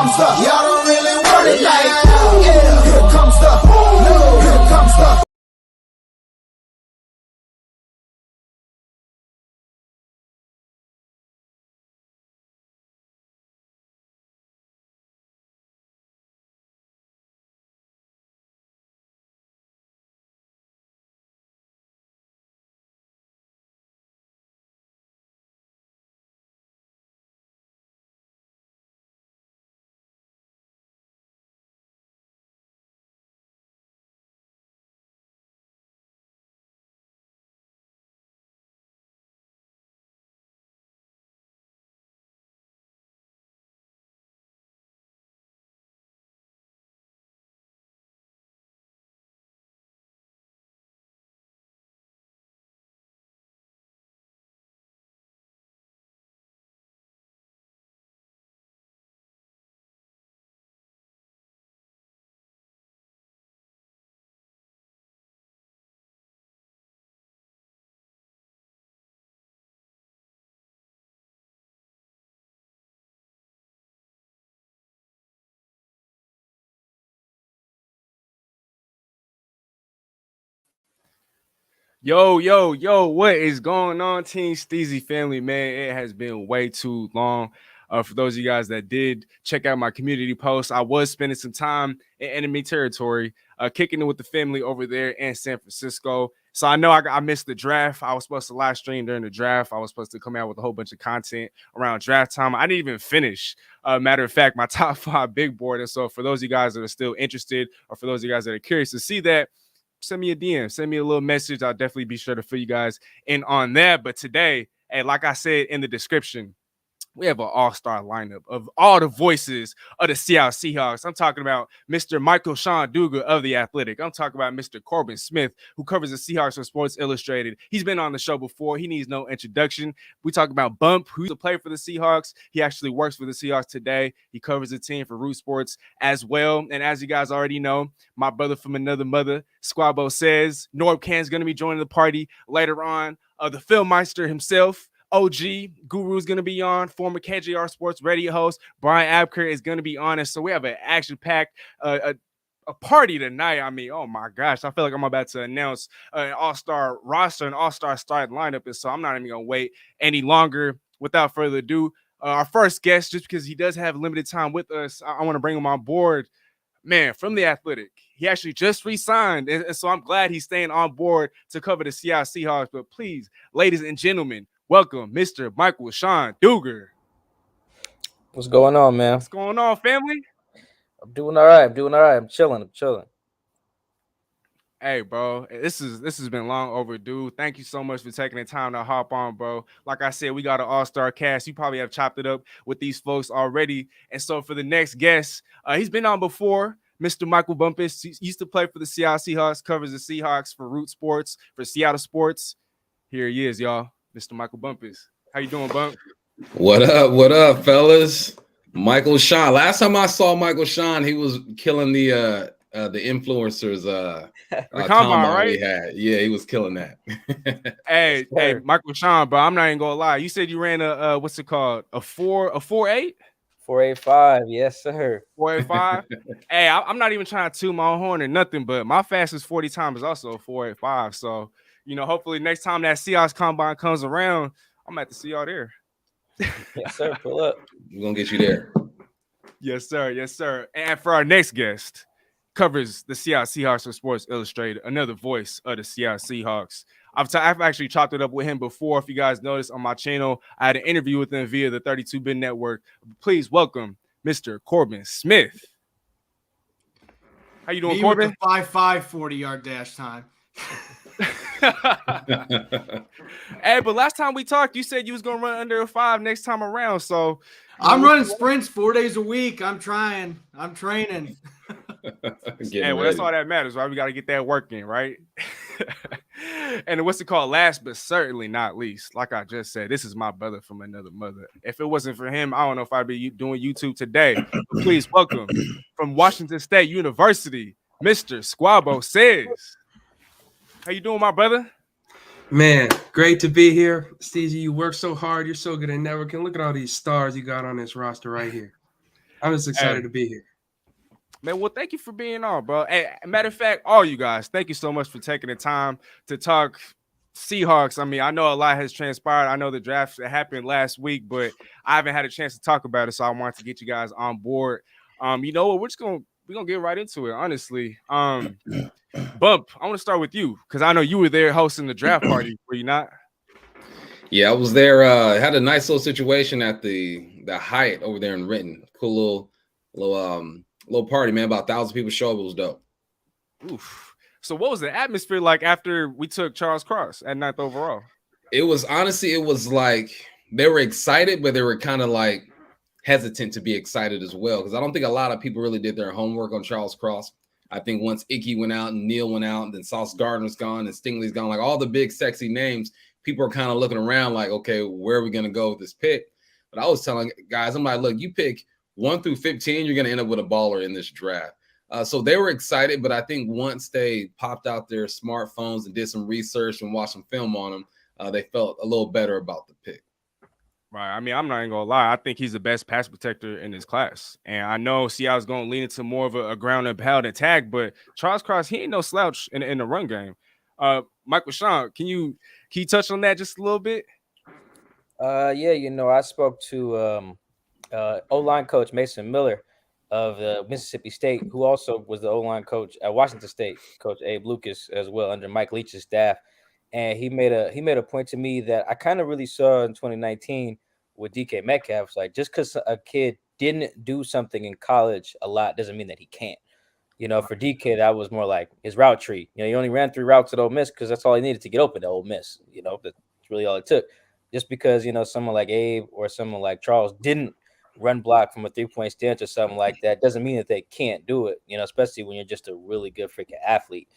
comes the, y'all don't really want it like that. Yeah, here comes the, here comes the. Yo, what is going on, Team Steezy family, man? It has been way too long. For those of you guys that did check out my community post, I was spending some time in enemy territory, kicking it with the family over there in San Francisco. So I know I missed the draft. I was supposed to live stream during the draft. I was supposed to come out with a whole bunch of content around draft time. I didn't even finish, matter of fact, my top 5 big board. And so for those of you guys that are still interested, or for those of you guys that are curious to see that, send me a DM, send me a little message. I'll definitely be sure to fill you guys in on that. But today, and like I said in the description, we have an all-star lineup of all the voices of the Seattle Seahawks. I'm talking about Mr. Michael Shawn-Dugar of The Athletic. I'm talking about Mr. Corbin Smith, who covers the Seahawks for Sports Illustrated. He's been on the show before. He needs no introduction. We talk about Bump, who's a player for the Seahawks. He actually works for the Seahawks today. He covers the team for Root Sports as well. And as you guys already know, my brother from another mother, Squabo says, Norb Cam is going to be joining the party later on. The Filmmeister himself, OG Guru is going to be on. Former KJR Sports radio host Bryant Abker is going to be on. And so we have an action-packed a party tonight. I mean, oh my gosh, I feel like I'm about to announce an all-star roster, an all-star starting lineup. And so I'm not even going to wait any longer. Without further ado, our first guest, just because he does have limited time with us, I want to bring him on board. Man, from The Athletic. He actually just re-signed. And so I'm glad he's staying on board to cover the Seattle Seahawks. But please, ladies and gentlemen, welcome, Mr. Michael Shawn-Dugar. What's going on, man? What's going on, family? I'm doing all right. I'm chilling. Hey, bro, this has been long overdue. Thank you so much for taking the time to hop on, bro. Like I said, we got an all-star cast. You probably have chopped it up with these folks already. And so for the next guest, he's been on before. Mr. Michael Bumpus. He used to play for the Seattle Seahawks, covers the Seahawks for Root Sports, for Seattle Sports. Here he is, y'all. Mr. Michael Bumpus. How you doing, Bump? What up, fellas? Michael Shawn. Last time I saw Michael Shawn, he was killing the influencers the combine, right? He had. Yeah, he was killing that. hey, Michael Shawn, bro. I'm not even gonna lie. You said you ran a what's it called? A 4.8? 4.85, yes, sir. 4.85. Hey, I'm not even trying to toot my own horn or nothing, but my fastest 40 time is also 4.85. So, hopefully next time that Seahawks combine comes around, I'm gonna have to see y'all there. Yes, sir. Pull up. We're gonna get you there. Yes, sir. And for our next guest, covers the Seattle Seahawks for Sports Illustrated, another voice of the Seattle Seahawks. I've actually chopped it up with him before. If you guys noticed on my channel, I had an interview with him via the 32-Bit Network. Please welcome Mr. Corbin Smith. How you doing, Corbin? 5.5 40-yard dash time. Hey, but last time we talked, you said you was gonna run under a 5 next time around. So I'm running sprints 4 days a week. I'm trying. I'm training. Hey, well, that's all that matters, right? We got to get that work in, right? And what's it called? Last but certainly not least, like I just said, this is my brother from another mother. If it wasn't for him, I don't know if I'd be doing YouTube today. But please welcome from Washington State University, Mr. Squabo says. How you doing, my brother? Man, great to be here. Steezy, you work so hard. You're so good at networking. Look at all these stars you got on this roster right here. I'm just excited to be here. Man, well, thank you for being on, bro. Hey, matter of fact, all you guys, thank you so much for taking the time to talk Seahawks. I mean, I know a lot has transpired. I know the draft happened last week, but I haven't had a chance to talk about it, so I wanted to get you guys on board. You know what? We're gonna get right into it, honestly. Bump, I want to start with you because I know you were there hosting the draft party, were you not? Yeah, I was there. Had a nice little situation at the Hyatt over there in Renton. Cool little party, man. About 1,000 people showed up. It was dope. Oof. So what was the atmosphere like after we took Charles Cross at 9th overall? It was like they were excited, but they were kind of like hesitant to be excited as well. Because I don't think a lot of people really did their homework on Charles Cross. I think once Icky went out and Neal went out, and then Sauce Gardner's gone and Stingley's gone, like all the big sexy names, people are kind of looking around like, okay, where are we gonna go with this pick? But I was telling guys, I'm like, look, you pick 1 through 15, you're gonna end up with a baller in this draft. So they were excited, but I think once they popped out their smartphones and did some research and watched some film on them, they felt a little better about the pick. Right. I mean, I'm not even gonna lie. I think he's the best pass protector in his class, and I know Seattle's gonna lean into more of a ground and pound attack. But Charles Cross, he ain't no slouch in the run game. Michael Sean, can you touch on that just a little bit? Yeah, you know, I spoke to O-line coach Mason Miller of Mississippi State, who also was the O-line coach at Washington State, Coach Abe Lucas as well, under Mike Leach's staff. And he made a point to me that I kind of really saw in 2019 with DK Metcalf. Like, just because a kid didn't do something in college a lot doesn't mean that he can't. You know, for DK, that was more like his route tree. You know, he only ran 3 routes at Ole Miss because that's all he needed to get open to Ole Miss. You know, that's really all it took. Just because, you know, someone like Abe or someone like Charles didn't run block from a 3-point stance or something like that doesn't mean that they can't do it, you know, especially when you're just a really good freaking athlete.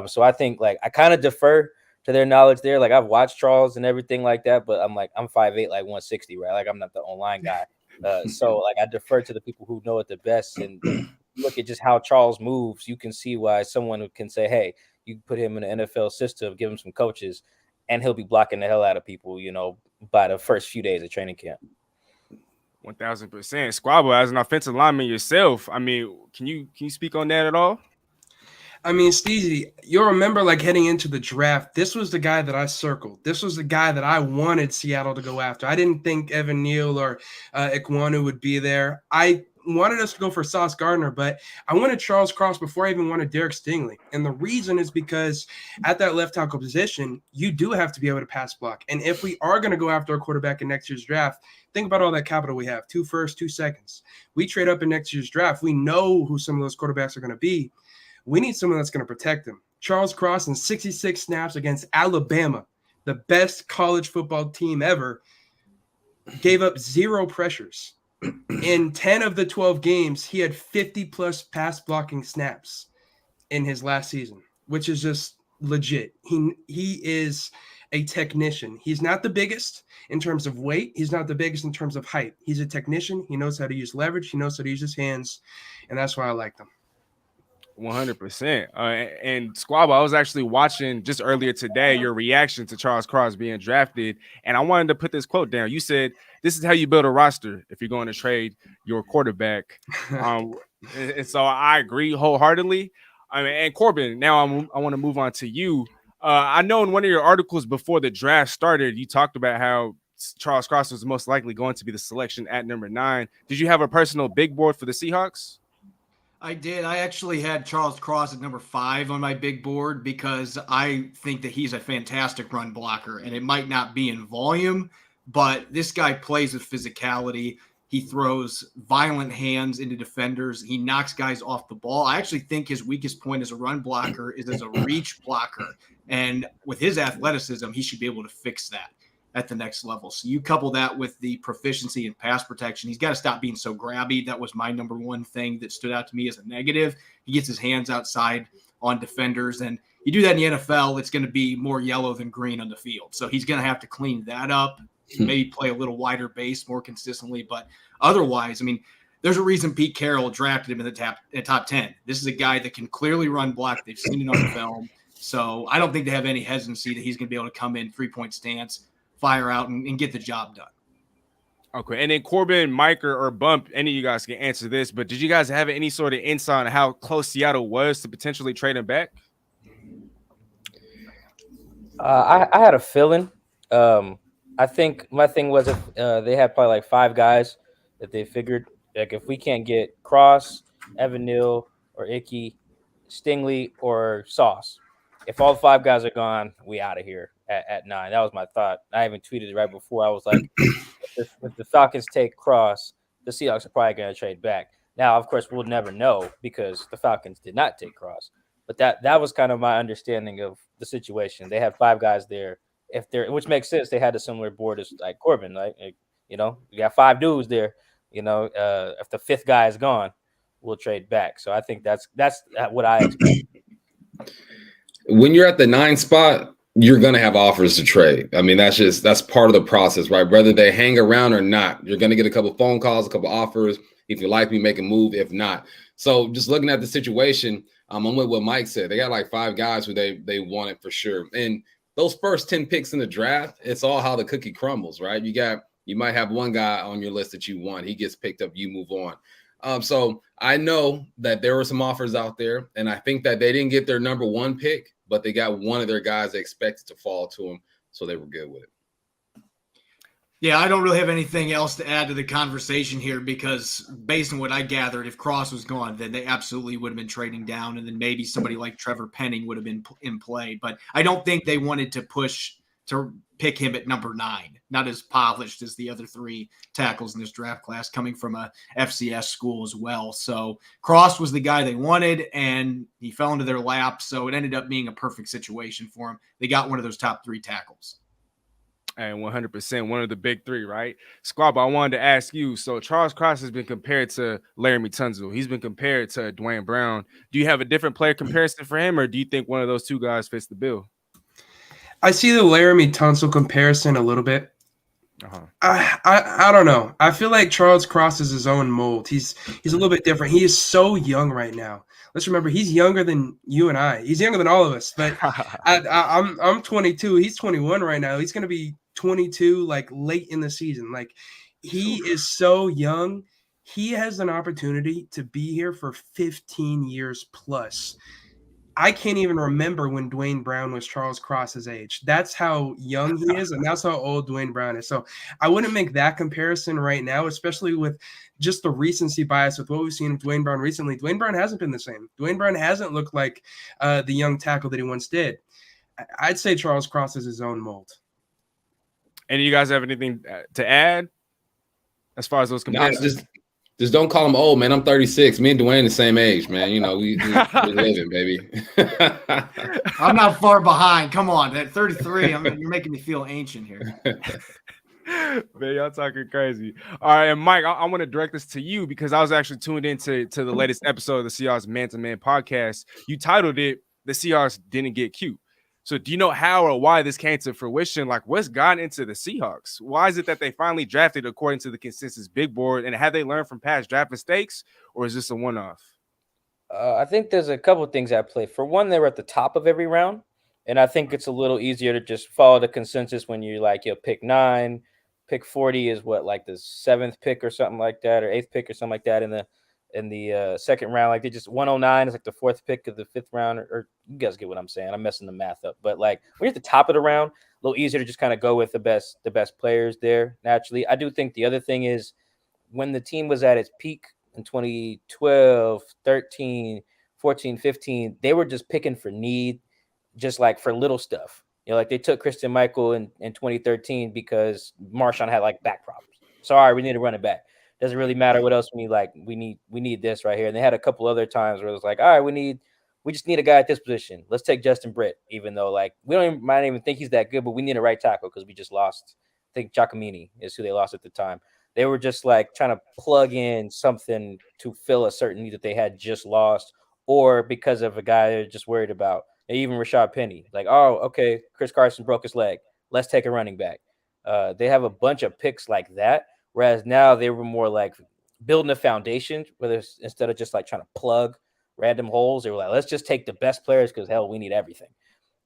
So I think, like, I kind of defer to their knowledge there. Like, I've watched Charles and everything like that, but I'm 5'8", like 160, right? Like, I'm not the online guy. So, like, I defer to the people who know it the best. And look at just how Charles moves. You can see why someone can say, hey, you can put him in the NFL system, give him some coaches, and he'll be blocking the hell out of people, you know, by the first few days of training camp. 1000%. Squabble, as an offensive lineman yourself, I mean, can you speak on that at all? I mean, Steezy, you'll remember, like, heading into the draft, this was the guy that I circled. This was the guy that I wanted Seattle to go after. I didn't think Evan Neal or Ikwonu would be there. I wanted us to go for Sauce Gardner, but I wanted Charles Cross before I even wanted Derek Stingley. And the reason is because at that left tackle position, you do have to be able to pass block. And if we are going to go after a quarterback in next year's draft, think about all that capital we have, 2 firsts, 2 seconds. We trade up in next year's draft. We know who some of those quarterbacks are going to be. We need someone that's going to protect them. Charles Cross in 66 snaps against Alabama, the best college football team ever, gave up 0 pressures. In 10 of the 12 games, he had 50-plus pass blocking snaps in his last season, which is just legit. He is a technician. He's not the biggest in terms of weight. He's not the biggest in terms of height. He's a technician. He knows how to use leverage. He knows how to use his hands, and that's why I like them. 100%. And Squabble, I was actually watching just earlier today your reaction to Charles Cross being drafted, and I wanted to put this quote down. You said, "This is how you build a roster if you're going to trade your quarterback." And so I agree wholeheartedly. I mean, and Corbin, now I want to move on to you. I know in one of your articles before the draft started, you talked about how Charles Cross was most likely going to be the selection at number 9. Did you have a personal big board for the Seahawks? I did. I actually had Charles Cross at number 5 on my big board because I think that he's a fantastic run blocker, and it might not be in volume, but this guy plays with physicality. He throws violent hands into defenders. He knocks guys off the ball. I actually think his weakest point as a run blocker is as a reach blocker, and with his athleticism, he should be able to fix that at the next level. So you couple that with the proficiency in pass protection. He's got to stop being so grabby. That was my number 1 thing that stood out to me as a negative. He gets his hands outside on defenders, and you do that in the NFL, it's going to be more yellow than green on the field. So he's going to have to clean that up, maybe play a little wider base more consistently. But otherwise, I mean, there's a reason Pete Carroll drafted him in the top 10. This is a guy that can clearly run block. They've seen it on the film. So I don't think they have any hesitancy that he's going to be able to come in 3-point stance, fire out, and get the job done. Okay, and then Corbin, Mike, or Bump, any of you guys can answer this, but did you guys have any sort of insight on how close Seattle was to potentially trade him back? I had a feeling. I think my thing was if they had probably like 5 guys that they figured, like if we can't get Cross, Evan Neal, or Icky, Stingley, or Sauce, if all 5 guys are gone, we out of here at 9. That was my thought. I even tweeted it right before. I was like, if the Falcons take Cross, the Seahawks are probably going to trade back. Now, of course, we'll never know because the Falcons did not take Cross. But that was kind of my understanding of the situation. They had 5 guys there. If they're, which makes sense, they had a similar board as like Corbin, right? Like, you got 5 dudes there. If the 5th guy is gone, we'll trade back. So I think that's what I expect. When you're at the 9 spot, you're going to have offers to trade. I mean, that's part of the process, right? Whether they hang around or not, you're going to get a couple phone calls, a couple offers. If you like me, make a move. If not, so just looking at the situation, I'm with what Mike said. They got like 5 guys who they wanted for sure. And those first 10 picks in the draft, it's all how the cookie crumbles, right? You might have one guy on your list that you want. He gets picked up, you move on. So I know that there were some offers out there, and I think that they didn't get their number 1 pick, but they got one of their guys they expected to fall to them, so they were good with it. Yeah, I don't really have anything else to add to the conversation here because based on what I gathered, if Cross was gone, then they absolutely would have been trading down, and then maybe somebody like Trevor Penning would have been in play. But I don't think they wanted to push to pick him at number 9, not as polished as the other 3 tackles in this draft class coming from a FCS school as well. So Cross was the guy they wanted, and he fell into their lap, so it ended up being a perfect situation for him. They got one of those top 3 tackles. And 100%, one of the big 3, right? Squab, I wanted to ask you, so Charles Cross has been compared to Laramie Tunsil. He's been compared to Dwayne Brown. Do you have a different player comparison for him, or do you think one of those 2 guys fits the bill? I see the Laramie Tunsil comparison a little bit. Uh-huh. I don't know. I feel like Charles Cross is his own mold. He's a little bit different. He is so young right now. Let's remember, he's younger than you and I. He's younger than all of us. But I'm 22. He's 21 right now. He's going to be 22 like late in the season. Like, he is so young. He has an opportunity to be here for 15 years plus. I can't even remember when Dwayne Brown was Charles Cross's age. That's how young he is, and that's how old Dwayne Brown is. So I wouldn't make that comparison right now, especially with just the recency bias with what we've seen of Dwayne Brown recently. Dwayne Brown hasn't been the same. Dwayne Brown hasn't looked like the young tackle that he once did. I'd say Charles Cross is his own mold. And you guys have anything to add as far as those comparisons? Just don't call him old, man. I'm 36. Me and Dwayne the same age, man. We living, baby. I'm not far behind. Come on, at 33, you're making me feel ancient here. Man, y'all talking crazy. All right, and Mike, I want to direct this to you because I was actually tuned into the latest episode of the Seahawks Man-to-Man podcast. You titled it, "The Seahawks Didn't Get Cute." So do you know how or why this came to fruition? Like, what's gotten into the Seahawks? Why is it that they finally drafted according to the consensus big board? And have they learned from past draft mistakes, or is this a one-off? I think there's a couple of things at play. For one, they were at the top of every round, and I think it's a little easier to just follow the consensus when you're like, pick 9, pick 40 is what, like the 7th pick or something like that, or 8th pick or something like that in the 2nd round. Like, they just 109 is like the 4th pick of the 5th round, or you guys get what I'm saying. I'm messing the math up, but like when you're at the top of the round, a little easier to just kind of go with the best players there naturally. I do think the other thing is when the team was at its peak in 2012, 13, 14, 15, they were just picking for need, just like for little stuff. Like they took Christian Michael in 2013 because Marshawn had like back problems. Sorry, we need to run it back. Doesn't really matter what else we need. Like we need this right here. And they had a couple other times where it was like, all right, we just need a guy at this position. Let's take Justin Britt, even though like might even think he's that good, but we need a right tackle because we just lost. I think Giacomini is who they lost at the time. They were just like trying to plug in something to fill a certain need that they had just lost, or because of a guy they're just worried about. And even Rashad Penny, like, oh, okay, Chris Carson broke his leg. Let's take a running back. They have a bunch of picks like that. Whereas now they were more like building a foundation, instead of just like trying to plug random holes, they were like, let's just take the best players because hell, we need everything.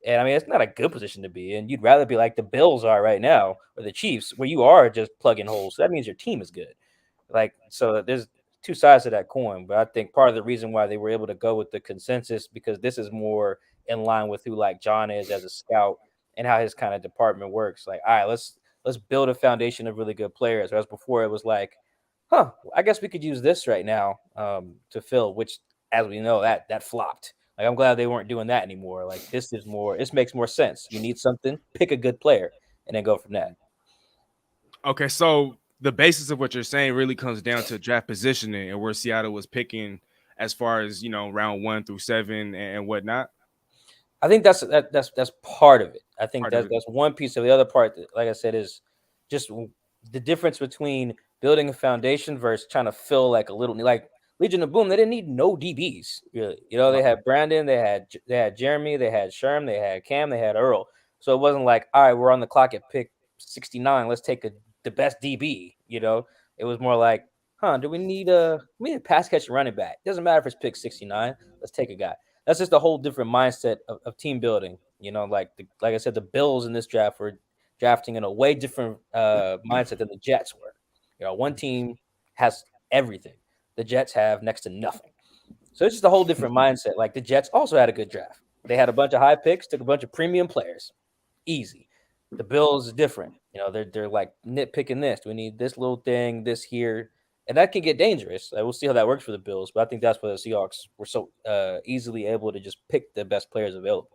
And I mean, it's not a good position to be in. You'd rather be like the Bills are right now, or the Chiefs, where you are just plugging holes. So that means your team is good. Like, so there's two sides to that coin. But I think part of the reason why they were able to go with the consensus, because this is more in line with who like John is as a scout and how his kind of department works. Like, all right, let's build a foundation of really good players. Whereas before it was like, I guess we could use this right now to fill, which, as we know, that flopped. Like, I'm glad they weren't doing that anymore. Like, this makes more sense. You need something, pick a good player, and then go from that. Okay, so the basis of what you're saying really comes down to draft positioning and where Seattle was picking as far as, round 1 through 7 and whatnot. I think that's part of it. I think Part of that's one piece of the other part that, like I said, is just the difference between building a foundation versus trying to fill like a little, like Legion of Boom. They didn't need no DBs really. They had Brandon, they had Jeremy, they had Sherm, they had Cam, they had Earl. So it wasn't like, all right, we're on the clock at pick 69. Let's take the best DB. It was more like, do we need a pass catching running back? Doesn't matter if it's pick 69. Let's take a guy. That's just a whole different mindset of team building. Like I said, the Bills in this draft were drafting in a way different mindset than the Jets were. One team has everything. The Jets have next to nothing. So it's just a whole different mindset. Like, the Jets also had a good draft. They had a bunch of high picks, took a bunch of premium players. Easy. The Bills is different. They're like nitpicking this. Do we need this little thing, this here? And that can get dangerous. We'll see how that works for the Bills. But I think that's why the Seahawks were so easily able to just pick the best players available.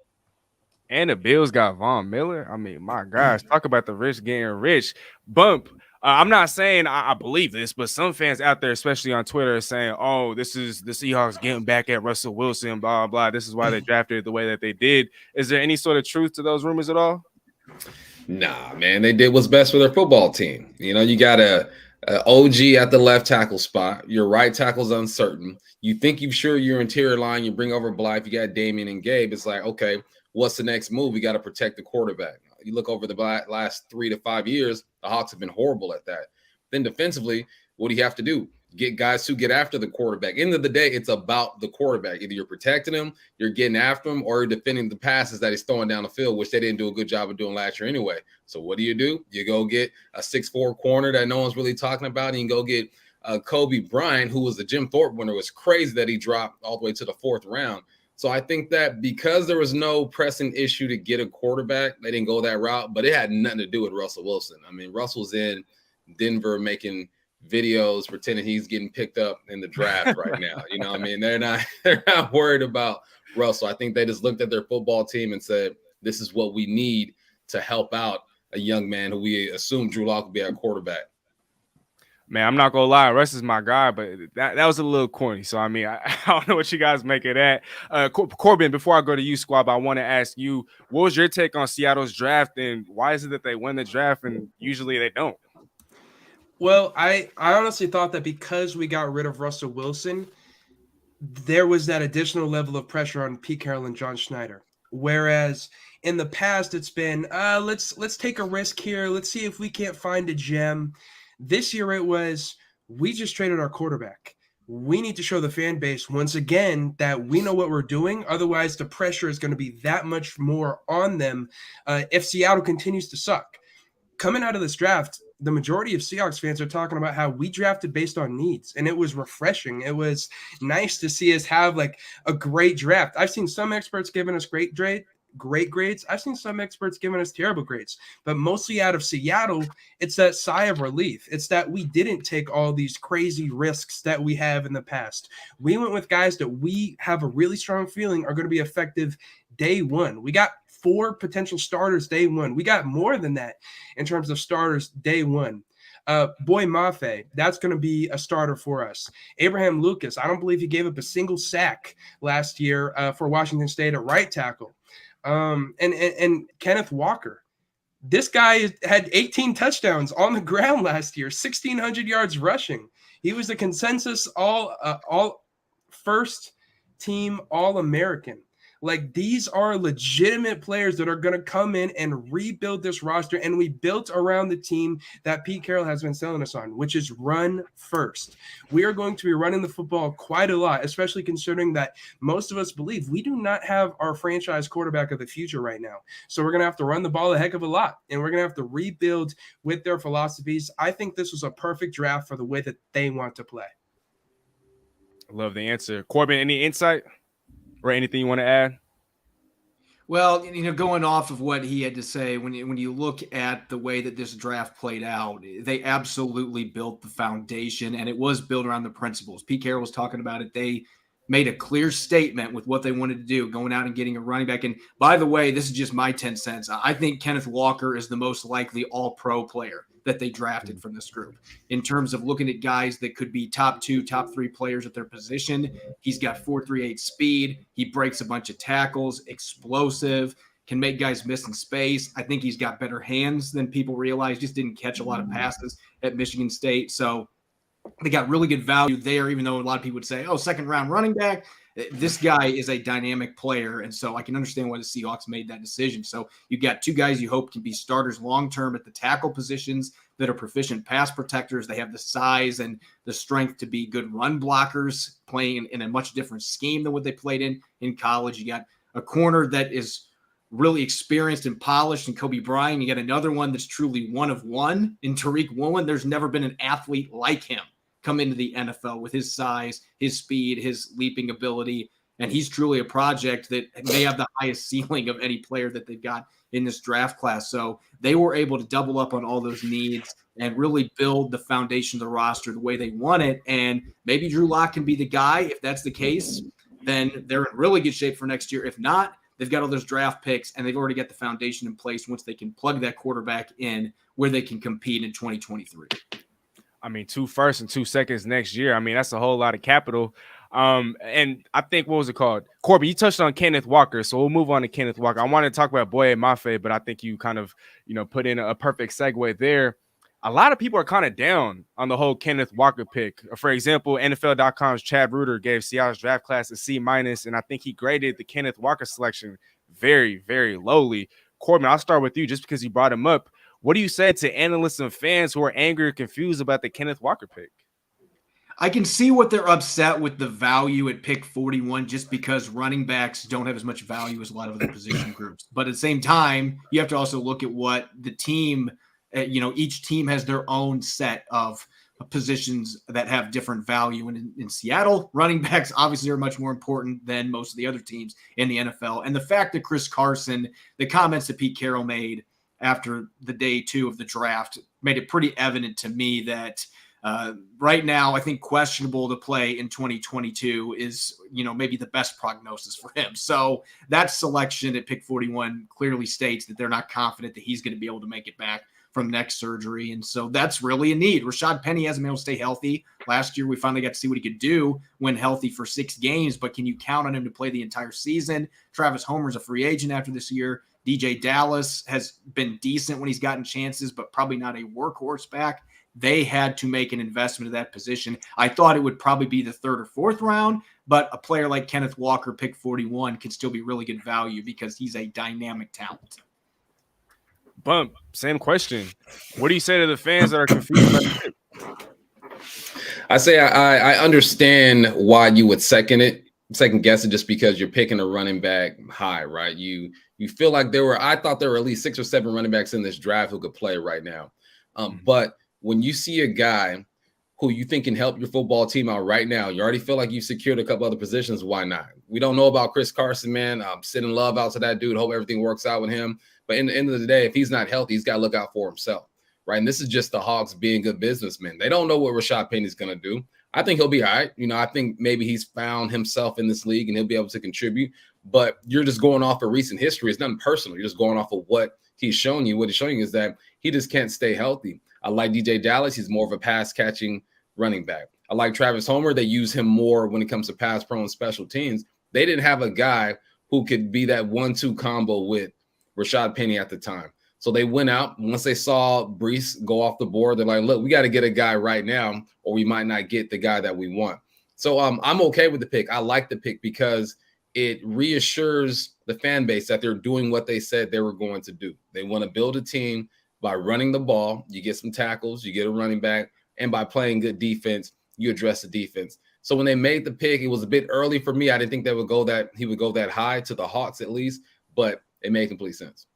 And the Bills got Von Miller. I mean, my gosh, talk about the rich getting rich. Bump. I'm not saying I believe this, but some fans out there, especially on Twitter, are saying, oh, this is the Seahawks getting back at Russell Wilson, blah, blah. This is why they drafted the way that they did. Is there any sort of truth to those rumors at all? Nah, man, they did what's best for their football team. You got a OG at the left tackle spot. Your right tackle's uncertain. You think you've sure your interior line. You bring over Blythe. You got Damian and Gabe. It's like, okay, what's the next move? We got to protect the quarterback. You look over the last 3 to 5 years, the Hawks have been horrible at that. Then defensively, what do you have to do? Get guys who get after the quarterback. End of the day, it's about the quarterback. Either you're protecting him, you're getting after him, or you're defending the passes that he's throwing down the field, which they didn't do a good job of doing last year anyway. So what do? You go get a 6'4" corner that no one's really talking about, and you go get Kobe Bryant, who was the Jim Thorpe winner. It was crazy that he dropped all the way to the 4th round. So I think that because there was no pressing issue to get a quarterback, they didn't go that route, but it had nothing to do with Russell Wilson. I mean, Russell's in Denver making videos pretending he's getting picked up in the draft right now. They're not worried about Russell. I think they just looked at their football team and said, this is what we need to help out a young man who we assume Drew Lock will be our quarterback. Man, I'm not gonna lie, Russ is my guy, but that was a little corny. So I mean, I don't know what you guys make of that. Corbin, before I go to you, Squab, I want to ask you, what was your take on Seattle's draft, and why is it that they win the draft and usually they don't? Well, I honestly thought that because we got rid of Russell Wilson, there was that additional level of pressure on Pete Carroll and John Schneider. Whereas in the past, it's been let's take a risk here. Let's see if we can't find a gem. This year it was, we just traded our quarterback. We need to show the fan base once again that we know what we're doing. Otherwise, the pressure is going to be that much more on them if Seattle continues to suck. Coming out of this draft, the majority of Seahawks fans are talking about how we drafted based on needs, and it was refreshing. It was nice to see us have like a great draft. I've seen some experts giving us great grades. I've seen some experts giving us terrible grades, but mostly out of Seattle, it's that sigh of relief. It's that we didn't take all these crazy risks that we have in the past. We went with guys that we have a really strong feeling are going to be effective day one. We got 4 potential starters day one. We got more than that in terms of starters day one. Boye Mafe, that's going to be a starter for us. Abraham Lucas, I don't believe he gave up a single sack last year for Washington State at right tackle. And Kenneth Walker, this guy had 18 touchdowns on the ground last year, 1,600 yards rushing. He was the consensus all first team All-American Like, these are legitimate players that are going to come in and rebuild this roster. And we built around the team that Pete Carroll has been selling us on, which is run first. We are going to be running the football quite a lot, especially considering that most of us believe we do not have our franchise quarterback of the future right now. So we're going to have to run the ball a heck of a lot, and we're going to have to rebuild with their philosophies. I think this was a perfect draft for the way that they want to play. Love the answer. Corbin, any insight or anything you want to add? Well, going off of what he had to say, when you look at the way that this draft played out, they absolutely built the foundation, and it was built around the principles. Pete Carroll was talking about it. They made a clear statement with what they wanted to do, going out and getting a running back. And by the way, this is just my 10 cents. I think Kenneth Walker is the most likely all-pro player that they drafted from this group. In terms of looking at guys that could be top 2, top 3 players at their position, he's got 4.38 speed. He breaks a bunch of tackles, explosive, can make guys miss in space. I think he's got better hands than people realize. Just didn't catch a lot of passes at Michigan State. So they got really good value there, even though a lot of people would say, oh, second-round running back. This guy is a dynamic player, and so I can understand why the Seahawks made that decision. So you got 2 guys you hope can be starters long-term at the tackle positions that are proficient pass protectors. They have the size and the strength to be good run blockers, playing in a much different scheme than what they played in college. You got a corner that is really experienced and polished in Kobe Bryant. You got another one that's truly one of one in Tariq Woolen. There's never been an athlete like him come into the NFL with his size, his speed, his leaping ability. And he's truly a project that may have the highest ceiling of any player that they've got in this draft class. So they were able to double up on all those needs and really build the foundation of the roster the way they want it. And maybe Drew Lock can be the guy. If that's the case, then they're in really good shape for next year. If not, they've got all those draft picks and they've already got the foundation in place once they can plug that quarterback in where they can compete in 2023. I mean, 2 firsts and 2 seconds next year. I mean, that's a whole lot of capital. And I think, what was it called? Corbin, you touched on Kenneth Walker, so we'll move on to Kenneth Walker. I want to talk about Boye Mafe, but I think you kind of, put in a perfect segue there. A lot of people are kind of down on the whole Kenneth Walker pick. For example, NFL.com's Chad Reuter gave Seattle's draft class a C-, and I think he graded the Kenneth Walker selection very, very lowly. Corbin, I'll start with you just because you brought him up. What do you say to analysts and fans who are angry or confused about the Kenneth Walker pick? I can see what they're upset with the value at pick 41 just because running backs don't have as much value as a lot of other position groups. But at the same time, you have to also look at what the team, each team has their own set of positions that have different value. And in Seattle, running backs obviously are much more important than most of the other teams in the NFL. And the fact that Chris Carson, the comments that Pete Carroll made after the day 2 of the draft made it pretty evident to me that right now, I think questionable to play in 2022 is, maybe the best prognosis for him. So that selection at pick 41 clearly states that they're not confident that he's going to be able to make it back from neck surgery. And so that's really a need. Rashad Penny hasn't been able to stay healthy. Last year, we finally got to see what he could do when healthy for 6 games, but can you count on him to play the entire season? Travis Homer's a free agent after this year. DJ Dallas has been decent when he's gotten chances, but probably not a workhorse back. They had to make an investment in that position. I thought it would probably be the 3rd or 4th round, but a player like Kenneth Walker, pick 41, can still be really good value because he's a dynamic talent. Bump, same question. What do you say to the fans that are confused about the pick? I say I understand why you would second guess it just because you're picking a running back high, right? You feel like I thought there were at least 6 or 7 running backs in this draft who could play right now. But when you see a guy who you think can help your football team out right now, you already feel like you've secured a couple other positions. Why not? We don't know about Chris Carson, man. I'm sending love out to that dude. Hope everything works out with him. But in the end of the day, if he's not healthy, he's got to look out for himself, right? And this is just the Hawks being good businessmen. They don't know what Rashad Penny's going to do. I think he'll be all right. I think maybe he's found himself in this league and he'll be able to contribute. But you're just going off of recent history. It's nothing personal. You're just going off of what he's shown you. What he's showing you is that he just can't stay healthy. I like DJ Dallas. He's more of a pass-catching running back. I like Travis Homer. They use him more when it comes to pass-pro and special teams. They didn't have a guy who could be that 1-2 combo with Rashad Penny at the time. So they went out. Once they saw Breece go off the board, they're like, look, we got to get a guy right now or we might not get the guy that we want. So I'm okay with the pick. I like the pick because it reassures the fan base that they're doing what they said they were going to do. They want to build a team by running the ball. You get some tackles, you get a running back, and by playing good defense, you address the defense. So when they made the pick, it was a bit early for me. I didn't think he would go that high to the Hawks at least, but it made complete sense.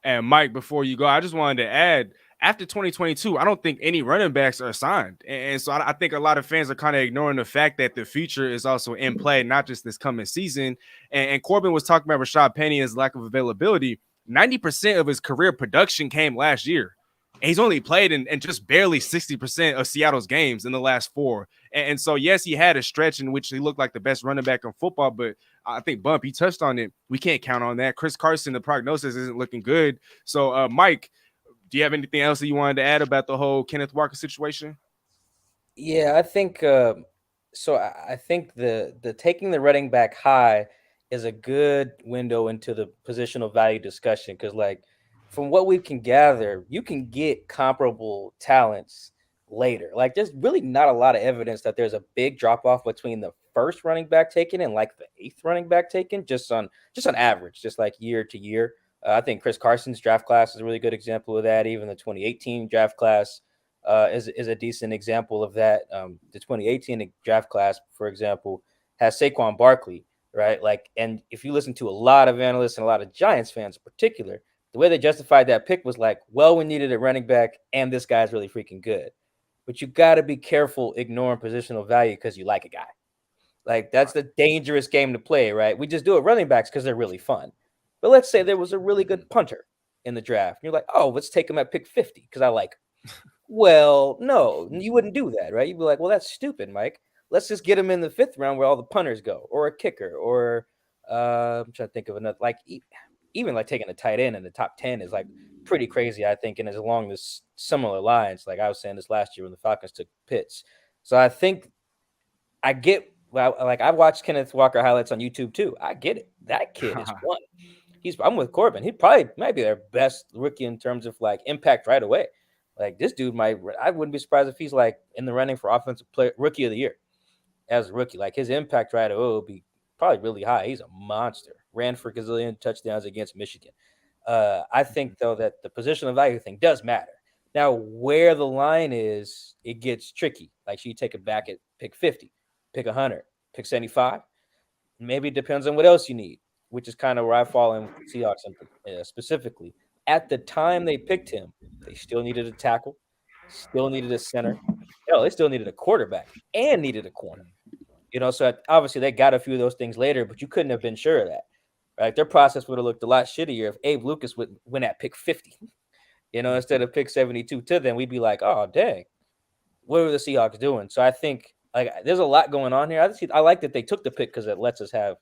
And Mike, before you go, I just wanted to add, after 2022, I don't think any running backs are signed. And so I think a lot of fans are kind of ignoring the fact that the future is also in play, not just this coming season. And Corbin was talking about Rashad Penny and his lack of availability. 90% of his career production came last year. And he's only played in just barely 60% of Seattle's games in the last 4. And so, yes, he had a stretch in which he looked like the best running back in football, but I think Bump, he touched on it. We can't count on that. Chris Carson, the prognosis isn't looking good. So, Mike, do you have anything else that you wanted to add about the whole Kenneth Walker situation? Yeah, I think so. I think the taking the running back high is a good window into the positional value discussion because, like, from what we can gather, you can get comparable talents later. Like, there's really not a lot of evidence that there's a big drop off between the first running back taken and like the 8th running back taken, just on average, just like year to year. I think Chris Carson's draft class is a really good example of that. Even the 2018 draft class is a decent example of that. The 2018 draft class, for example, has Saquon Barkley, right? Like, and if you listen to a lot of analysts and a lot of Giants fans in particular, the way they justified that pick was like, well, we needed a running back, and this guy's really freaking good. But you got to be careful ignoring positional value because you like a guy. Like, that's the dangerous game to play, right? We just do it running backs because they're really fun. But let's say there was a really good punter in the draft. You're like, oh, let's take him at pick 50 because I like him. Well, no, you wouldn't do that, right? You'd be like, well, that's stupid, Mike. Let's just get him in the 5th round where all the punters go, or a kicker, or I'm trying to think of another, like even like taking a tight end in the top 10 is like pretty crazy, I think, and is along this similar lines. Like I was saying this last year when the Falcons took Pitts. So I think I get, well, like I watched Kenneth Walker highlights on YouTube too. I get it. That kid is fun. I'm with Corbin. He probably might be their best rookie in terms of like impact right away. Like this dude I wouldn't be surprised if he's like in the running for offensive player rookie of the year as a rookie. Like his impact right away will be probably really high. He's a monster. Ran for gazillion touchdowns against Michigan. I think though that the positional value thing does matter. Now where the line is, it gets tricky. Like should you take it back at pick 50, pick 100, pick 75? Maybe it depends on what else you need, which is kind of where I fall in Seahawks specifically. At the time they picked him, they still needed a tackle, still needed a center. No, they still needed a quarterback and needed a corner. So obviously they got a few of those things later, but you couldn't have been sure of that. Right? Their process would have looked a lot shittier if Abe Lucas would win at pick 50, instead of pick 72 to them. We'd be like, oh, dang, what are the Seahawks doing? So I think like there's a lot going on here. I like that they took the pick because it lets us have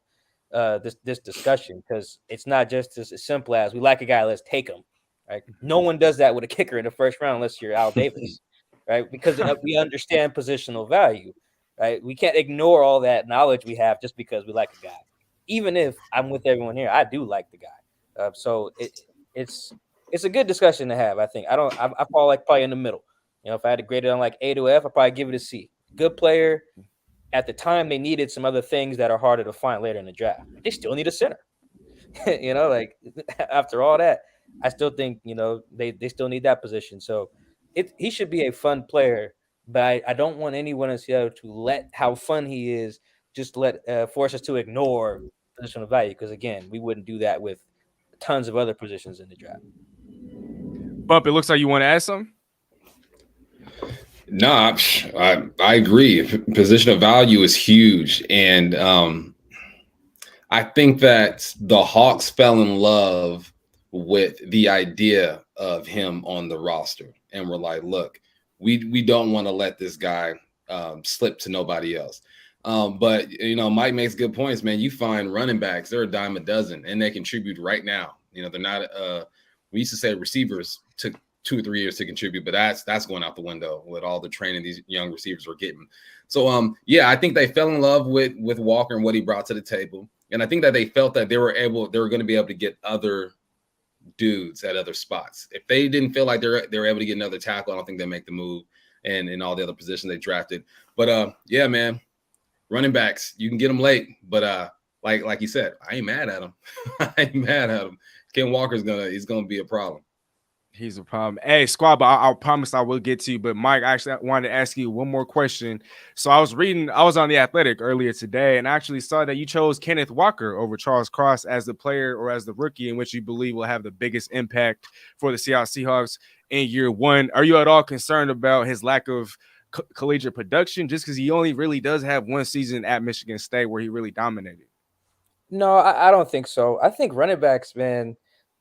this discussion because it's not just as simple as we like a guy, let's take him. Right? No one does that with a kicker in the 1st round unless you're Al Davis, right? Because we understand positional value, right? We can't ignore all that knowledge we have just because we like a guy. Even if I'm with everyone here, I do like the guy. So it's a good discussion to have. I think I fall like probably in the middle. If I had to grade it on like A to F, I'd probably give it a C. Good player. At the time, they needed some other things that are harder to find later in the draft. They still need a center. Like after all that, I still think, they still need that position. So he should be a fun player, but I don't want anyone in Seattle to let how fun he is just force us to ignore positional value. Because again, we wouldn't do that with tons of other positions in the draft. Bump, it looks like you want to add something? No, I agree. Position of value is huge. And I think that the Hawks fell in love with the idea of him on the roster. And we're like, look, we don't want to let this guy slip to nobody else. But, Mike makes good points, man. You find running backs, they're a dime a dozen, and they contribute right now. They're not we used to say receivers took 2 or 3 years to contribute, but that's going out the window with all the training these young receivers are getting. So, I think they fell in love with Walker and what he brought to the table. And I think that they felt that they were going to be able to get other dudes at other spots. If they didn't feel like they were able to get another tackle, I don't think they make the move and in all the other positions they drafted. But, man, running backs, you can get them late, but like you said, I ain't mad at him. I ain't mad at him. Ken Walker's gonna be a problem. He's a problem. Hey, Squab, I promise I will get to you. But Mike, actually, I wanted to ask you one more question. So I was on The Athletic earlier today, and I actually saw that you chose Kenneth Walker over Charles Cross as the player or as the rookie in which you believe will have the biggest impact for the Seattle Seahawks in year one. Are you at all concerned about his lack of collegiate production, just because he only really does have one season at Michigan State where he really dominated? No, I don't think so. I think running backs, man,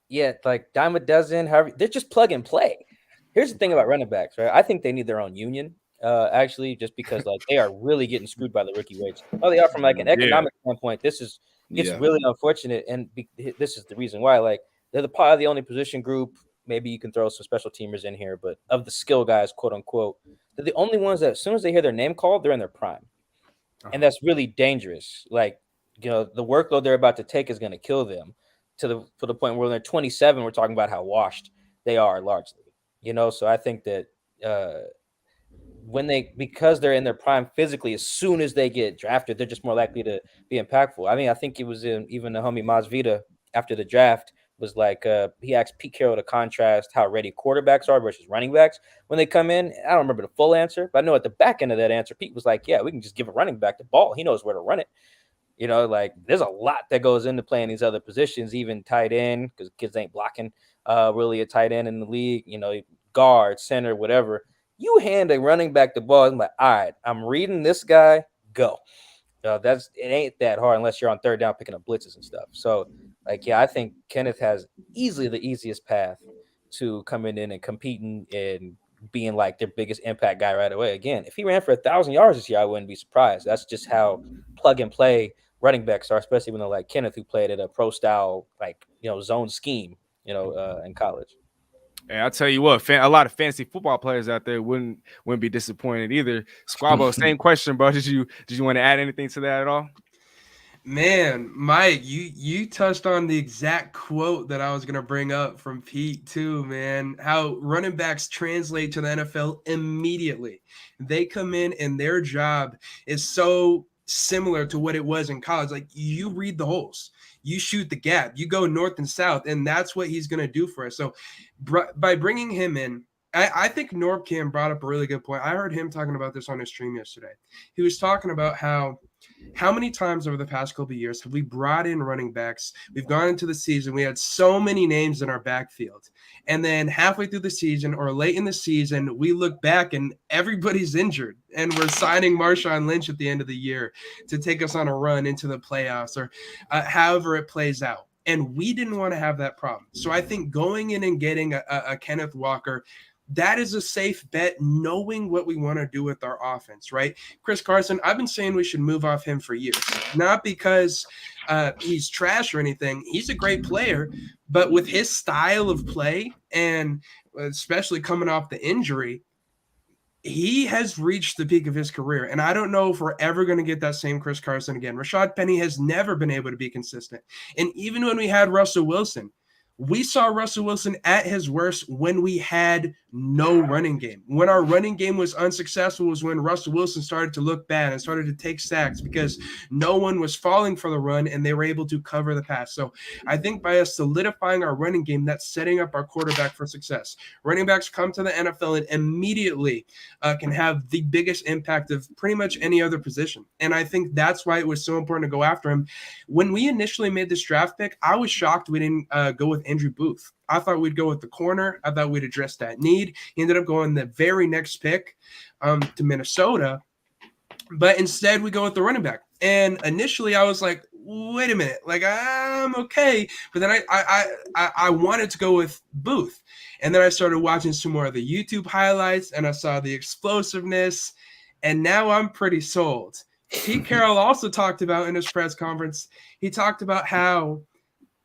yeah, like dime a dozen, however, they're just plug and play. Here's the thing about running backs, right? I think they need their own union, actually, just because like they are really getting screwed by the rookie rates. Oh, they are from like an economic standpoint. It's really unfortunate, and this is the reason why. Like they're probably the only position group. Maybe you can throw some special teamers in here, but of the skill guys, quote unquote, they're the only ones that as soon as they hear their name called, they're in their prime, and that's really dangerous. Like the workload they're about to take is going to kill them to the point where they're 27. We're talking about how washed they are largely. So I think that because they're in their prime physically, as soon as they get drafted, they're just more likely to be impactful. I mean, I think it was even the homie Masvidal after the draft was like he asked Pete Carroll to contrast how ready quarterbacks are versus running backs when they come in. I don't remember the full answer, but I know at the back end of that answer, Pete was like, yeah, we can just give a running back the ball. He knows where to run it. Like there's a lot that goes into playing these other positions, even tight end, because kids ain't blocking really a tight end in the league, guard, center, whatever. You hand a running back the ball, I'm like, all right, I'm reading this guy, go. It ain't that hard unless you're on third down picking up blitzes and stuff. So, I think Kenneth has easily the easiest path to coming in and competing and being like their biggest impact guy right away. Again, if he ran for 1,000 yards this year, I wouldn't be surprised. That's just how plug and play running backs are, especially when they're like Kenneth, who played at a pro style, zone scheme, in college. And I'll tell you what, a lot of fantasy football players out there wouldn't be disappointed either. Squabo, same question, bro. Did you want to add anything to that at all? Man, Mike, you touched on the exact quote that I was going to bring up from Pete too, man. How running backs translate to the NFL immediately. They come in and their job is so similar to what it was in college. Like you read the holes, you shoot the gap, you go north and south, and that's what he's going to do for us. So by bringing him in, I think Norb Cam brought up a really good point. I heard him talking about this on his stream yesterday. He was talking about how many times over the past couple of years have we brought in running backs? We've gone into the season. We had so many names in our backfield. And then halfway through the season or late in the season, we look back and everybody's injured. And we're signing Marshawn Lynch at the end of the year to take us on a run into the playoffs or however it plays out. And we didn't want to have that problem. So I think going in and getting a Kenneth Walker, that is a safe bet, knowing what we want to do with our offense, right? Chris Carson, I've been saying we should move off him for years, not because he's trash or anything. He's a great player, but with his style of play and especially coming off the injury, he has reached the peak of his career. And I don't know if we're ever going to get that same Chris Carson again. Rashad Penny has never been able to be consistent. And even when we had Russell Wilson, we saw Russell Wilson at his worst when we had no running game. When our running game was unsuccessful was when Russell Wilson started to look bad and started to take sacks because no one was falling for the run and they were able to cover the pass. So I think by us solidifying our running game, that's setting up our quarterback for success. Running backs come to the NFL and immediately can have the biggest impact of pretty much any other position. And I think that's why it was so important to go after him. When we initially made this draft pick, I was shocked we didn't go with Andrew Booth. I thought we'd go with the corner. I thought we'd address that need. He ended up going the very next pick to Minnesota. But instead, we go with the running back. And initially, I was like, wait a minute. Like, I'm okay. But then I wanted to go with Booth. And then I started watching some more of the YouTube highlights, and I saw the explosiveness. And now I'm pretty sold. Pete Carroll also talked about in his press conference, he talked about how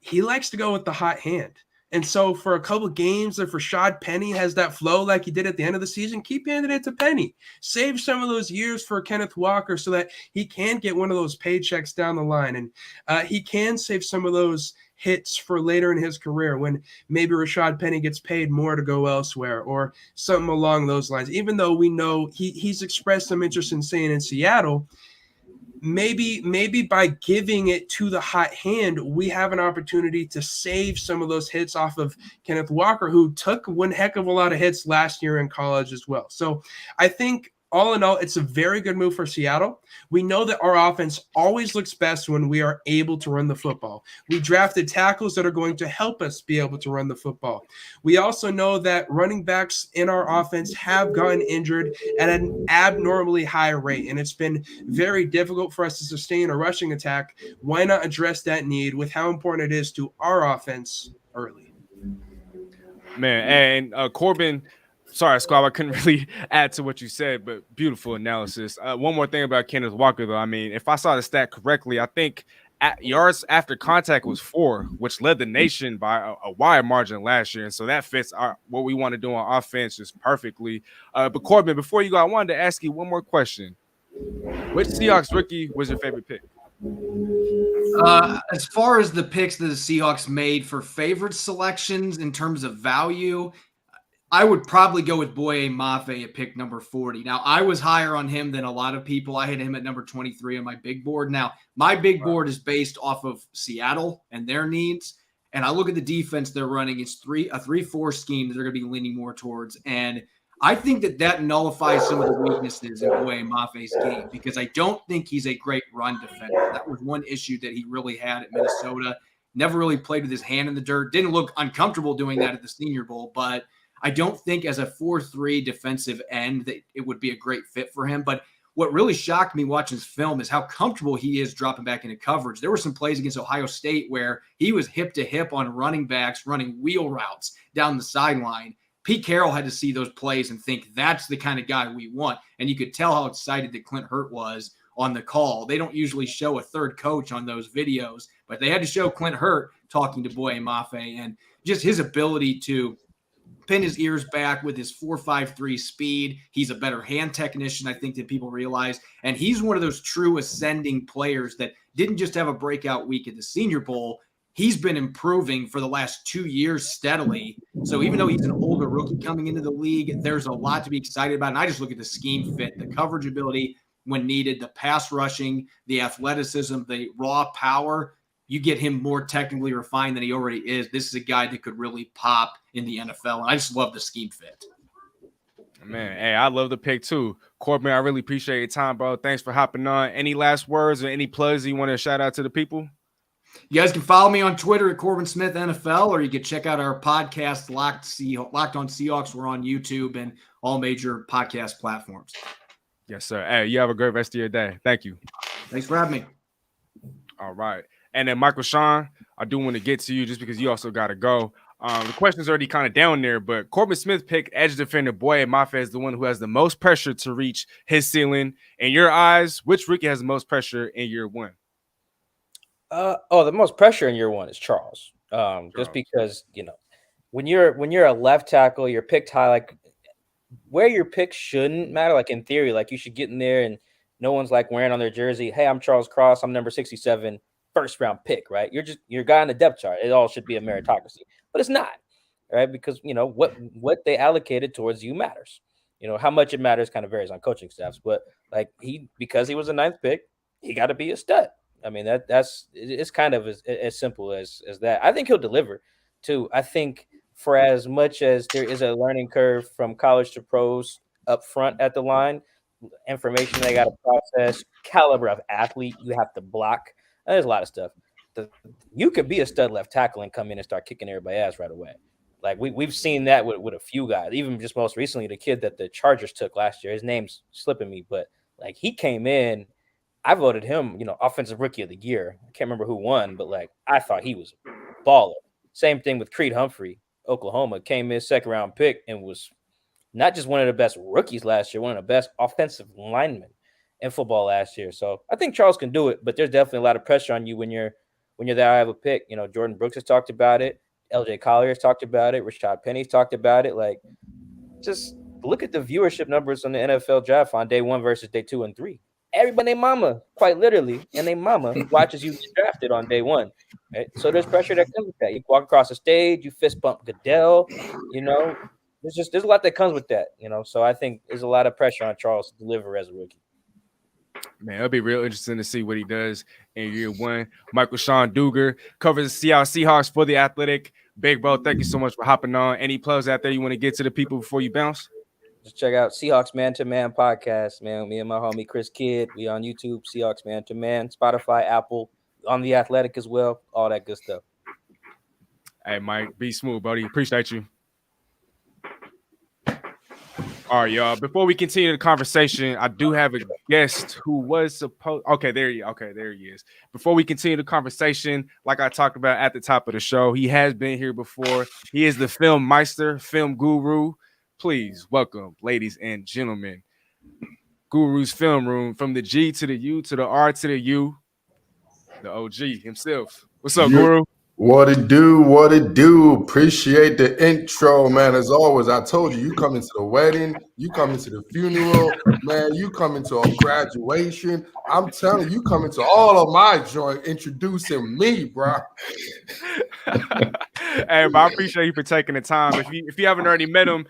he likes to go with the hot hand. And so for a couple games, if Rashad Penny has that flow like he did at the end of the season, keep handing it to Penny. Save some of those years for Kenneth Walker so that he can get one of those paychecks down the line. And he can save some of those hits for later in his career when maybe Rashad Penny gets paid more to go elsewhere or something along those lines. Even though we know he's expressed some interest in staying in Seattle, maybe by giving it to the hot hand, we have an opportunity to save some of those hits off of Kenneth Walker, who took one heck of a lot of hits last year in college as well. So I think all in all, it's a very good move for Seattle. We know that our offense always looks best when we are able to run the football. We drafted tackles that are going to help us be able to run the football. We also know that running backs in our offense have gotten injured at an abnormally high rate, and it's been very difficult for us to sustain a rushing attack. Why not address that need with how important it is to our offense early? Man, and Corbin, sorry, Squab, I couldn't really add to what you said, but beautiful analysis. One more thing about Kenneth Walker, though. I mean, if I saw the stat correctly, I think yards after contact was 4, which led the nation by a wide margin last year. And so that fits what we want to do on offense just perfectly. But Corbin, before you go, I wanted to ask you one more question. Which Seahawks rookie was your favorite pick? As far as the picks that the Seahawks made for favorite selections in terms of value, I would probably go with Boye Mafe at pick number 40. Now, I was higher on him than a lot of people. I had him at number 23 on my big board. Now, my big board is based off of Seattle and their needs. And I look at the defense they're running. It's a 3-4 scheme that they're going to be leaning more towards. And I think that nullifies some of the weaknesses in Boye Mafe's game, because I don't think he's a great run defender. That was one issue that he really had at Minnesota. Never really played with his hand in the dirt. Didn't look uncomfortable doing that at the Senior Bowl, but I don't think as a 4-3 defensive end that it would be a great fit for him. But what really shocked me watching his film is how comfortable he is dropping back into coverage. There were some plays against Ohio State where he was hip to hip on running backs, running wheel routes down the sideline. Pete Carroll had to see those plays and think that's the kind of guy we want. And you could tell how excited that Clint Hurt was on the call. They don't usually show a third coach on those videos, but they had to show Clint Hurt talking to Boye Mafe, and just his ability to pin his ears back with his 4.53 speed. He's a better hand technician, I think, than people realize. And he's one of those true ascending players that didn't just have a breakout week at the Senior Bowl. He's been improving for the last 2 years steadily. So even though he's an older rookie coming into the league, there's a lot to be excited about. And I just look at the scheme fit, the coverage ability when needed, the pass rushing, the athleticism, the raw power. You get him more technically refined than he already is. This is a guy that could really pop in the NFL. And I just love the scheme fit. Man, hey, I love the pick too. Corbin, I really appreciate your time, bro. Thanks for hopping on. Any last words or any plugs you want to shout out to the people? You guys can follow me on Twitter at Corbin Smith NFL, or you can check out our podcast, Locked on Seahawks. We're on YouTube and all major podcast platforms. Yes, sir. Hey, you have a great rest of your day. Thank you. Thanks for having me. All right. And then Michael Sean, I do want to get to you just because you also got to go. The question's already kind of down there, but Corbin Smith picked edge defender Boye Mafe as the one who has the most pressure to reach his ceiling. In your eyes, which rookie has the most pressure in year one? The most pressure in year one is Charles. Just because, when you're a left tackle, you're picked high, like where your pick shouldn't matter. Like in theory, like you should get in there and no one's like wearing on their jersey, hey, I'm Charles Cross, I'm number 67, first round pick, right? You're a guy on the depth chart. It all should be a meritocracy, but it's not, right? Because what they allocated towards you matters. How much it matters kind of varies on coaching staffs, but like because he was a 9th pick, he got to be a stud. I mean, it's kind of as simple as that. I think he'll deliver too. I think for as much as there is a learning curve from college to pros up front at the line, information they got to process, caliber of athlete you have to block. There's a lot of stuff. You could be a stud left tackle and come in and start kicking everybody's ass right away. Like we've seen that with a few guys, even just most recently, the kid that the Chargers took last year, his name's slipping me, but like he came in, I voted him, offensive rookie of the year. I can't remember who won, but like I thought he was a baller. Same thing with Creed Humphrey, Oklahoma, came in 2nd round pick and was not just one of the best rookies last year, one of the best offensive linemen in football last year. So I think Charles can do it, but there's definitely a lot of pressure on you when you're there. I have a pick. Jordan Brooks has talked about it. LJ Collier has talked about it. Rashad Penny's talked about it. Like, just look at the viewership numbers on the NFL draft on day 1 versus day 2 and 3. Everybody, their mama, quite literally, and their mama watches you get drafted on day 1. Right? So there's pressure that comes with that. You walk across the stage, you fist bump Goodell. There's a lot that comes with that. So I think there's a lot of pressure on Charles to deliver as a rookie. Man, it'll be real interesting to see what he does in year one. Michael Shawn-Dugar covers the Seahawks for The Athletic. Big bro, thank you so much for hopping on. Any plugs out there you want to get to the people before you bounce? Just check out Seahawks Man to Man podcast, man. Me and my homie Chris Kidd. We on YouTube, Seahawks Man to Man, Spotify, Apple, on The Athletic as well. All that good stuff. Hey, Mike, be smooth, buddy. Appreciate you. All right, y'all. Before we continue the conversation, I do have a guest who was supposed. Okay, there he is. Before we continue the conversation, like I talked about at the top of the show, he has been here before. He is the film meister, film guru. Please welcome, ladies and gentlemen, Guru's Film Room, from the G to the U to the R to the U, the OG himself. What's up, Guru? What it do? Appreciate the intro, man. As always, I told you, you come into the wedding, you come into the funeral, man, you come into a graduation. I'm telling you, come into all of my joint introducing me, bro. Hey, but I appreciate you for taking the time. If you haven't already met him,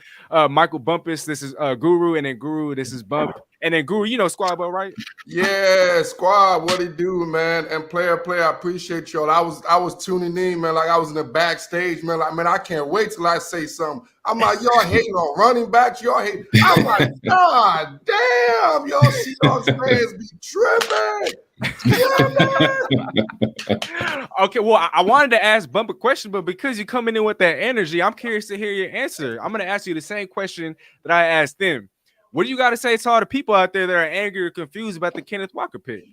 Michael Bumpus, this is Guru, and then Guru, this is Bump, and then Guru, you know Squad Bro, right? Yeah, Squad, what it do, man? And player, I appreciate y'all. I was tuning in, man, like I was in the backstage, man. Like, man, I can't wait till I say something. I'm like, y'all hating on running backs, y'all hate. I'm like, God damn, y'all Seahawks fans be tripping. Okay, well, I wanted to ask Bump a question, but because you're coming in with that energy, I'm curious to hear your answer. I'm going to ask you the same question that I asked them. What do you got to say to all the people out there that are angry or confused about the Kenneth Walker pick?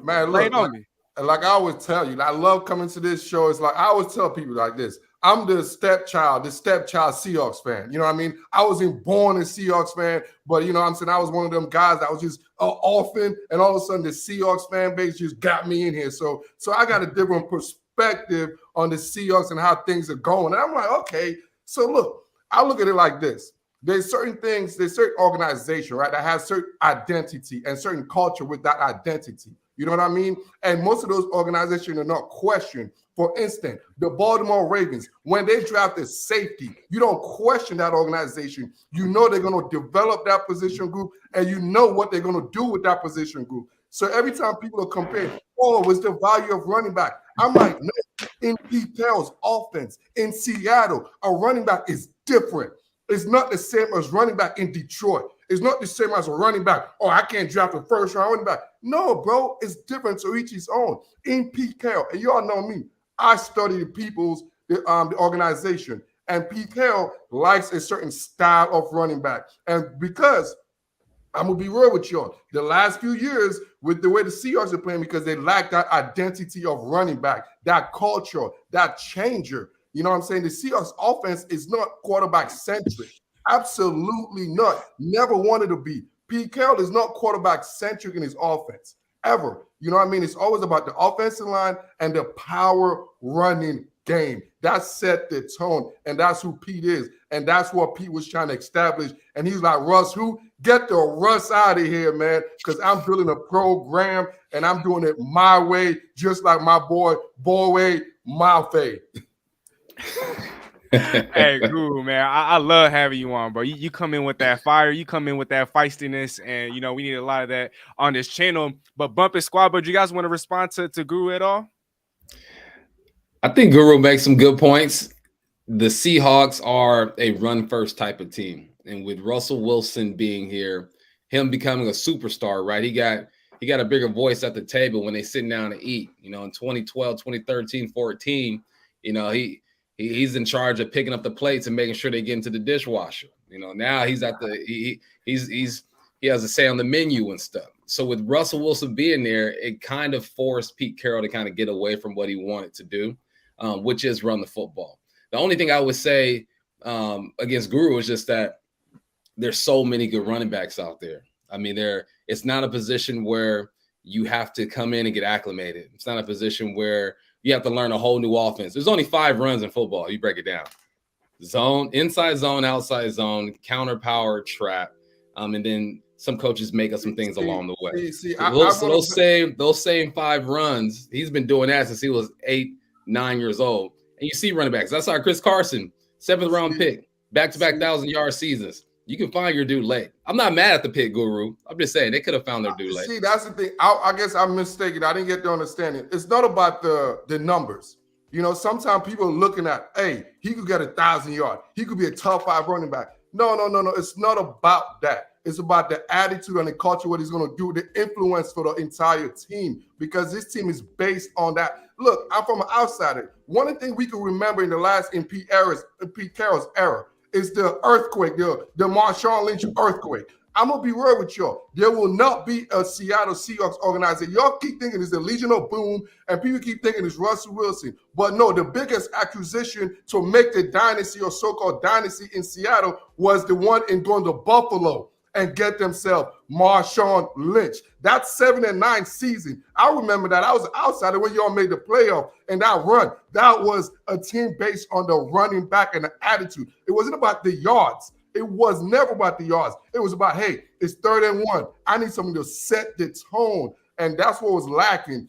Man, look, like I always tell you, I love coming to this show. It's like I always tell people like this. I'm the stepchild Seahawks fan. You know what I mean? I wasn't born a Seahawks fan, but you know what I'm saying? I was one of them guys that was just orphan, and all of a sudden the Seahawks fan base just got me in here. So I got a different perspective on the Seahawks and how things are going. And I'm like, okay, so look, I look at it like this. There's certain things, there's certain organization, right, that has certain identity and certain culture with that identity. You know what I mean? And most of those organizations are not questioned. For instance, the Baltimore Ravens, when they drafted safety, you don't question that organization. You know they're going to develop that position group, and you know what they're going to do with that position group. So every time people are comparing, oh, what's the value of running back? I'm like, no, in Pete Carroll's offense, in Seattle, a running back is different. It's not the same as running back in Detroit. It's not the same as a running back. Oh, I can't draft a first-round running back. No, bro, it's different to each his own. In Pete Carroll, and y'all know me, I study the organization, and Pete Carroll likes a certain style of running back. And because I'm gonna be real with y'all, the last few years with the way the Seahawks are playing, because they lack that identity of running back, that culture, that changer. You know what I'm saying? The Seahawks offense is not quarterback centric. Absolutely not. Never wanted to be. Pete Carroll is not quarterback centric in his offense ever. You know what I mean? It's always about the offensive line and the power running game. That set the tone, and that's who Pete is. And that's what Pete was trying to establish. And he's like, Russ, get the Russ out of here, man, because I'm building a program and I'm doing it my way, just like my boy, Boye Mafe. Hey, Guru, man, I love having you on, bro. You come in with that fire, you come in with that feistiness, and you know we need a lot of that on this channel. But Bumpus Squad, but do you guys want to respond to Guru at all? I think Guru makes some good points. The Seahawks are a run-first type of team, and with Russell Wilson being here, him becoming a superstar, right? He got a bigger voice at the table when they sitting down to eat. You know, in 2012, 2013, 14, you know, he's in charge of picking up the plates and making sure they get into the dishwasher. You know, now he's at the he has a say on the menu and stuff. So with Russell Wilson being there, it kind of forced Pete Carroll to kind of get away from what he wanted to do, which is run the football. The only thing I would say against Guru is just that there's so many good running backs out there. I mean, it's not a position where you have to come in and get acclimated. It's not a position where you have to learn a whole new offense. There's only 5 runs in football. You break it down. Zone, inside zone, outside zone, counter power, trap. And then some coaches make up some things along the way. Those same 5 runs, he's been doing that since he was 8, 9 years old. And you see running backs. That's how Chris Carson, 7th round pick, back-to-back 1,000-yard seasons. You can find your dude late. I'm not mad at the pick, Guru. I'm just saying they could have found their dude late. See, that's the thing. I guess I'm mistaken. I didn't get the understanding. It's not about the numbers. You know, sometimes people are looking at, hey, he could get 1,000 yards. He could be a top 5 running back. No. It's not about that. It's about the attitude and the culture, what he's going to do, the influence for the entire team, because this team is based on that. Look, I'm from an outsider. One of the things we can remember in Pete Carroll's era is the earthquake, the Marshawn Lynch earthquake. I'm going to be real with y'all. There will not be a Seattle Seahawks organization. Y'all keep thinking it's the Legion of Boom, and people keep thinking it's Russell Wilson. But no, the biggest acquisition to make the dynasty or so-called dynasty in Seattle was the one in going to Buffalo and get themselves Marshawn Lynch. That 7-9 season, I remember that. I was an outsider when y'all made the playoff, and that run, that was a team based on the running back and the attitude. It wasn't about the yards. It was never about the yards. It was about, hey, it's 3rd and 1. I need someone to set the tone, and that's what was lacking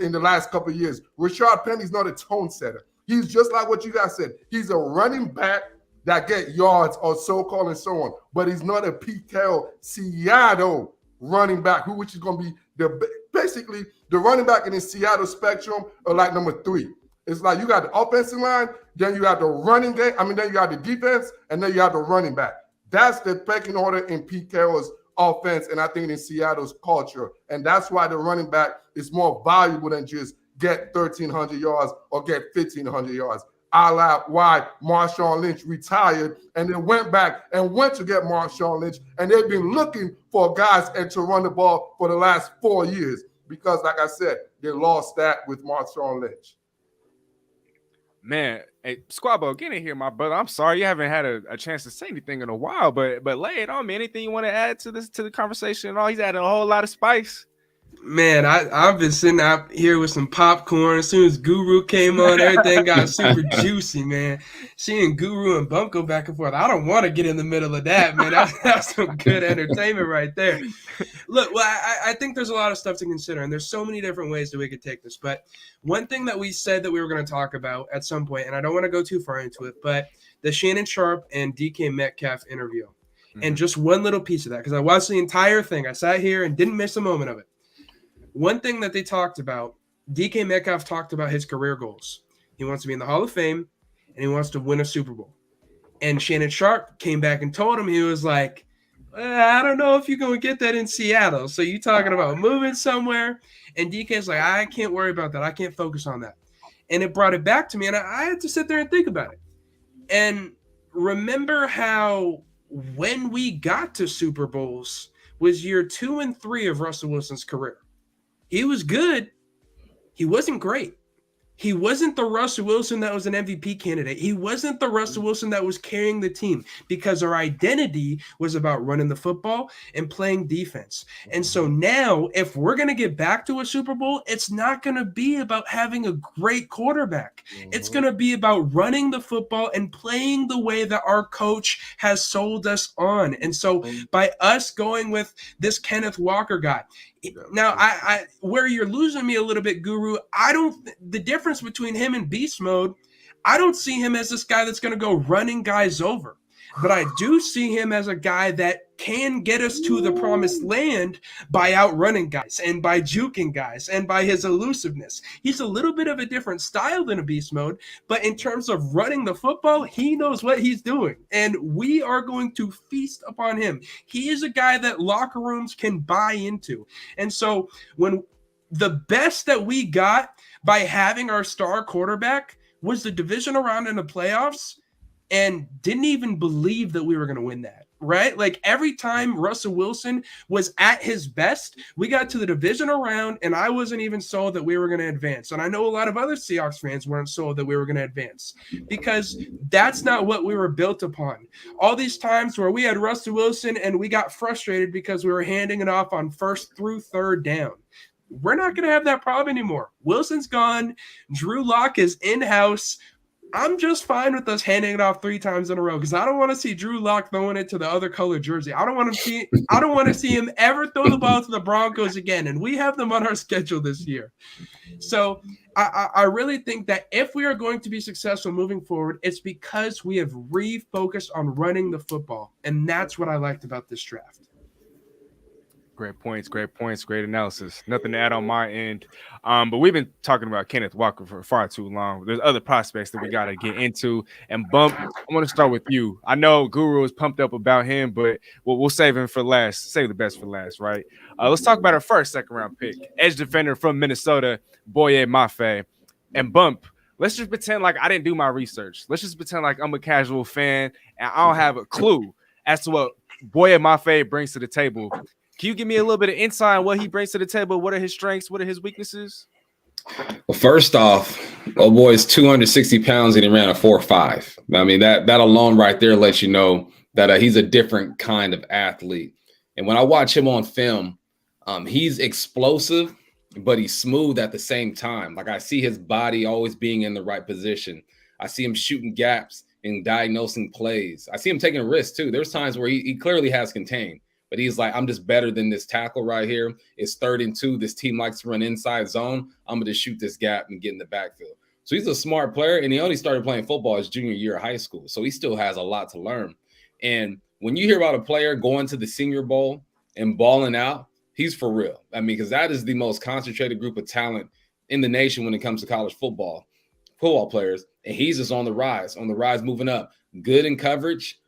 in the last couple of years. Rashad Penny's not a tone setter. He's just like what you guys said. He's a running back that get yards or so-called and so on, but he's not a Pete Carroll Seattle running back, which is going to be basically the running back in the Seattle spectrum are like number 3. It's like you got the offensive line, then you have the running game. Then you have the defense, and then you have the running back. That's the pecking order in Pete Carroll's offense, and I think in Seattle's culture. And that's why the running back is more valuable than just get 1,300 yards or get 1,500 yards. Why Marshawn Lynch retired and then went back and went to get Marshawn Lynch, and they've been looking for guys and to run the ball for the last 4 years because, like I said, they lost that with Marshawn Lynch. Man, hey, Squabbo, get in here, my brother. I'm sorry you haven't had a chance to say anything in a while, but lay it on me. Anything you want to add to the conversation and all? He's adding a whole lot of spice. Man, I've been sitting out here with some popcorn. As soon as Guru came on, everything got super juicy, man. Seeing Guru and Bump go back and forth, I don't want to get in the middle of that, man. That's some good entertainment right there. Look, well, I think there's a lot of stuff to consider, and there's so many different ways that we could take this. But one thing that we said that we were going to talk about at some point, and I don't want to go too far into it, but the Shannon Sharpe and DK Metcalf interview. And just one little piece of that, because I watched the entire thing. I sat here and didn't miss a moment of it. One thing that they talked about, DK Metcalf talked about his career goals. He wants to be in the Hall of Fame, and he wants to win a Super Bowl. And Shannon Sharpe came back and told him, he was like, I don't know if you're going to get that in Seattle. So you talking about moving somewhere? And DK's like, I can't worry about that. I can't focus on that. And it brought it back to me, and I had to sit there and think about it. And remember how when we got to Super Bowls was year 2 and 3 of Russell Wilson's career. He was good. He wasn't great. He wasn't the Russell Wilson that was an MVP candidate. He wasn't the Russell Wilson that was carrying the team because our identity was about running the football and playing defense. And so now if we're going to get back to a Super Bowl, it's not going to be about having a great quarterback. It's going to be about running the football and playing the way that our coach has sold us on. And so by us going with this Kenneth Walker guy, now, I where you're losing me a little bit, Guru, the difference between him and Beast Mode, I don't see him as this guy that's going to go running guys over. But I do see him as a guy that can get us to the promised land by outrunning guys and by juking guys and by his elusiveness. He's a little bit of a different style than a Beast Mode, but in terms of running the football, he knows what he's doing, and we are going to feast upon him. He is a guy that locker rooms can buy into. And so when the best that we got by having our star quarterback was the divisional round in the playoffs, and didn't even believe that we were going to win that, right? Like every time Russell Wilson was at his best, we got to the divisional round and I wasn't even sold that we were going to advance. And I know a lot of other Seahawks fans weren't sold that we were going to advance because that's not what we were built upon. All these times where we had Russell Wilson and we got frustrated because we were handing it off on 1st through 3rd down. We're not going to have that problem anymore. Wilson's gone. Drew Lock is in-house. I'm just fine with us handing it off 3 times in a row because I don't want to see Drew Lock throwing it to the other color jersey. I don't want to see him ever throw the ball to the Broncos again, and we have them on our schedule this year. So I really think that if we are going to be successful moving forward, it's because we have refocused on running the football, and that's what I liked about this draft. Great points, great analysis. Nothing to add on my end. But we've been talking about Kenneth Walker for far too long. There's other prospects that we got to get into. And Bump, I want to start with you. I know Guru is pumped up about him, but we'll save him for last. Save the best for last, right? Let's talk about our first second-round pick. Edge defender from Minnesota, Boye Mafe. And Bump, let's just pretend like I didn't do my research. Let's just pretend like I'm a casual fan and I don't have a clue as to what Boye Mafe brings to the table. Can you give me a little bit of insight on what he brings to the table? What are his strengths? What are his weaknesses? Well, first off, old boy is 260 pounds and he ran a 4.5. I mean, that alone right there lets you know that he's a different kind of athlete. And when I watch him on film, he's explosive, but he's smooth at the same time. Like I see his body always being in the right position. I see him shooting gaps and diagnosing plays. I see him taking risks too. There's times where he clearly has contained. But he's like, I'm just better than this tackle right here. It's 3rd and 2. This team likes to run inside zone. I'm going to shoot this gap and get in the backfield. So he's a smart player, and he only started playing football his junior year of high school. So he still has a lot to learn. And when you hear about a player going to the Senior Bowl and balling out, he's for real. I mean, because that is the most concentrated group of talent in the nation when it comes to college football players. And he's just on the rise, moving up. Good in coverage.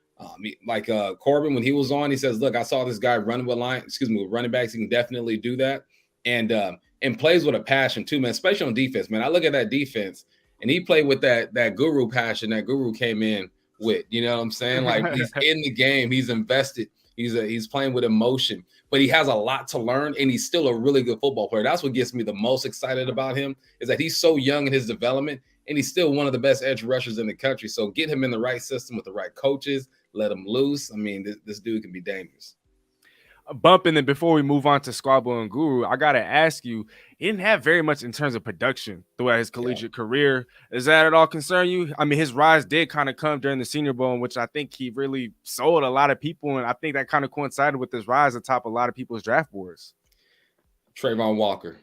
Like Corbin, when he was on, he says, look, I saw this guy running with running backs. He can definitely do that. And plays with a passion too, man, especially on defense, man. I look at that defense and he played with that Guru passion that Guru came in with, you know what I'm saying? Like he's in the game, he's invested, he's playing with emotion, but he has a lot to learn and he's still a really good football player. That's what gets me the most excited about him is that he's so young in his development and he's still one of the best edge rushers in the country. So get him in the right system with the right coaches, let him loose. I mean, this dude can be dangerous. Bump, and then before we move on to Squabble and Guru, I gotta ask you, he didn't have very much in terms of production throughout his collegiate career. Does that at all concern you? I mean, his rise did kind of come during the Senior Bowl, in which I think he really sold a lot of people, and I think that kind of coincided with his rise atop a lot of people's draft boards. Trayvon Walker,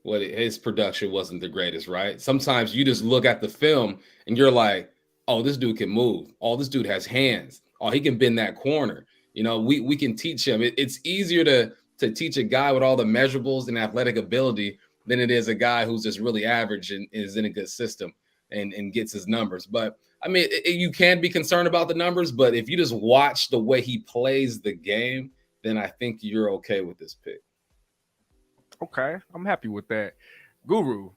his production wasn't the greatest, right? Sometimes you just look at the film and you're like, oh, this dude can move. Oh, this dude has hands. Oh, he can bend that corner. You know, we can teach him. It's easier to teach a guy with all the measurables and athletic ability than it is a guy who's just really average and is in a good system and gets his numbers. But, I mean, you can be concerned about the numbers, but if you just watch the way he plays the game, then I think you're okay with this pick. Okay, I'm happy with that. Guru.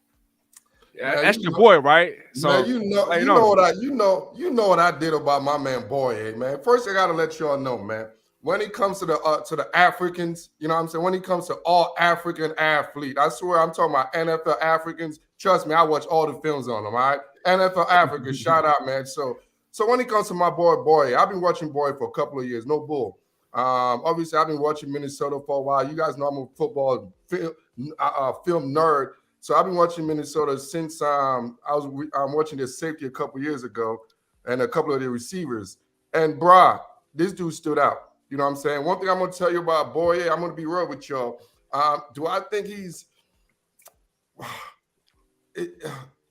That's your boy, right? So man, you know what I did about my man Boye, man. First, I gotta let y'all know, man. When it comes to the Africans, you know what I'm saying? When it comes to all African athlete, I swear I'm talking about NFL Africans. Trust me, I watch all the films on them. All right, NFL Africans, shout out, man. So when it comes to my boy Boye, I've been watching Boye for a couple of years. No bull. Obviously, I've been watching Minnesota for a while. You guys know I'm a football film nerd. So I've been watching Minnesota since I'm watching their safety a couple years ago and a couple of their receivers. And, this dude stood out. You know what I'm saying? One thing I'm going to tell you about Boye, I'm going to be real with y'all. Do I think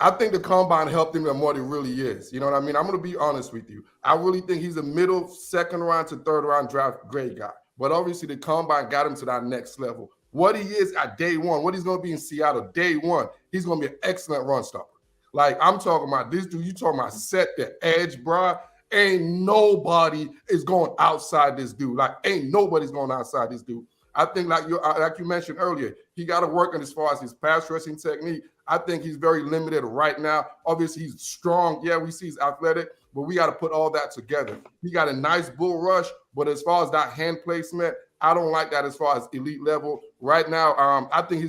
I think the combine helped him more than he really is. You know what I mean? I'm going to be honest with you. I really think he's a middle, second round to third round draft grade guy. But obviously the combine got him to that next level. What he is at day one, what he's going to be in Seattle day one, he's going to be an excellent run stopper. Like, I'm talking about this dude, you talking about set the edge, bro. Ain't nobody is going outside this dude. Like, ain't nobody's going outside this dude. I think, like you mentioned earlier, he got to work on as far as his pass rushing technique. I think he's very limited right now. Obviously, he's strong. Yeah, we see he's athletic, but we got to put all that together. He got a nice bull rush, but as far as that hand placement, I don't like that as far as elite level. Right now, I think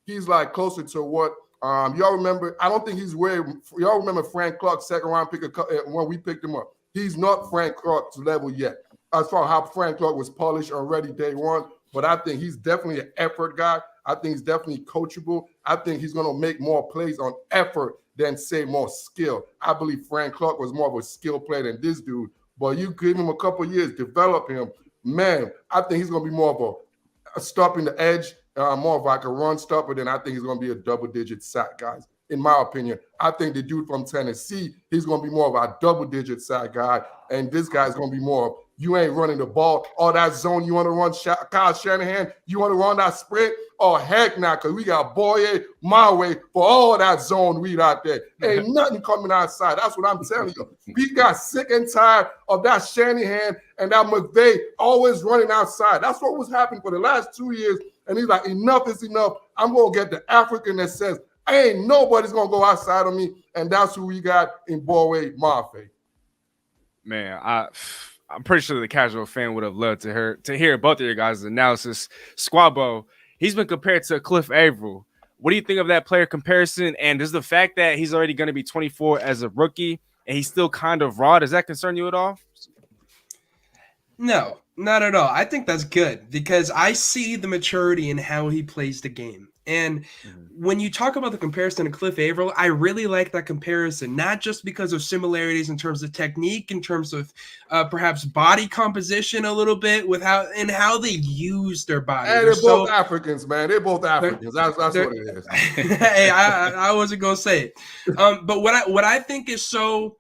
he's like closer to what y'all remember. I don't think he's where y'all remember Frank Clark's second round pick when we picked him up. He's not Frank Clark's level yet as far as how Frank Clark was polished already day one. But I think he's definitely an effort guy. I think he's definitely coachable. I think he's going to make more plays on effort than, say, more skill. I believe Frank Clark was more of a skill player than this dude. But you give him a couple years, develop him, man, I think he's going to be more of a stopping the edge, more of like a run stopper, then I think he's going to be a double-digit sack, guys. In my opinion, I think the dude from Tennessee, he's going to be more of a double-digit sack guy, and this guy's going to be more of, you ain't running the ball, or that zone you want to run, Kyle Shanahan, you want to run that sprint? Oh, heck nah, because we got Boye Mafe for all that zone read out there. Ain't nothing coming outside. That's what I'm telling you. We got sick and tired of that Shanahan and that McVay always running outside. That's what was happening for the last 2 years, and he's like, enough is enough. I'm going to get the African that says, ain't nobody's going to go outside of me, and that's who we got in Boye Mafe. Man, I'm pretty sure the casual fan would have loved to hear both of your guys' analysis. Squabo, he's been compared to Cliff Averill. What do you think of that player comparison? And does the fact that he's already going to be 24 as a rookie and he's still kind of raw, does that concern you at all? No, not at all. I think that's good because I see the maturity in how he plays the game. And when you talk about the comparison to Cliff Averill, I really like that comparison, not just because of similarities in terms of technique, in terms of perhaps body composition a little bit with how they use their body. Hey, they're both Africans, man. They're both Africans. That's what it is. Hey, I wasn't gonna say it. But what I think is so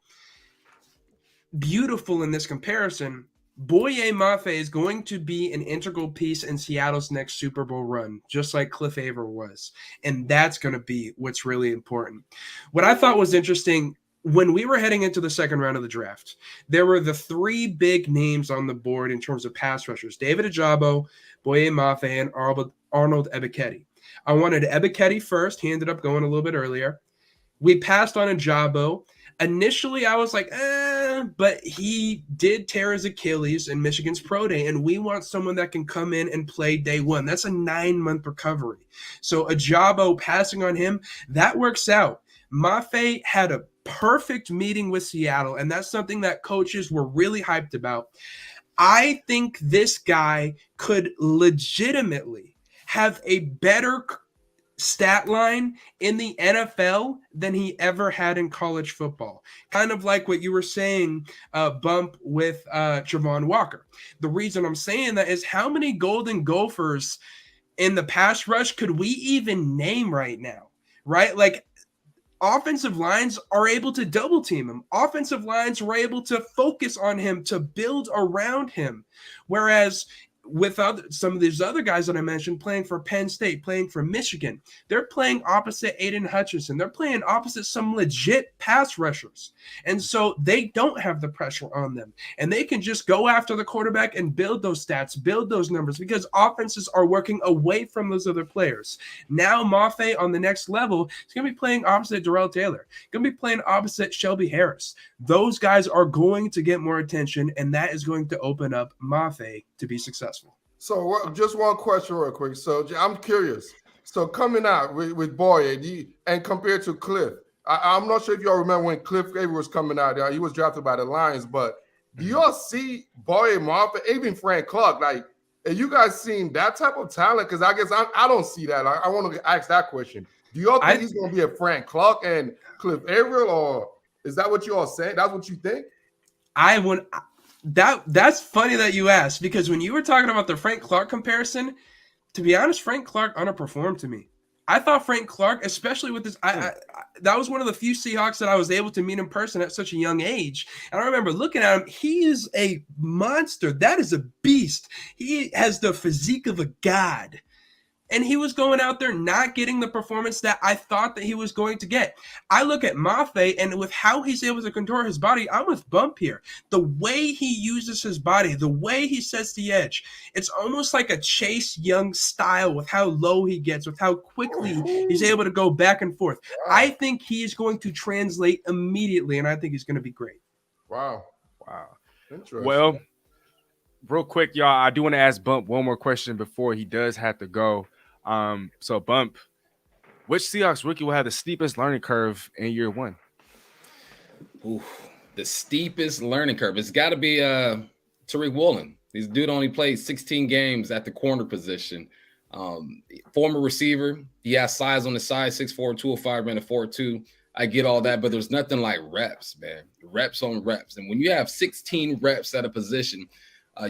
beautiful in this comparison, Boye Mafe is going to be an integral piece in Seattle's next Super Bowl run, just like Cliff Averill was. And that's going to be what's really important. What I thought was interesting, when we were heading into the second round of the draft, there were the three big names on the board in terms of pass rushers: David Ojabo, Boye Mafe, and Arnold Ebiketie. I wanted Ebiketie first. He ended up going a little bit earlier. We passed on Ojabo. Initially, I was like, but he did tear his Achilles in Michigan's Pro Day, and we want someone that can come in and play day one. That's a 9-month recovery. So Ojabo, passing on him, that works out. Mafe had a perfect meeting with Seattle, and that's something that coaches were really hyped about. I think this guy could legitimately have a better stat line in the NFL than he ever had in college football. Kind of like what you were saying, Bump, with Travon Walker. The reason I'm saying that is, how many Golden Gophers in the pass rush could we even name right now, right? Like, offensive lines are able to double team him. Offensive lines were able to focus on him, to build around him. Whereas with some of these other guys that I mentioned, playing for Penn State, playing for Michigan, they're playing opposite Aiden Hutchinson. They're playing opposite some legit pass rushers. And so they don't have the pressure on them. And they can just go after the quarterback and build those stats, build those numbers, because offenses are working away from those other players. Now Mafe on the next level is going to be playing opposite Darrell Taylor, going to be playing opposite Shelby Harris. Those guys are going to get more attention, and that is going to open up Mafe to be successful. So just one question real quick. So I'm curious. So coming out with Boye and compared to Cliff, I'm not sure if y'all remember when Cliff Averill was coming out. He was drafted by the Lions, but do y'all see Boye Mafe, even Frank Clark, like, have you guys seen that type of talent? Because I guess I don't see that. I want to ask that question. Do y'all think he's going to be a Frank Clark and Cliff Averill, or is that what you all saying? That's what you think? That's funny that you asked, because when you were talking about the Frank Clark comparison, to be honest, Frank Clark underperformed to me. I thought Frank Clark, especially with this, that was one of the few Seahawks that I was able to meet in person at such a young age. And I remember looking at him. He is a monster. That is a beast. He has the physique of a god. And he was going out there not getting the performance that I thought that he was going to get. I look at Mafe, and with how he's able to contour his body, I'm with Bump here. The way he uses his body, the way he sets the edge, it's almost like a Chase Young style with how low he gets, with how quickly he's able to go back and forth. I think he is going to translate immediately, and I think he's going to be great. Wow. Interesting. Well, real quick, y'all, I do want to ask Bump one more question before he does have to go. So Bump, which Seahawks rookie will have the steepest learning curve in year one? Ooh, the steepest learning curve. It's got to be Tariq Woolen. This dude only played 16 games at the corner position. Former receiver. He has size on the side, 6'4", 205, ran a 4.2. I get all that, but there's nothing like reps, man. Reps on reps. And when you have 16 reps at a position,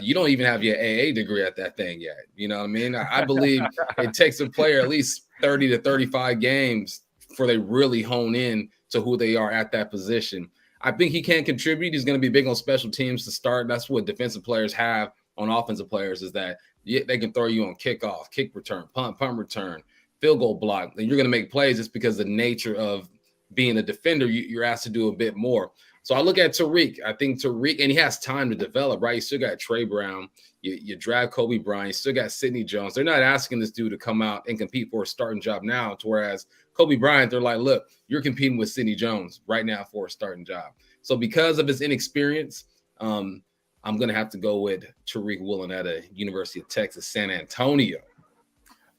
you don't even have your AA degree at that thing yet. You know what I mean? I believe it takes a player at least 30 to 35 games before they really hone in to who they are at that position. I think he can contribute. He's going to be big on special teams to start. That's what defensive players have on offensive players, is that they can throw you on kickoff, kick return, punt return, field goal block. And you're going to make plays just because the nature of being a defender, you're asked to do a bit more. So I look at Tariq. I think Tariq, and he has time to develop, right? You still got Trey Brown. You draft Kobe Bryant. You still got Sidney Jones. They're not asking this dude to come out and compete for a starting job now, to whereas Kobe Bryant, they're like, look, you're competing with Sidney Jones right now for a starting job. So because of his inexperience, I'm going to have to go with Tariq Woolen at a University of Texas, San Antonio.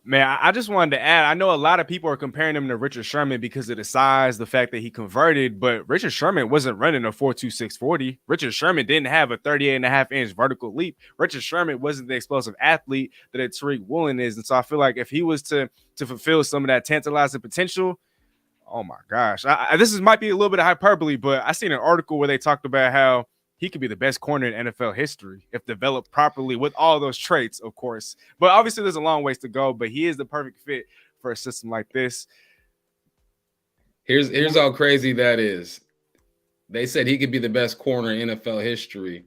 Man, I just wanted to add, I know a lot of people are comparing him to Richard Sherman because of the size, the fact that he converted, but Richard Sherman wasn't running a 4.26 40. Richard Sherman didn't have a 38.5-inch vertical leap. Richard Sherman wasn't the explosive athlete that a Tariq Woolen is. And so I feel like if he was to fulfill some of that tantalizing potential, oh my gosh. This might be a little bit of hyperbole, but I seen an article where they talked about how he could be the best corner in NFL history if developed properly with all those traits, of course. But obviously there's a long ways to go, but he is the perfect fit for a system like this. Here's how crazy that is. They said he could be the best corner in NFL history.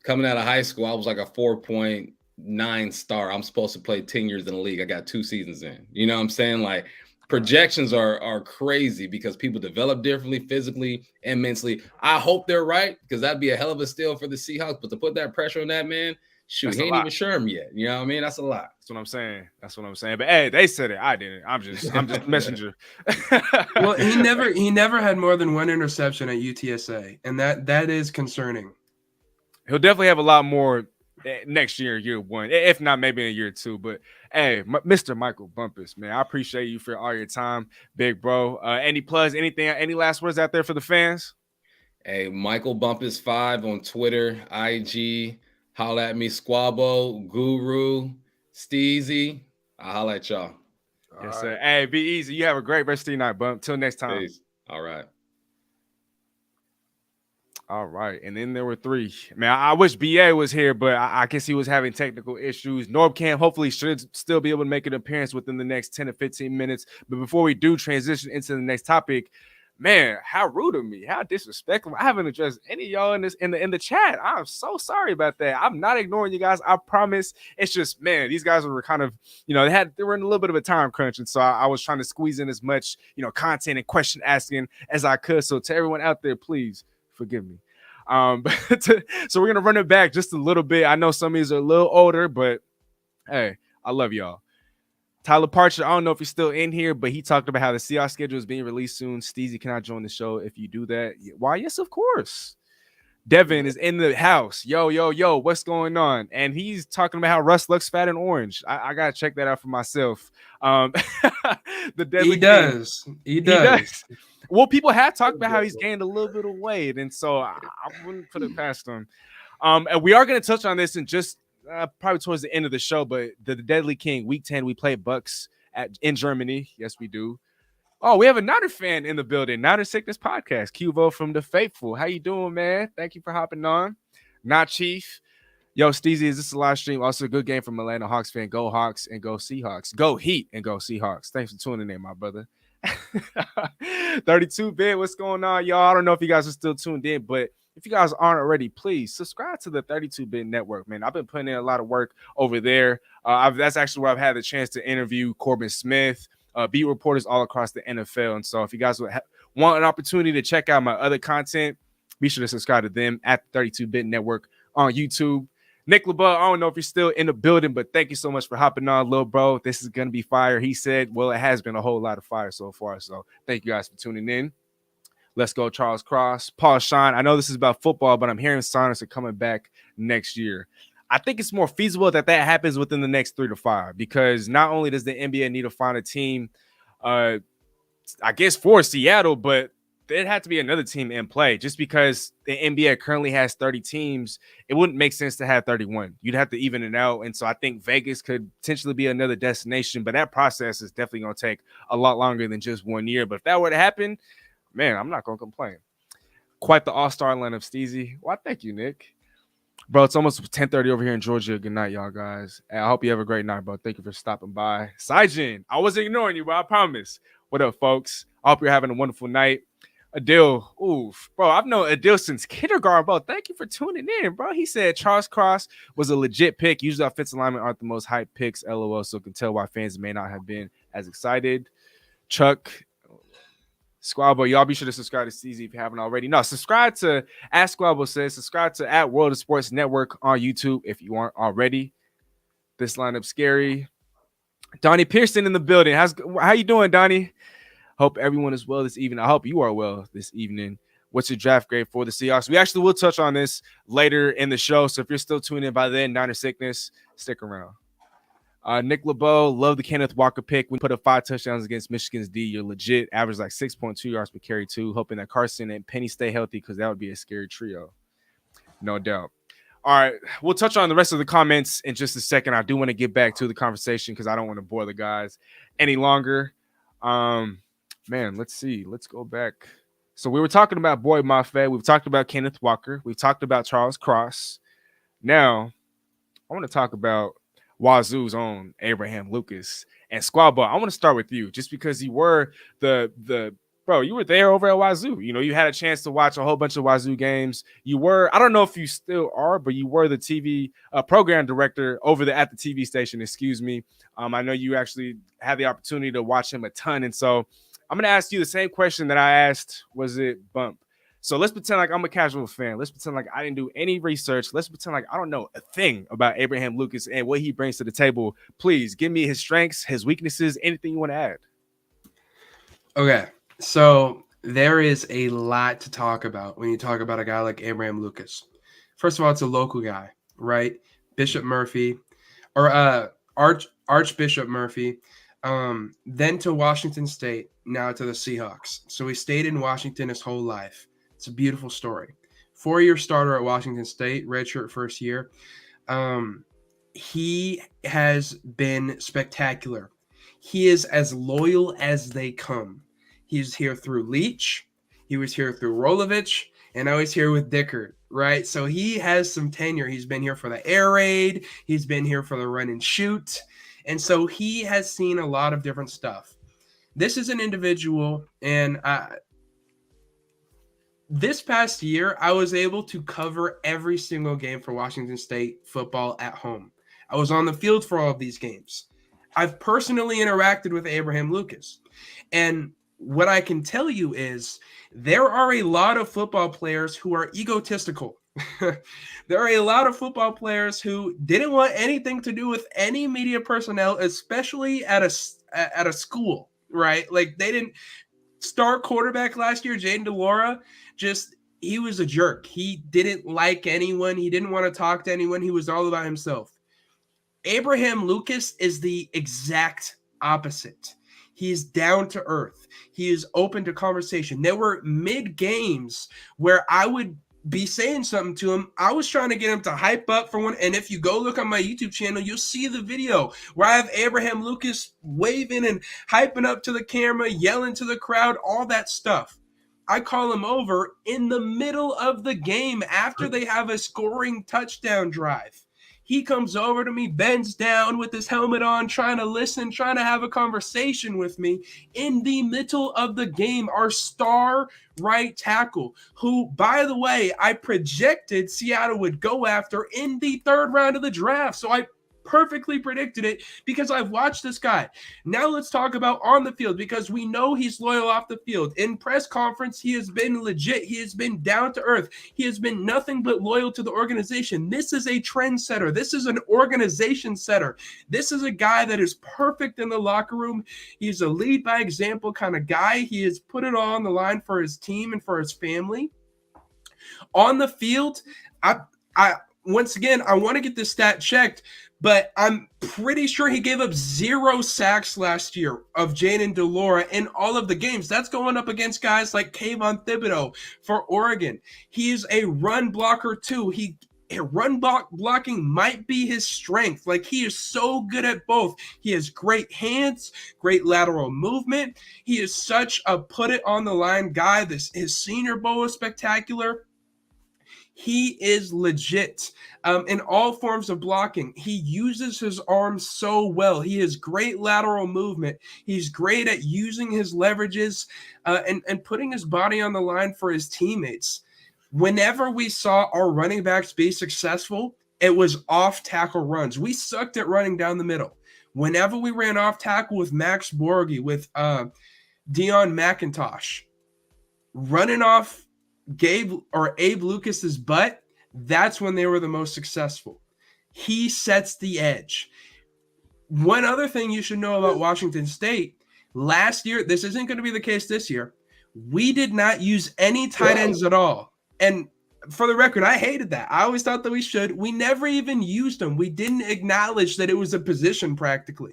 Coming out of high school, I was like a 4.9 star. I'm supposed to play 10 years in the league. I got 2 seasons in. You know what I'm saying? Like, projections are crazy because people develop differently physically and mentally. I hope they're right, because that'd be a hell of a steal for the Seahawks. But to put that pressure on that man, shoot, he ain't even sure him yet. You know what I mean? That's a lot. That's what I'm saying. But hey, they said it. I didn't. I'm just messenger. Well, he never had more than 1 interception at UTSA, and that is concerning. He'll definitely have a lot more next year 1, if not maybe in year 2. But hey, Mr. Michael Bumpus, man, I appreciate you for all your time, big bro. Any last words out there for the fans? Hey, Michael Bumpus 5 on Twitter, IG. Holla at me, Squabo, Guru, Steezy. I'll holla at y'all. Yes, sir. Hey, be easy. You have a great rest of your night, Bump. Till next time. Peace. All right. All right, and then there were 3. Man, I wish BA was here, but I guess he was having technical issues. Norb Cam hopefully should still be able to make an appearance within the next 10 to 15 minutes. But before we do transition into the next topic, man, how rude of me, how disrespectful. I haven't addressed any of y'all in the chat. I'm so sorry about that. I'm not ignoring you guys. I promise. It's just, man, these guys were kind of, they were in a little bit of a time crunch, and so I was trying to squeeze in as much, content and question asking as I could. So to everyone out there, please forgive me. So we're gonna run it back just a little bit. I know some of these are a little older, but hey, I love y'all. Tyler Parcher, I don't know if he's still in here, but he talked about how the Seahawks schedule is being released soon. Steezy, can I join the show if you do that? Why, yes, of course. Devin is in the house. Yo, what's going on? And he's talking about how Russ looks fat and orange. I gotta check that out for myself. The Deadly He does. Well, people have talked about how he's gained a little bit of weight, and so I wouldn't put it past him. And we are going to touch on this in just probably towards the end of the show, but the Deadly King, Week 10, we play Bucks in Germany. Yes, we do. Oh, we have a Niner fan in the building. Niner Sickness Podcast. Cuvo from the Faithful. How you doing, man? Thank you for hopping on. Not Chief. Yo, Steezy, is this a live stream? Also a good game from Atlanta Hawks fan. Go Hawks and go Seahawks. Go Heat and go Seahawks. Thanks for tuning in, my brother. 32-bit, what's going on, y'all? I don't know if you guys are still tuned in, but if you guys aren't already, please subscribe to the 32-bit network, man. I've been putting in a lot of work over there. That's actually where I've had the chance to interview Corbin Smith, beat reporters all across the NFL. And so if you guys want an opportunity to check out my other content, be sure to subscribe to them at the 32-bit network on YouTube. Nick LeBeau, I don't know if you're still in the building, but thank you so much for hopping on, little bro. This is going to be fire. He said, well, it has been a whole lot of fire so far. So thank you guys for tuning in. Let's go, Charles Cross. Paul Sean, I know this is about football, but I'm hearing Sonics are coming back next year. I think it's more feasible that happens within the next 3 to 5, because not only does the NBA need to find a team, I guess, for Seattle, but there'd have to be another team in play. Just because the NBA currently has 30 teams, it wouldn't make sense to have 31. You'd have to even it out. And so I think Vegas could potentially be another destination, but that process is definitely going to take a lot longer than just 1 year. But if that were to happen, man, I'm not going to complain. Quite the all-star lineup, Steezy. Well, thank you, Nick. Bro, it's almost 10:30 over here in Georgia. Good night, y'all guys. And I hope you have a great night, bro. Thank you for stopping by. Saijin, I wasn't ignoring you, bro. I promise. What up, folks? I hope you're having a wonderful night. Adil, oof, bro. I've known Adil since kindergarten, bro. Thank you for tuning in, bro. He said Charles Cross was a legit pick. Usually offensive linemen aren't the most hyped picks, LOL, so can tell why fans may not have been as excited. Chuck, Squabble, y'all be sure to subscribe to CZ if you haven't already. No, subscribe to, as Squabble says, subscribe to at World of Sports Network on YouTube if you aren't already. This lineup scary. Donnie Pearson in the building. How you doing, Donnie? Hope everyone is well this evening. I hope you are well this evening. What's your draft grade for the Seahawks? We actually will touch on this later in the show, so if you're still tuning in by then, Niner Sickness, stick around. Nick LeBeau, love the Kenneth Walker pick. We put up 5 touchdowns against Michigan's D. You're legit. Average like 6.2 yards per carry, too. Hoping that Carson and Penny stay healthy because that would be a scary trio. No doubt. All right, we'll touch on the rest of the comments in just a second. I do want to get back to the conversation because I don't want to bore the guys any longer. Man, let's see. Let's go back. So we were talking about Boye Mafe. We've talked about Kenneth Walker. We've talked about Charles Cross. Now, I want to talk about Wazoo's own Abraham Lucas. And Squabba, I want to start with you just because you were you were there over at Wazoo. You know, you had a chance to watch a whole bunch of Wazoo games. You were, I don't know if you still are, but you were the TV program director over at the TV station, excuse me. I know you actually had the opportunity to watch him a ton. And so I'm going to ask you the same question that I asked, was it Bump? So let's pretend like I'm a casual fan. Let's pretend like I didn't do any research. Let's pretend like I don't know a thing about Abraham Lucas and what he brings to the table. Please give me his strengths, his weaknesses, anything you want to add. Okay, so there is a lot to talk about when you talk about a guy like Abraham Lucas. First of all, it's a local guy, right? Bishop Murphy, or Archbishop Murphy, then to Washington State, now to the Seahawks. So he stayed in Washington his whole life. It's a beautiful story. 4-year starter at Washington State, redshirt first year. He has been spectacular. He is as loyal as they come. He's here through Leach. He was here through Rolovich. And now he's here with Dickert, right? So he has some tenure. He's been here for the air raid. He's been here for the run and shoot. And so he has seen a lot of different stuff. This is an individual, and this past year, I was able to cover every single game for Washington State football at home. I was on the field for all of these games. I've personally interacted with Abraham Lucas. And what I can tell you is there are a lot of football players who are egotistical. There are a lot of football players who didn't want anything to do with any media personnel, especially at a school, right? Like they didn't start quarterback last year, Jaden DeLaura, he was a jerk. He didn't like anyone. He didn't want to talk to anyone. He was all about himself. Abraham Lucas is the exact opposite. He's down to earth. He is open to conversation. There were mid-games where I would be saying something to him. I was trying to get him to hype up for one. And if you go look on my YouTube channel, you'll see the video where I have Abraham Lucas waving and hyping up to the camera, yelling to the crowd, all that stuff. I call him over in the middle of the game after they have a scoring touchdown drive. He comes over to me, bends down with his helmet on, trying to listen, trying to have a conversation with me in the middle of the game. Our star right tackle, who, by the way, I projected Seattle would go after in the 3rd round of the draft. So I perfectly predicted it because I've watched this guy. Now let's talk about on the field, because we know he's loyal off the field. In press conference, he has been legit. He has been down to earth. He has been nothing but loyal to the organization. This is a trendsetter. This is an organization setter. This is a guy that is perfect in the locker room. He's a lead by example kind of guy. He has put it all on the line for his team and for his family. On the field, once again, I want to get this stat checked, but I'm pretty sure he gave up 0 sacks last year of Jaden Delora in all of the games. That's going up against guys like Kayvon Thibodeau for Oregon. He is a run blocker too. Blocking might be his strength. Like, he is so good at both. He has great hands, great lateral movement. He is such a put it on the line guy. His Senior Bowl is spectacular. He is legit in all forms of blocking. He uses his arms so well. He has great lateral movement. He's great at using his leverages and putting his body on the line for his teammates. Whenever we saw our running backs be successful, it was off-tackle runs. We sucked at running down the middle. Whenever we ran off-tackle with Max Borghi, with Dion McIntosh, running off Abe Lucas's butt, that's when they were the most successful. He sets the edge. One other thing you should know about Washington State, last year, this isn't going to be the case this year, we did not use any tight ends at all. And for the record, I hated that. I always thought that we should. We never even used them. We didn't acknowledge that it was a position practically.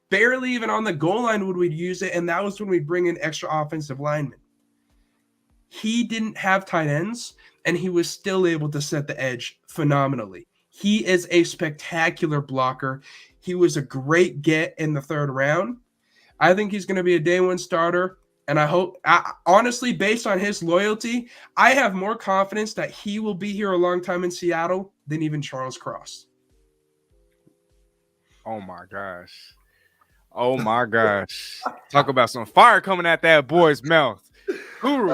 Barely even on the goal line would we use it, and that was when we'd bring in extra offensive linemen. He didn't have tight ends, and he was still able to set the edge phenomenally. He is a spectacular blocker. He was a great get in the 3rd round. I think he's going to be a day 1 starter. And I hope, honestly, based on his loyalty, I have more confidence that he will be here a long time in Seattle than even Charles Cross. Oh, my gosh. Oh, my gosh. Talk about some fire coming at that boy's mouth. Guru,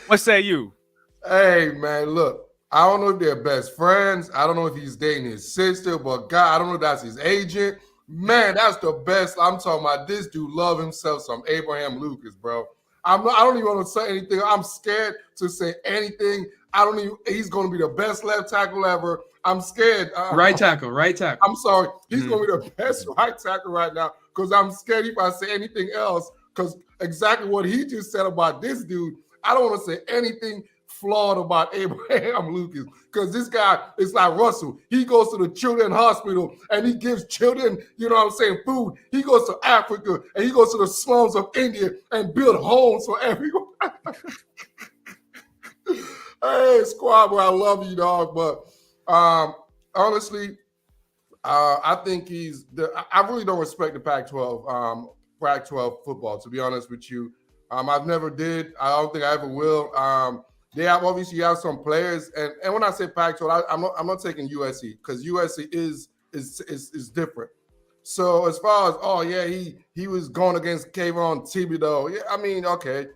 what say you? Hey, man, look, I don't know if they're best friends. I don't know if he's dating his sister, but God, I don't know if that's his agent. Man, that's the best. I'm talking about this dude love himself some Abraham Lucas, bro. I don't even want to say anything. I'm scared to say anything. He's going to be the best left tackle ever. I'm scared. Right tackle. I'm sorry. He's going to be the best right tackle right now because I'm scared if I say anything else, because exactly what he just said about this dude, I don't want to say anything flawed about Abraham Lucas, because this guy is like Russell. He goes to the children's hospital and he gives children, food. He goes to Africa and he goes to the slums of India and build homes for everyone. Hey, squad, boy, I love you, dog. But honestly, I think I really don't respect the Pac-12 football, to be honest with you. I've never did. I don't think I ever will. They obviously have some players, and when I say Pac-12, I'm not taking USC, because USC is different. So as far as he was going against Kayvon Thibodeau, yeah, I mean, okay,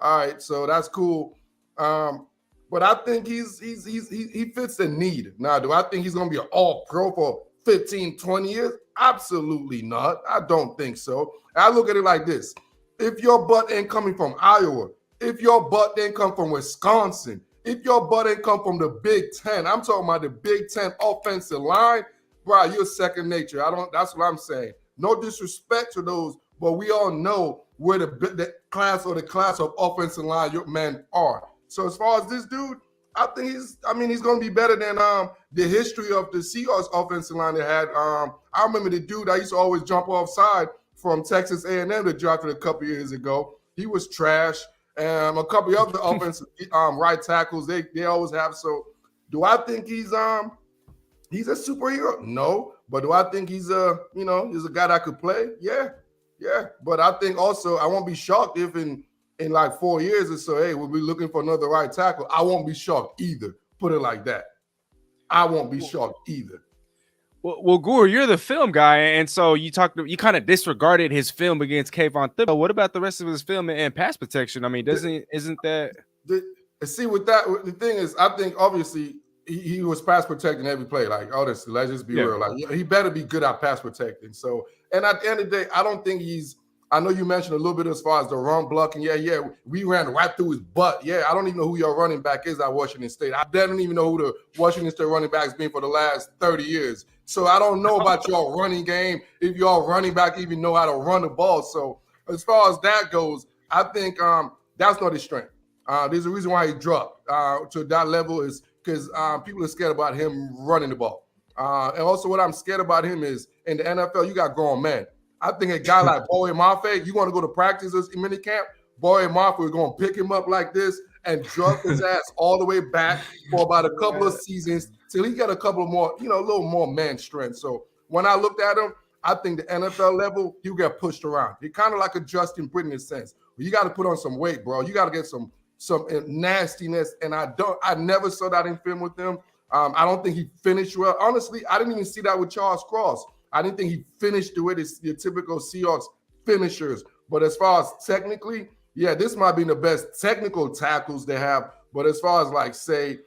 all right, so that's cool. But I think he fits the need. Now, do I think he's going to be an all-pro for 15, 20 years? Absolutely not. I don't think so. I look at it like this. If your butt ain't coming from Iowa, if your butt didn't come from Wisconsin, if your butt didn't come from the Big Ten, I'm talking about the Big Ten offensive line, bro, you're second nature. That's what I'm saying. No disrespect to those, but we all know where the class of offensive line your men are. So as far as this dude, I think he's going to be better than the history of the Seahawks offensive line they had. I remember the dude I used to always jump offside from Texas A&M that drafted a couple years ago. He was trash. A couple of other offensive right tackles they always have. So do I think he's a superhero? No. But do I think he's a guy that could play? Yeah. But I think also I won't be shocked if in like 4 years or so, hey, we'll be looking for another right tackle. I won't be shocked either. Put it like that. I won't be shocked either. Well, Guru, you're the film guy, and so you kind of disregarded his film against Kayvon Thibodeau. What about the rest of his film and pass protection? I mean, isn't that? See, with that, the thing is, I think obviously he was pass protecting every play. Like, honestly, let's just be real. Like, he better be good at pass protecting. So, and at the end of the day, I don't think I know you mentioned a little bit as far as the run blocking. Yeah, we ran right through his butt. Yeah, I don't even know who your running back is at Washington State. I don't even know who the Washington State running back's been for the last 30 years. So I don't know about your running game, if your running back even know how to run the ball. So as far as that goes, I think that's not his strength. There's a reason why he dropped to that level is because people are scared about him running the ball. And also what I'm scared about him is in the NFL, you got grown men. I think a guy like Boye Mafe, you want to go to practices in minicamp, Boye Mafe is going to pick him up like this and drop his ass all the way back for about a couple of seasons till he got a couple more, a little more man strength. So when I looked at him, I think the NFL level, he'll get pushed around. He kind of like a Justin Britain in a sense. You got to put on some weight, bro. You got to get some nastiness. And I never saw that in film with him. I don't think he finished well. Honestly, I didn't even see that with Charles Cross. I didn't think he finished the way the typical Seahawks finishers. But as far as technically, yeah, this might be the best technical tackles they have. But as far as like, say,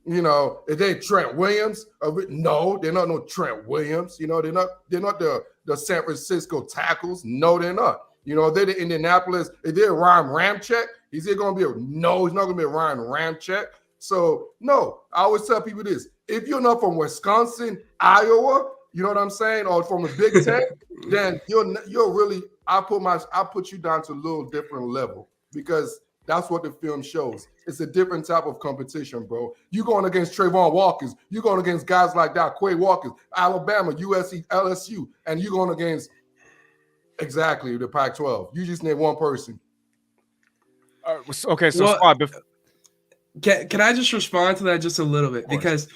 if they Trent Williams, no, they're not no Trent Williams. They're not the San Francisco tackles. No, they're not. They're the Indianapolis. If they're Ryan Ramczyk, is it going to be no, he's not going to be Ryan Ramczyk. So, no, I always tell people this. If you're not from Wisconsin, Iowa, you know what I'm saying, or from the Big Ten, then you're really, I put you down to a little different level because that's what the film shows. It's a different type of competition, bro. You're going against Trayvon Walkers. You're going against guys like that, Quay Walkers, Alabama, USC, LSU, and you're going against exactly the Pac-12. You just name one person. Okay, so Squad, can I just respond to that just a little bit? Because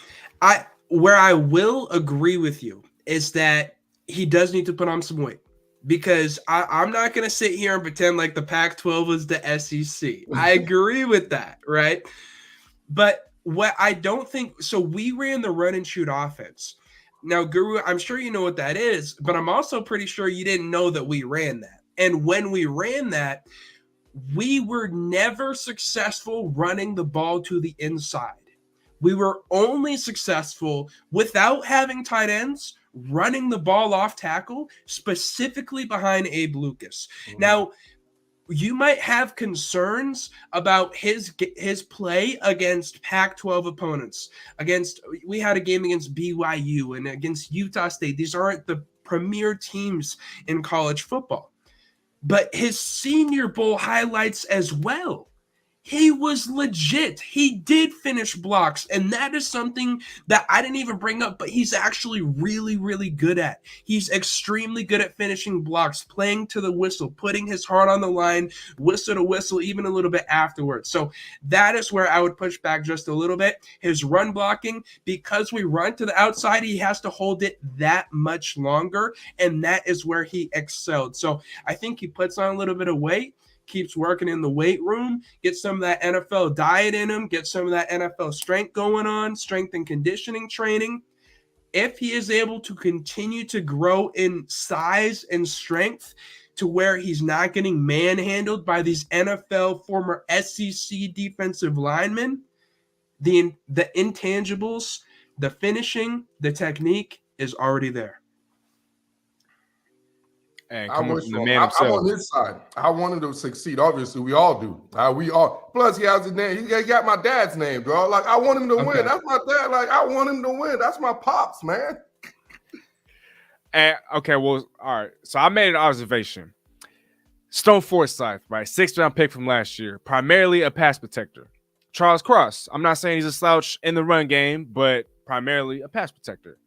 where I will agree with you is that he does need to put on some weight. Because I'm not going to sit here and pretend like the Pac-12 was the SEC. I agree with that, right? But what I don't think – so we ran the run-and-shoot offense. Now, Guru, I'm sure you know what that is, but I'm also pretty sure you didn't know that we ran that. And when we ran that, we were never successful running the ball to the inside. We were only successful without having tight ends running the ball off tackle, specifically behind Abe Lucas. Mm-hmm. Now, you might have concerns about his play against Pac-12 opponents. We had a game against BYU and against Utah State. These aren't the premier teams in college football. But his Senior Bowl highlights as well. He was legit. He did finish blocks, and that is something that I didn't even bring up, but he's actually really, really good at. He's extremely good at finishing blocks, playing to the whistle, putting his heart on the line, whistle to whistle, even a little bit afterwards. So that is where I would push back just a little bit. His run blocking, because we run to the outside, he has to hold it that much longer, and that is where he excelled. So I think he puts on a little bit of weight, keeps working in the weight room, get some of that NFL diet in him, get some of that NFL strength going on, strength and conditioning training. If he is able to continue to grow in size and strength to where he's not getting manhandled by these NFL former SEC defensive linemen, the intangibles, the finishing, the technique is already there. And I'm on his side. I want him to succeed. Obviously, we all do. Plus, he has his name. He got my dad's name, bro. Like, I want him to win. That's my dad. Like, I want him to win. That's my pops, man. And okay, well, all right. So I made an observation. Stone Forsythe, right? 6th-round pick from last year, primarily a pass protector. Charles Cross. I'm not saying he's a slouch in the run game, but primarily a pass protector.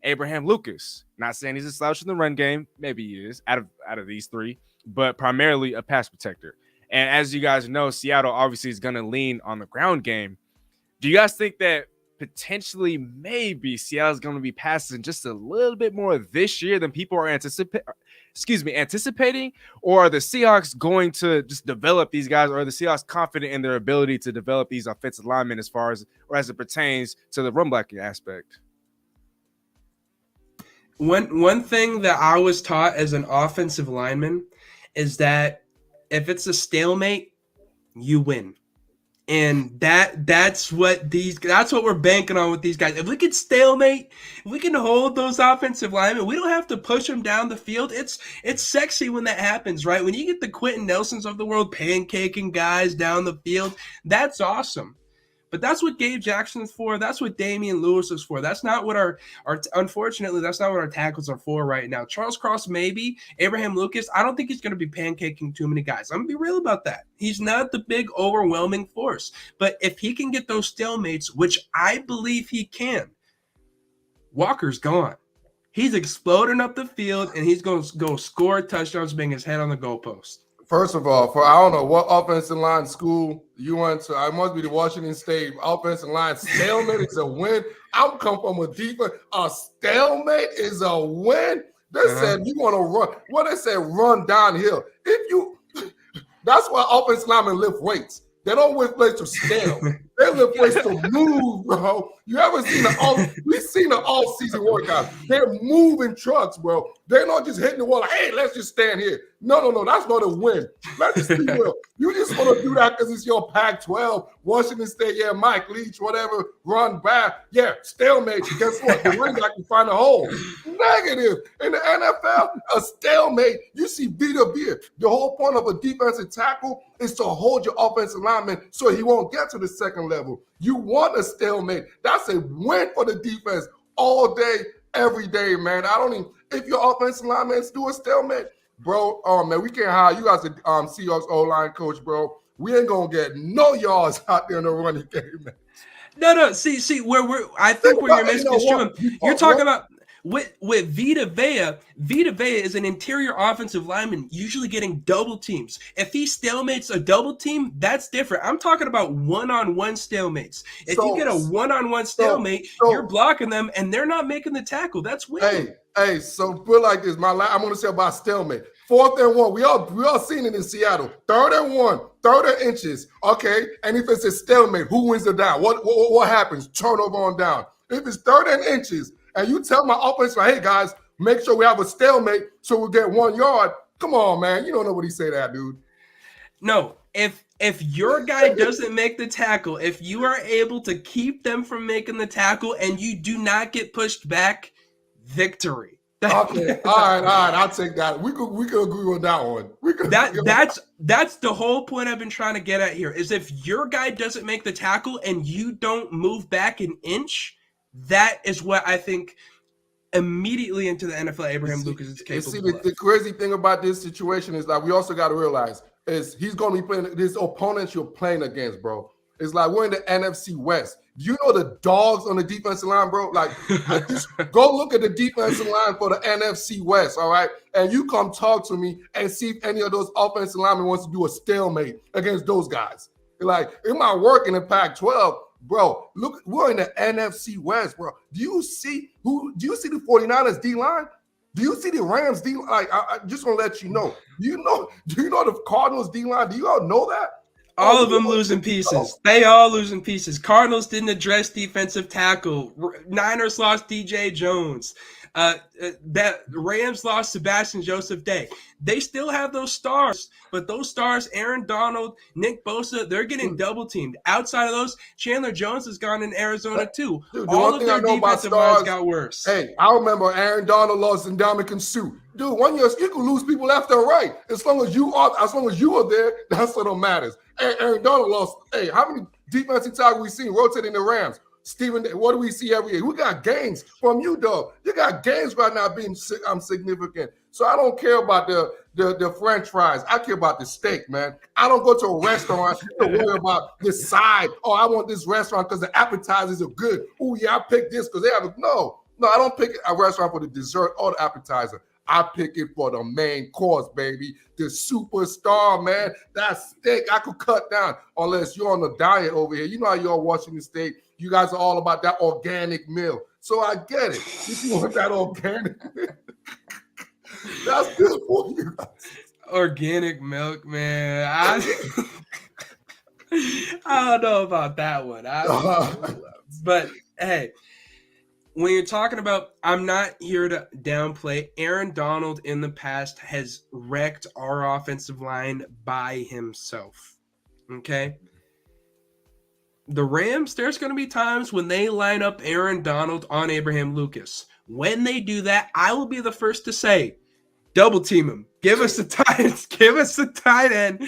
Abraham Lucas, not saying he's a slouch in the run game. Maybe he is out of these three, but primarily a pass protector. And as you guys know, Seattle obviously is going to lean on the ground game. Do you guys think that potentially maybe Seattle's going to be passing just a little bit more this year than people are anticipating? Or are the Seahawks going to just develop these guys, or are the Seahawks confident in their ability to develop these offensive linemen as it pertains to the run blocking aspect? One thing that I was taught as an offensive lineman is that if it's a stalemate, you win. And that's what we're banking on with these guys. If we can stalemate, if we can hold those offensive linemen, we don't have to push them down the field. It's sexy when that happens, right? When you get the Quentin Nelsons of the world pancaking guys down the field, that's awesome. But that's what Gabe Jackson is for. That's what Damian Lewis is for. That's not what unfortunately, that's not what our tackles are for right now. Charles Cross, maybe. Abraham Lucas, I don't think he's going to be pancaking too many guys. I'm going to be real about that. He's not the big, overwhelming force. But if he can get those stalemates, which I believe he can, Walker's gone. He's exploding up the field, and he's going to go score touchdowns, bang his head on the goalpost. First of all, I don't know what offensive line school you went to. I must be the Washington State offensive line. Stalemate is a win. I'm come from a defense. A stalemate is a win. They said you want to run. What they said, run downhill. That's why offensive linemen lift weights. They don't lift weights to scale. They lift weights to move, bro. You ever seen we've seen an all-season workout. They're moving trucks, bro. They're not just hitting the wall like, hey, let's just stand here. No. That's not a win. Let's just be real. You just want to do that because it's your Pac-12, Washington State, Mike Leach, whatever, run back. Stalemate. Guess what? The ring I can find a hole. Negative. In the NFL, a stalemate, you see Vita Vea. The whole point of a defensive tackle is to hold your offensive lineman so he won't get to the second level. You want a stalemate. That's a win for the defense all day, every day, man. If your offensive linemen do a stalemate, bro, man, we can't hire you as a Seahawks O-line coach, bro. We ain't gonna get no yards out there in the running game, man. No. See, I think where you're misconstruing. You're talking about with Vita Vea. Vita Vea is an interior offensive lineman, usually getting double teams. If he stalemates a double team, that's different. I'm talking about one-on-one stalemates. If you get a one-on-one stalemate, you're blocking them, and they're not making the tackle. That's winning. Hey, so put like this. I'm going to say about stalemate. 4th and 1. We all seen it in Seattle. 3rd and 1, 3rd and inches. Okay, and if it's a stalemate, who wins the down? What happens? Turnover on down. If it's 3rd and inches, and you tell my offense, like, hey guys, make sure we have a stalemate so we'll get 1 yard. Come on, man. You don't know what he say that, dude. No, if your guy doesn't make the tackle, if you are able to keep them from making the tackle and you do not get pushed back, victory. Okay, all right, I'll take that. We could agree on that one. That's the whole point I've been trying to get at here. Is if your guy doesn't make the tackle and you don't move back an inch, that is what I think immediately into the NFL Abraham Lucas is capable of. The crazy thing about this situation is like we also got to realize is he's going to be playing this opponents you're playing against, bro. It's like we're in the NFC West. You know the dogs on the defensive line, bro? Like, just go look at the defensive line for the NFC West, all right? And you come talk to me and see if any of those offensive linemen wants to do a stalemate against those guys. Like, it might work in the Pac-12, bro. Look, we're in the NFC West, bro. Do you see the 49ers D-line? Do you see the Rams D-line? Like, I just want to let you know. Do you know the Cardinals D-line? Do you all know that? All of them losing pieces. They all losing pieces. Cardinals didn't address defensive tackle. Niners lost DJ Jones. That Rams lost Sebastian Joseph Day. They still have those stars, but those stars, Aaron Donald, Nick Bosa, they're getting double teamed. Outside of those, Chandler Jones has gone in Arizona too. Dude, all of their defensive lines got worse. Hey, I remember Aaron Donald lost in Ndamukong Suh. Dude, 1 year you can lose people left or right. As long as you are there, that's what matters. Aaron Donald lost. Hey, how many defensive tackles we seen rotating the Rams? Stephen, what do we see every year? We got gains from you, dog. You got gains right now being significant. So I don't care about the French fries. I care about the steak, man. I don't go to a restaurant to worry about this side. Oh, I want this restaurant because the appetizers are good. Oh, yeah, I picked this because they have no, I don't pick a restaurant for the dessert or the appetizer. I pick it for the main course, baby. The superstar, man. That steak I could cut down unless you're on a diet over here. You know how you're Washington State. You guys are all about that organic meal. So I get it. If you want that organic meal, that's good for you guys. Organic milk, man. I don't know about that one. But, hey. When you're talking about, I'm not here to downplay, Aaron Donald in the past has wrecked our offensive line by himself. Okay? The Rams, there's going to be times when they line up Aaron Donald on Abraham Lucas. When they do that, I will be the first to say, double team him. Give us the tight end.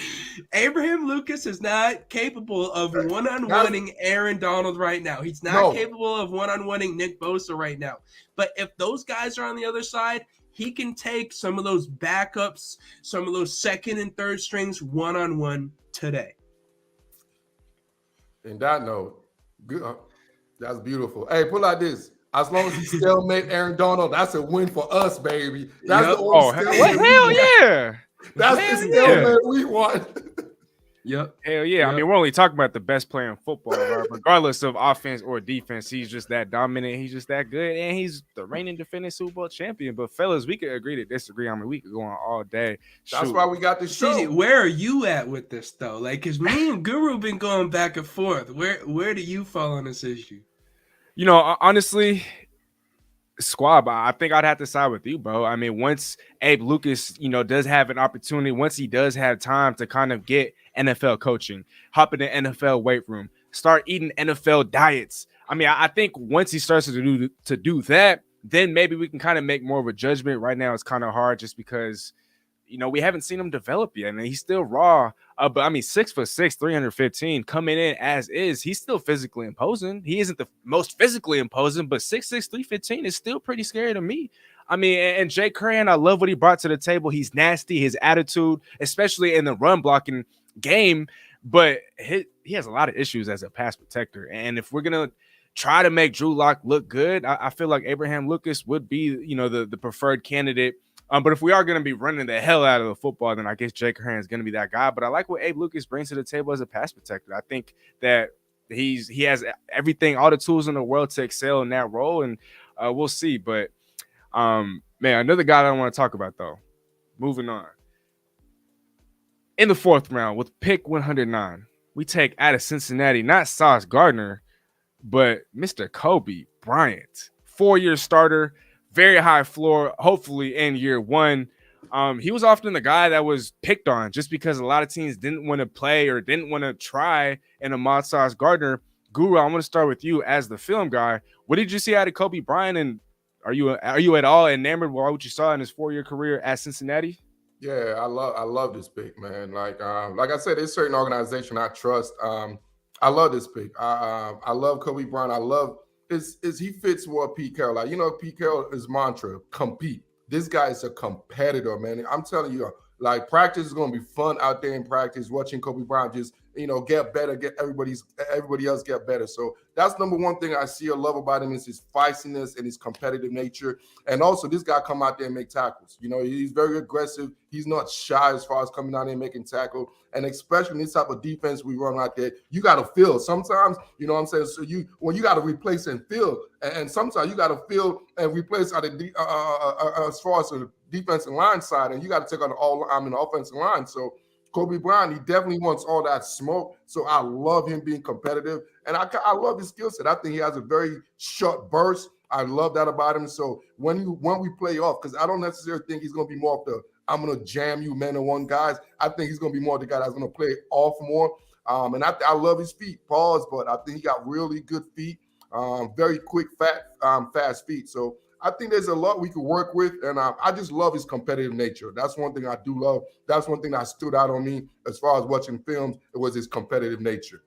Abraham Lucas is not capable of one-on-oneing Aaron Donald right now. He's not capable of one-on-oneing Nick Bosa right now. But if those guys are on the other side, he can take some of those backups, some of those second and third strings one-on-one today. In that note, good. That's beautiful. Hey, put like this. As long as he stalemate Aaron Donald, that's a win for us, baby. That's the Oh, only hell stalemate we want. yeah. That's Hell the yeah. stalemate we want. Yep. Hell yeah. I Yep. mean, we're only talking about the best player in football, right? Regardless of offense or defense. He's just that dominant. He's just that good. And he's the reigning defending Super Bowl champion. But fellas, we could agree to disagree. I mean, we could go on all day. That's Shoot. why we got this show. CJ, where are you at with this though? Like, cause me and Guru been going back and forth. Where do you fall on this issue? You know, honestly, Squab, I think I'd have to side with you, bro. I mean, once Abe Lucas, you know, does have an opportunity, once he does have time to kind of get NFL coaching, hop in the NFL weight room, start eating NFL diets. I mean, I think once he starts to do that, then maybe we can kind of make more of a judgment. Right now, it's kind of hard just because, you know, we haven't seen him develop yet, and he's still raw. But I mean, 6'6", 315, coming in as is, he's still physically imposing. He isn't the most physically imposing, but 6'6", 315 is still pretty scary to me. I mean, and Jay Curran, I love what he brought to the table. He's nasty, his attitude, especially in the run blocking game, but he has a lot of issues as a pass protector. And if we're gonna try to make Drew Lock look good, I feel like Abraham Lucas would be, you know, the preferred candidate. But if we are going to be running the hell out of the football, then I guess Jake Curran is going to be that guy. But I like what Abe Lucas brings to the table as a pass protector. I think that he has everything, all the tools in the world to excel in that role, and we'll see. But man, another guy that I want to talk about though. Moving on. In the 4th round with pick 109, we take out of Cincinnati not Sauce Gardner, but Mr. Kobe Bryant, 4-year starter. Very high floor, hopefully in year 1. He was often the guy that was picked on just because a lot of teams didn't want to play or didn't want to try in Ahmad Sauce Gardner. Guru, I want to start with you as the film guy. What did you see out of Kobe Bryant, and are you at all enamored by what you saw in his 4-year career at Cincinnati? Yeah, I love this pick, man. Like I said, there's certain organization I trust. I love this pick. I love Kobe Bryant. I love he fits what Pete Carroll like. You know, Pete Carroll's mantra, compete. This guy is a competitor, man. I'm telling you, like, practice is going to be fun out there in practice, watching Kobe Bryant just, you know, get better, get everybody else get better. So that's number one thing I see or love about him is his feistiness and his competitive nature. And also, this guy come out there and make tackles. You know, he's very aggressive. He's not shy as far as coming out there and making tackle. And especially in this type of defense we run out there, you got to feel. Sometimes, you know what I'm saying? So you got to replace and fill. And sometimes you got to fill and replace as far as the defensive line side. And you got to take on the offensive line. So Kobe Bryant, he definitely wants all that smoke. So I love him being competitive. And I love his skill set. I think he has a very short burst. I love that about him. So when we play off, because I don't necessarily think he's going to be more of the I'm going to jam you man-on-one guys. I think he's going to be more the guy that's going to play off more. And I love his feet, pause, but I think he got really good feet, very quick, fast feet. So I think there's a lot we could work with, and I just love his competitive nature. That's one thing I do love. That's one thing that stood out on me as far as watching films. It was his competitive nature.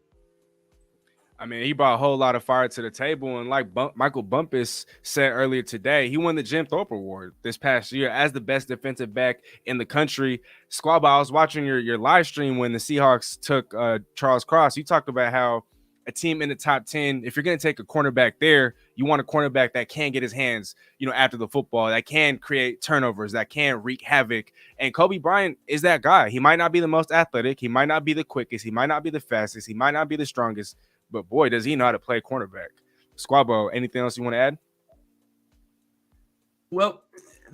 I mean, he brought a whole lot of fire to the table, and like Michael Bumpus said earlier today, he won the Jim Thorpe Award this past year as the best defensive back in the country. Squab, I was watching your live stream when the Seahawks took Charles Cross. You talked about how a team in the top 10, if you're going to take a cornerback there, you want a cornerback that can get his hands, you know, after the football, that can create turnovers, that can wreak havoc. And Kobe Bryant is that guy. He might not be the most athletic. He might not be the quickest. He might not be the fastest. He might not be the strongest. But boy, does he know how to play cornerback. Squabo, anything else you want to add? Well,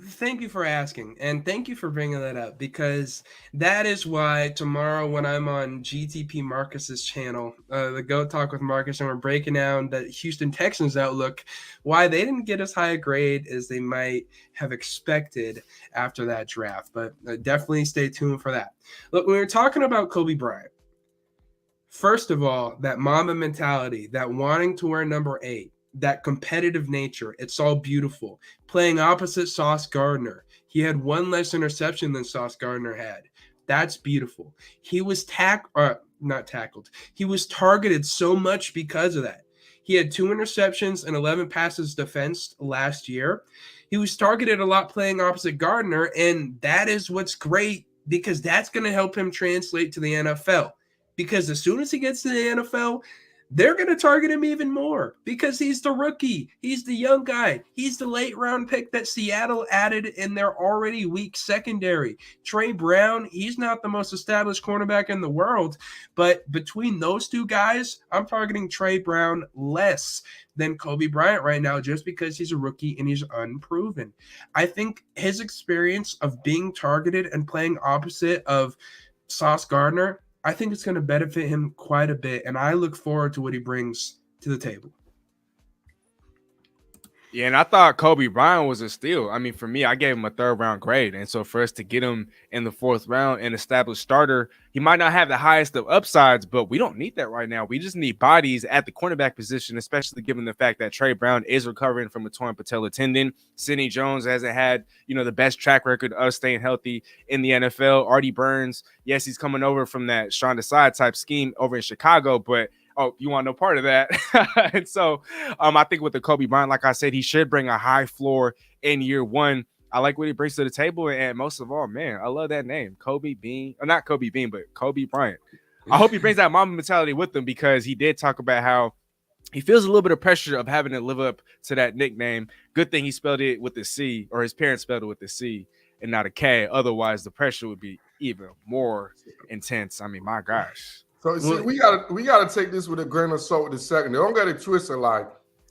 thank you for asking, and thank you for bringing that up, because that is why tomorrow when I'm on GTP Marcus's channel, the Go Talk with Marcus, and we're breaking down the Houston Texans outlook, why they didn't get as high a grade as they might have expected after that draft. But definitely stay tuned for that. Look, when we're talking about Kobe Bryant, first of all, that Mamba mentality, that wanting to wear number 8, that competitive nature, it's all beautiful. Playing opposite Sauce Gardner. He had one less interception than Sauce Gardner had. That's beautiful. He was not tackled. He was targeted so much because of that. He had 2 interceptions and 11 passes defensed last year. He was targeted a lot playing opposite Gardner, and that is what's great, because that's going to help him translate to the NFL. Because as soon as he gets to the NFL, they're going to target him even more because he's the rookie. He's the young guy. He's the late round pick that Seattle added in their already weak secondary. Trey Brown, he's not the most established cornerback in the world, but between those two guys, I'm targeting Trey Brown less than Kobe Bryant right now just because he's a rookie and he's unproven. I think his experience of being targeted and playing opposite of Sauce Gardner, I think it's going to benefit him quite a bit, and I look forward to what he brings to the table. Yeah, and I thought Kobe Bryant was a steal. I mean, for me, I gave him a 3rd-round grade. And so for us to get him in the 4th round, an established starter, he might not have the highest of upsides, but we don't need that right now. We just need bodies at the cornerback position, especially given the fact that Trey Brown is recovering from a torn patella tendon. Sidney Jones hasn't had, the best track record of staying healthy in the NFL. Artie Burns, yes, he's coming over from that Shawn-Dugar type scheme over in Chicago, but you want no part of that. And so I think with the Kobe Bryant, like I said, he should bring a high floor in year 1. I like what he brings to the table. And most of all, man, I love that name, Kobe Bean. Or not Kobe Bean, but Kobe Bryant. I hope he brings that Mamba mentality with him because he did talk about how he feels a little bit of pressure of having to live up to that nickname. Good thing he spelled it with the C, or his parents spelled it with the C and not a K. Otherwise, the pressure would be even more intense. I mean, my gosh. So see, we gotta take this with a grain of salt with the secondary. Don't get it twisted. Like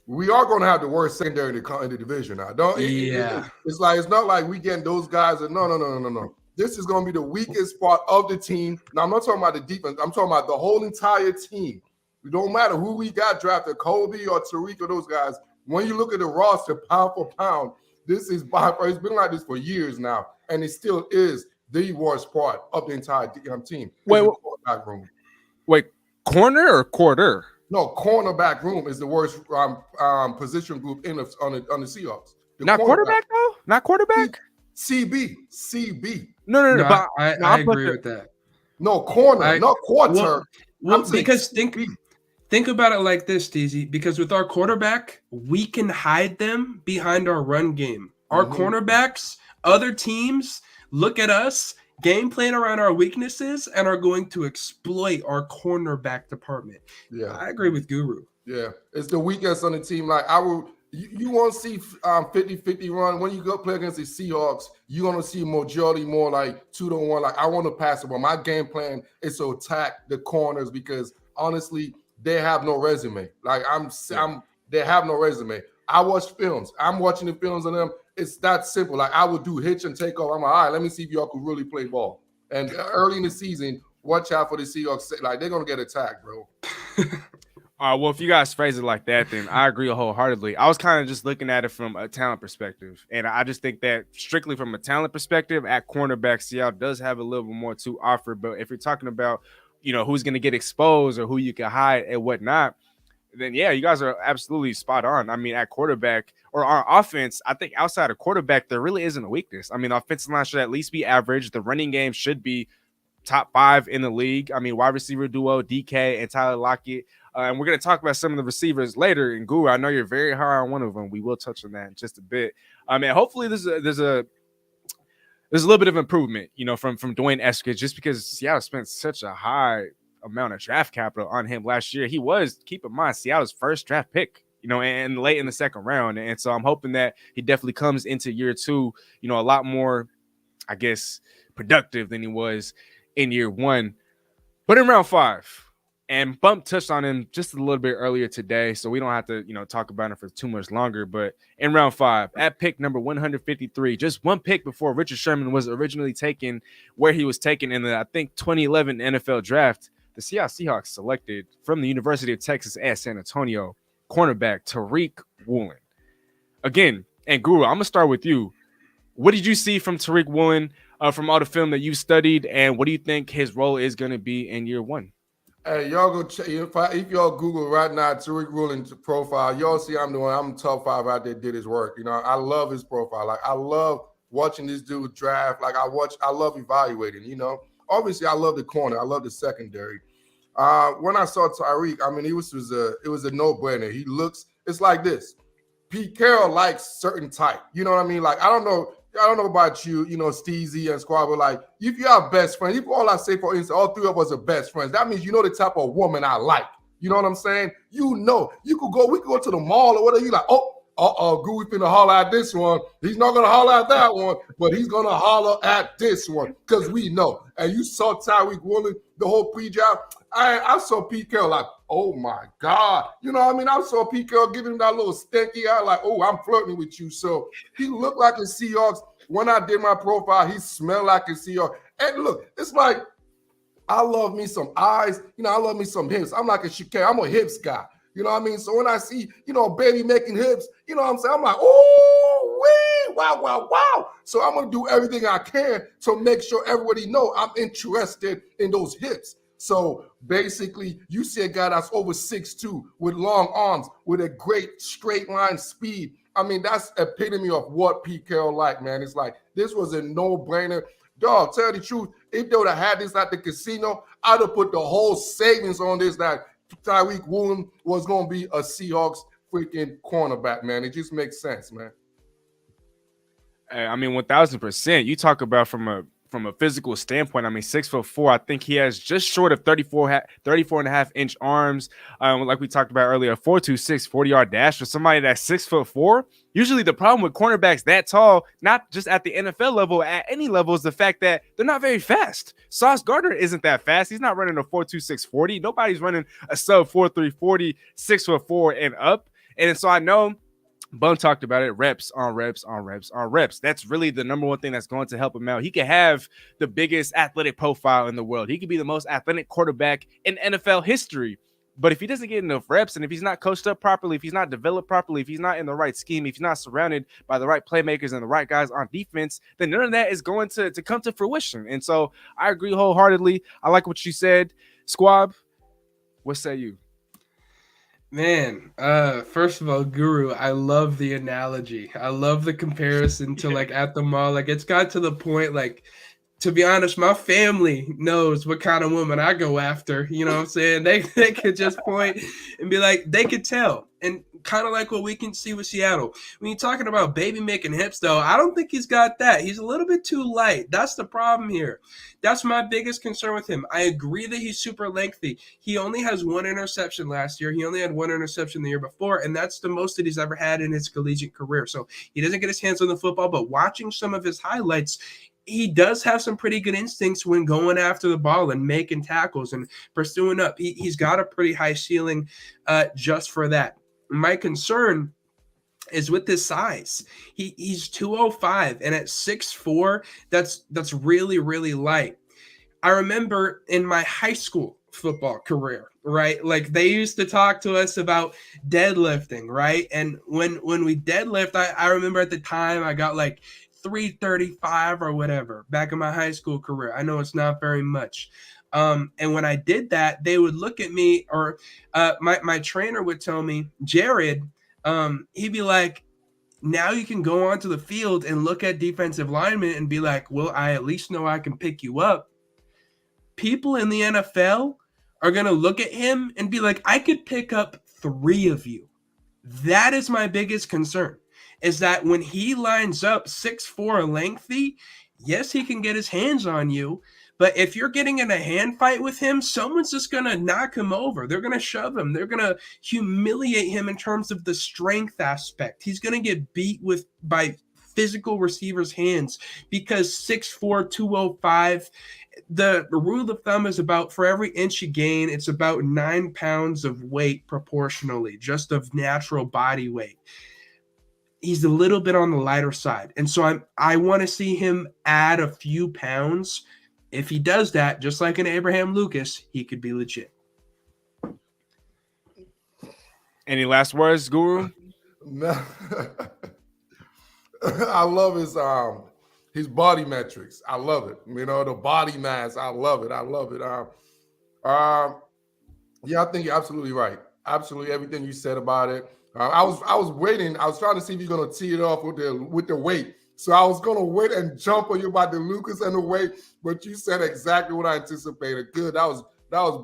we are going to have the worst secondary in the division now. It's not like we getting those guys. No. This is going to be the weakest part of the team. Now I'm not talking about the defense. I'm talking about the whole entire team. It don't matter who we got drafted, Kobe or Tariq or those guys. When you look at the roster, pound for pound, this is by far. It's been like this for years now, and it still is the worst part of the entire team. Quarterback room. Wait, corner or quarter? No, cornerback room is the worst position group on the Seahawks. Not quarterback though. Not quarterback. CB. No. But I agree with that. No corner, not quarter. Well, because think about it like this, Steezy. Because with our quarterback, we can hide them behind our run game. Our cornerbacks, other teams look at us, game plan around our weaknesses, and are going to exploit our cornerback department. Yeah, I agree with Guru. Yeah, it's the weakest on the team. Like you won't see 50-50 run when you go play against the Seahawks. You're gonna see majority more like 2-1. Like I want to pass the ball. My game plan is to attack the corners because honestly, they have no resume. Like they have no resume. I watch films. I'm watching the films on them. It's that simple. Like I would do hitch and take off. I'm like, all right, let me see if y'all can really play ball. And early in the season, watch out for the Seahawks. Like they're gonna get attacked, bro. All right, well, if you guys phrase it like that, then I agree wholeheartedly. I was kind of just looking at it from a talent perspective, and I just think that strictly from a talent perspective, at cornerback, Seattle does have a little bit more to offer. But if you're talking about, who's going to get exposed or who you can hide and whatnot, then yeah, you guys are absolutely spot on. I mean, at quarterback or on offense, I think outside of quarterback, there really isn't a weakness. I mean, the offensive line should at least be average. The running game should be top 5 in the league. I mean, wide receiver duo, DK and Tyler Lockett. And we're going to talk about some of the receivers later. And Guru, I know you're very high on one of them. We will touch on that in just a bit. I mean, hopefully there's a little bit of improvement, from Dwayne Eskridge, just because Seattle spent such a high amount of draft capital on him last year. He was, keep in mind, Seattle's first draft pick, and late in the second round. And so I'm hoping that he definitely comes into year 2, a lot more, I guess, productive than he was in year 1. But in round 5, and Bump touched on him just a little bit earlier today, so we don't have to, talk about him for too much longer. But in round 5, at pick number 153, just one pick before Richard Sherman was originally taken where he was taken in the, I think, 2011 NFL draft, the Seattle Seahawks selected from the University of Texas at San Antonio, cornerback Tariq Woolen. Again, and Guru, I'm going to start with you. What did you see from Tariq Woolen from all the film that you studied, and what do you think his role is going to be in year 1? Hey, y'all go check if y'all Google right now Tariq Woolen's profile, y'all see I'm top 5 out there did his work. I love his profile. Like I love watching this dude draft. Like I love evaluating, Obviously I love the corner, I love the secondary. When I saw Tariq, I mean it was a no-brainer. It's like this. Pete Carroll likes certain type. You know what I mean? Like I don't know about you, Steezy and Squad, but like if you have best friends, if all I say for instance, all 3 of us are best friends, that means you know the type of woman I like. You know what I'm saying? You know, we could go to the mall or whatever. You like, Gooey finna holler at this one. He's not gonna holler at that one, but he's gonna holler at this one because we know. And you saw Tariq Woolen the whole pre-job. I saw Pete Carroll like, oh my God. You know what I mean? I saw Pete Carroll giving him that little stinky eye, like, oh, I'm flirting with you. So he looked like a Seahawks. When I did my profile, he smelled like a Seahawks. And look, it's like, I love me some eyes. You know, I love me some hips. I'm like a Shakir. I'm a hips guy. You know what I mean? So when I see, baby making hips, you know what I'm saying? I'm like, oh, wee, wow, wow, wow. So I'm going to do everything I can to make sure everybody know I'm interested in those hips. So basically, you see a guy that's over 6'2", with long arms, with a great straight line speed. I mean, that's epitome of what Pete Carroll like, man. It's like, this was a no-brainer. Dog, tell the truth, if they would have had this at the casino, I'd have put the whole savings on this, that Tariq Woolen was going to be a Seahawks freaking cornerback, man. It just makes sense, man. I mean, 1,000%. You talk about from a physical standpoint. I mean, 6'4". I think he has just short of 34 and a half inch arms. Like we talked about earlier, 4.26 40-yard dash for somebody that's 6'4". Usually the problem with cornerbacks that tall, not just at the NFL level, at any level, is the fact that they're not very fast. Sauce Gardner isn't that fast. He's not running a 4.26 40. Nobody's running a sub 4.3 40, 6'4" and up. And so I know Bum talked about it, reps on reps on reps on reps. That's really the number one thing that's going to help him out. He could have the biggest athletic profile in the world. He could be the most athletic quarterback in NFL history. But if he doesn't get enough reps, and if he's not coached up properly, if he's not developed properly, if he's not in the right scheme, if he's not surrounded by the right playmakers and the right guys on defense, then none of that is going to come to fruition. And so I agree wholeheartedly. I like what you said. Squab, what say you? Man, first of all, Guru, I love the analogy. I love the comparison to like at the mall. Like it's got to the point, like, to be honest, my family knows what kind of woman I go after. You know what I'm saying? They could just point and be like, they could tell. And kind of like what we can see with Seattle. When you're talking about baby making hips, though, I don't think he's got that. He's a little bit too light. That's the problem here. That's my biggest concern with him. I agree that he's super lengthy. He only has one interception last year. He only had one interception the year before, and that's the most that he's ever had in his collegiate career. So he doesn't get his hands on the football, but watching some of his highlights, he does have some pretty good instincts when going after the ball and making tackles and pursuing up. He's got a pretty high ceiling just for that. My concern is with his size. He's 205, and at 6'4", that's really, really light. I remember in my high school football career, right? Like they used to talk to us about deadlifting, right? And when we deadlift, I remember at the time I got like 335 or whatever back in my high school career. I know it's not very much. And when I did that, they would look at me, or my trainer would tell me, Jared, he'd be like, now you can go onto the field and look at defensive linemen and be like, well, I at least know I can pick you up. People in the NFL are going to look at him and be like, I could pick up 3 of you. That is my biggest concern, is that when he lines up 6'4" lengthy, yes, he can get his hands on you. But if you're getting in a hand fight with him, someone's just going to knock him over. They're going to shove him. They're going to humiliate him in terms of the strength aspect. He's going to get beat by physical receivers' hands because 6'4", 205. The rule of thumb is about, for every inch you gain, it's about 9 pounds of weight proportionally, just of natural body weight. He's a little bit on the lighter side. And so I want to see him add a few pounds. If he does that, just like an Abraham Lucas, he could be legit. Any last words, Guru? No. I love his body metrics. I love it. You know, the body mass. I love it. I love it. Yeah, I think you're absolutely right. Absolutely everything you said about it. I was waiting. I was trying to see if you're gonna tee it off with the weight. So I was gonna wait and jump on you about the Lucas and the weight, but you said exactly what I anticipated. Good. That was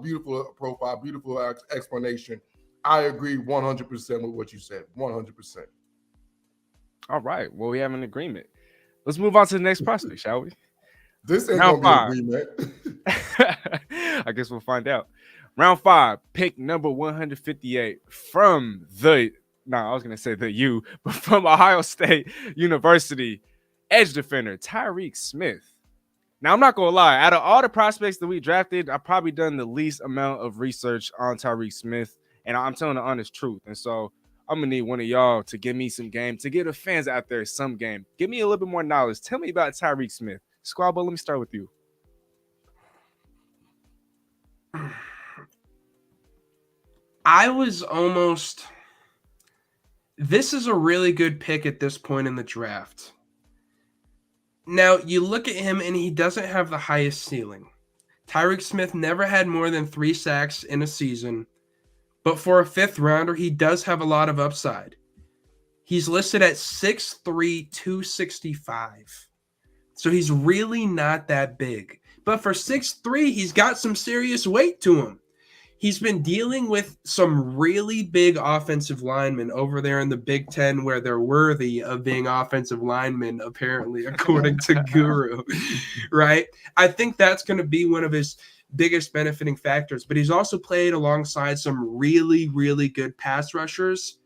beautiful profile, beautiful explanation. I agree 100% with what you said. 100%. All right. Well, we have an agreement. Let's move on to the next prospect, shall we? This ain't Now gonna be an agreement. I guess we'll find out. Round 5, pick number 158 from the U, but from Ohio State University, edge defender Tyreke Smith. Now, I'm not going to lie. Out of all the prospects that we drafted, I've probably done the least amount of research on Tyreke Smith, and I'm telling the honest truth. And so I'm going to need one of y'all to give me some game, to give the fans out there some game. Give me a little bit more knowledge. Tell me about Tyreke Smith. Squabble, let me start with you. This is a really good pick at this point in the draft. Now, you look at him, and he doesn't have the highest ceiling. Tyreke Smith never had more than 3 sacks in a season, but for a 5th rounder, he does have a lot of upside. He's listed at 6'3", 265. So he's really not that big. But for 6'3", he's got some serious weight to him. He's been dealing with some really big offensive linemen over there in the Big Ten where they're worthy of being offensive linemen, apparently, according to Guru, right? I think that's going to be one of his biggest benefiting factors. But he's also played alongside some really, really good pass rushers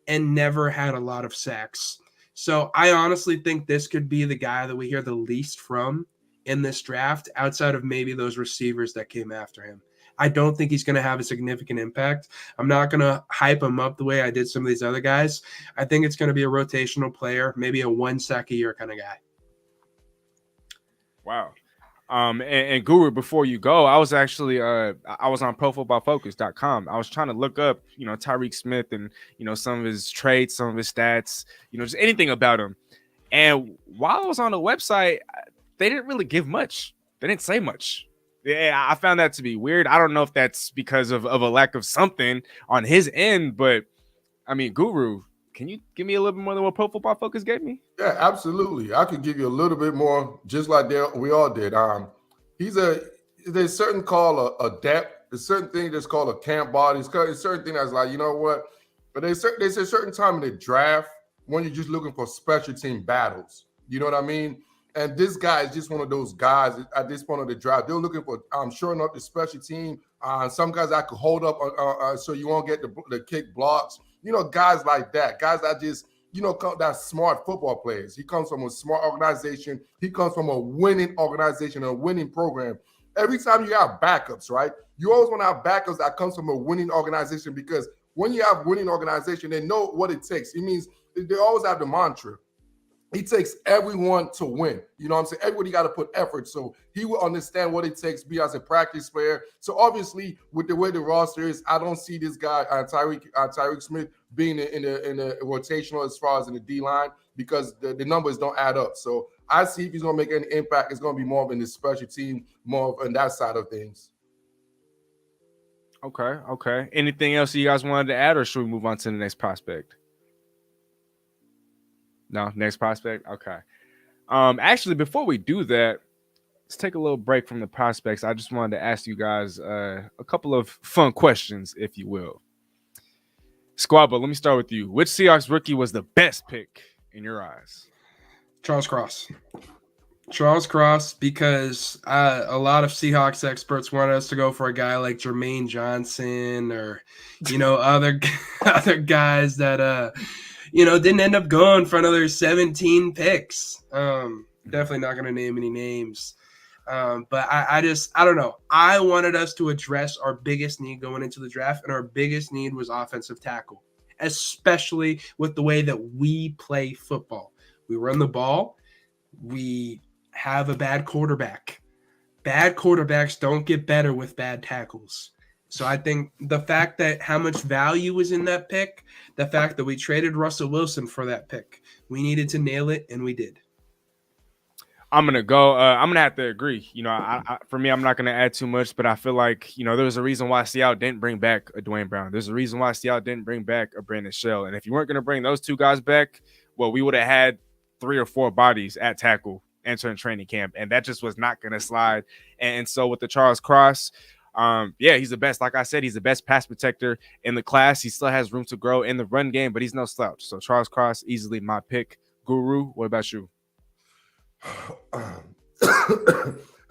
and never had a lot of sacks. So I honestly think this could be the guy that we hear the least from in this draft, outside of maybe those receivers that came after him. I don't think he's going to have a significant impact. I'm not going to hype him up the way I did some of these other guys. I think it's going to be a rotational player, maybe a 1 sack a year kind of guy. Wow. And Guru, before you go, I was actually I was on ProFootballFocus.com. I was trying to look up, Tyreke Smith and, some of his traits, some of his stats, just anything about him. And while I was on the website, they didn't really give much. They didn't say much. Yeah, I found that to be weird. I don't know if that's because of a lack of something on his end, but I mean, Guru, can you give me a little bit more than what Pro Football Focus gave me? Yeah, absolutely. I could give you a little bit more, just like we all did. There's certain called a depth. There's certain thing that's called a camp body. There's certain thing that's like, you know what? But there's a certain time in the draft when you're just looking for special team battles. You know what I mean? And this guy is just one of those guys at this point of the draft. They're looking for shoring up the special team. Some guys I could hold up so you won't get the kick blocks. Guys like that. Guys that just, that's smart football players. He comes from a smart organization. He comes from a winning organization, a winning program. Every time you have backups, right? You always want to have backups that comes from a winning organization, because when you have winning organization, they know what it takes. It means they always have the mantra. It takes everyone to win. You know what I'm saying? Everybody got to put effort. So he will understand what it takes to be as a practice player. So obviously, with the way the roster is, I don't see this guy, Tyreke Smith, being in the rotational as far as in the D-line, because the numbers don't add up. So I see if he's going to make any impact, it's going to be more of in the special team, more on that side of things. Okay. Anything else you guys wanted to add, or should we move on to the next prospect? No, next prospect. Okay. Actually, before we do that, let's take a little break from the prospects. I just wanted to ask you guys a couple of fun questions, if you will. Squabba, let me start with you. Which Seahawks rookie was the best pick in your eyes? Charles Cross, because a lot of Seahawks experts wanted us to go for a guy like Jermaine Johnson or, other guys that didn't end up going for another 17 picks. Definitely not going to name any names. But I don't know. I wanted us to address our biggest need going into the draft, and our biggest need was offensive tackle, especially with the way that we play football. We run the ball. We have a bad quarterback. Bad quarterbacks don't get better with bad tackles. So I think the fact that how much value was in that pick, the fact that we traded Russell Wilson for that pick, we needed to nail it, and we did. I'm going to go. I'm going to have to agree. For me, I'm not going to add too much, but I feel like, there was a reason why Seattle didn't bring back a Dwayne Brown. There's a reason why Seattle didn't bring back a Brandon Shell. And if you weren't going to bring those two guys back, well, we would have had 3 or 4 bodies at tackle entering training camp, and that just was not going to slide. And so with the Charles Cross, he's the best. Like I said, he's the best pass protector in the class. He still has room to grow in the run game, but he's no slouch. So Charles Cross, easily my pick. Guru, what about you?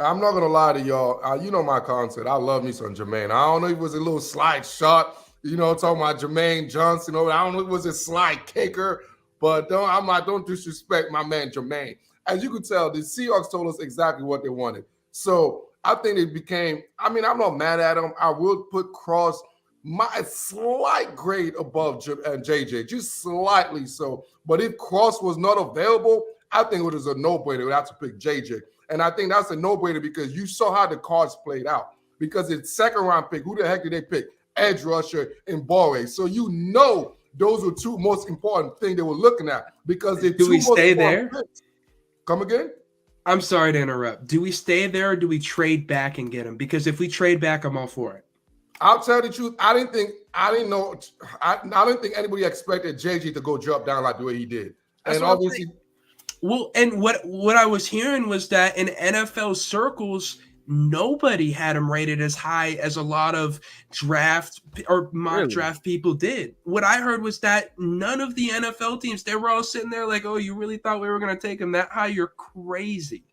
I'm not gonna lie to y'all. You know my concept. I love me some Jermaine. I don't know if it was a little slide shot. You know, talking about Jermaine Johnson. I don't know if it was a slide kicker, but don't disrespect my man Jermaine. As you could tell, the Seahawks told us exactly what they wanted. So I think it became. I mean, I'm not mad at them. I will put Cross my slight grade above JJ, just slightly so. But if Cross was not available, I think it was a no-brainer. We'd have to pick JJ. And I think that's a no-brainer because you saw how the cards played out. Because it's second-round pick. Who the heck did they pick? Edge rusher and Boye. So you know those were two most important things they were looking at. Because they're do we stay there? Picks. Come again? I'm sorry to interrupt. Do we stay there or do we trade back and get him? Because if we trade back, I'm all for it. I'll tell you the truth. I didn't think anybody expected JJ to go jump down like the way he did. And obviously, well, and what I was hearing was that in NFL circles, nobody had him rated as high as a lot of draft or mock draft people did. What I heard was that none of the NFL teams, they were all sitting there like, oh, you really thought we were going to take him that high? You're crazy.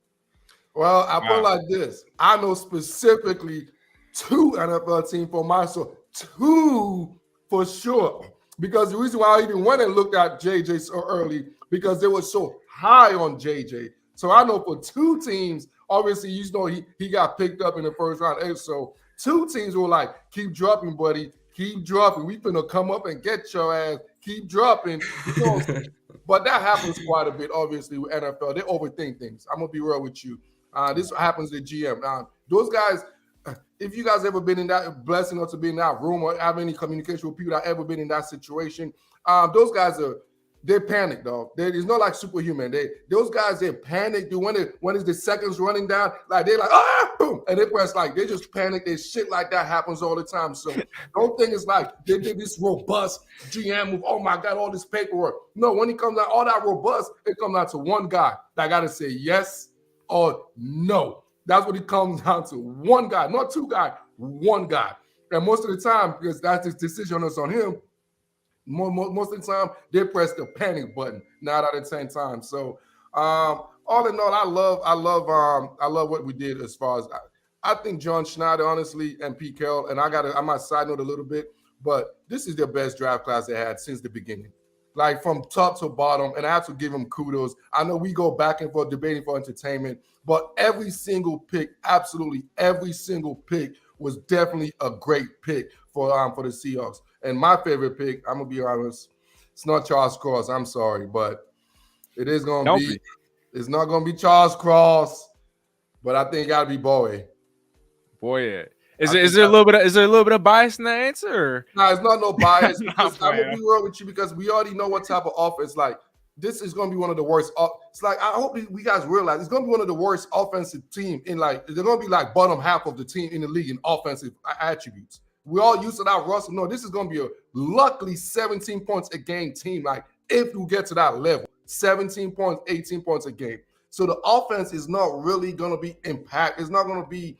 Well, I put it like this. I know specifically 2 NFL teams for myself, 2 for sure. Because the reason why I even went and looked at JJ so early, because they were so high on JJ. So I know for 2 teams, obviously, you know, he got picked up in the first round. So 2 teams were like, keep dropping, buddy. Keep dropping. We finna come up and get your ass. Keep dropping. You know, but that happens quite a bit, obviously, with NFL. They overthink things. I'm going to be real with you. This happens to GM. Those guys, if you guys ever been in that blessing or to be in that room or have any communication with people that ever been in that situation, those guys they're panicked, dog. It's not like superhuman. Those guys, they panic. When is the seconds running down? Like they're like, boom, and they press like they just panic. There's shit like that happens all the time. So don't think it's like they did this robust GM move. Oh my God, all this paperwork. No, when it comes out, all that robust, it comes down to one guy that got to say yes or no. That's what it comes down to. One guy, not 2 guys, one guy. And most of the time, because that's his decision is on him, most of the time, they press the panic button, 9 out of 10 times. So, all in all, I love what we did as far as I think John Schneider, honestly, and Pete Carroll, and I might side note a little bit, but this is their best draft class they had since the beginning. Like from top to bottom, and I have to give them kudos. I know we go back and forth debating for entertainment, but every single pick, absolutely every single pick was definitely a great pick for the Seahawks. And my favorite pick, I'm gonna be honest, it's not Charles Cross. I'm sorry, but it is gonna be. It's not gonna be Charles Cross, but I think it gotta be Boye. Boye. Is there a little bit of bias in that answer? No, it's not no bias. I'm gonna be real with you because we already know what type of offense. Like this is gonna be one of the worst. It's like I hope we guys realize it's gonna be one of the worst offensive team in like they're gonna be like bottom half of the team in the league in offensive attributes. We all used to that Russell. No, this is gonna be a luckily 17 points a game team. Like if you get to that level, 17 points, 18 points a game. So the offense is not really gonna be impact. It's not gonna be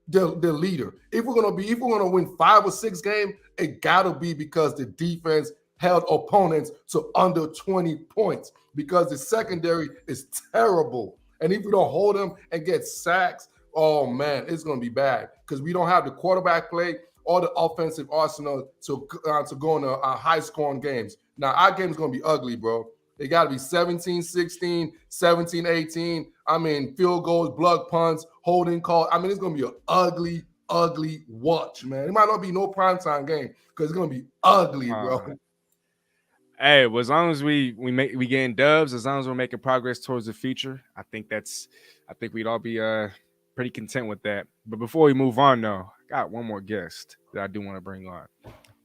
the leader. If we're gonna win 5 or 6 games, it gotta be because the defense held opponents to under 20 points because the secondary is terrible. And if we don't hold them and get sacks, oh man, it's gonna be bad because we don't have the quarterback play or the offensive arsenal to go into high-scoring games. Now our game's gonna be ugly, bro. It got to be 17-16, 17-18. I mean, field goals, blood punts, holding call. I mean, it's going to be an ugly, ugly watch, man. It might not be no primetime game because it's going to be ugly, bro. Hey, well, as long as we getting dubs, as long as we're making progress towards the future, I think we'd all be pretty content with that. But before we move on, though, I got one more guest that I do want to bring on.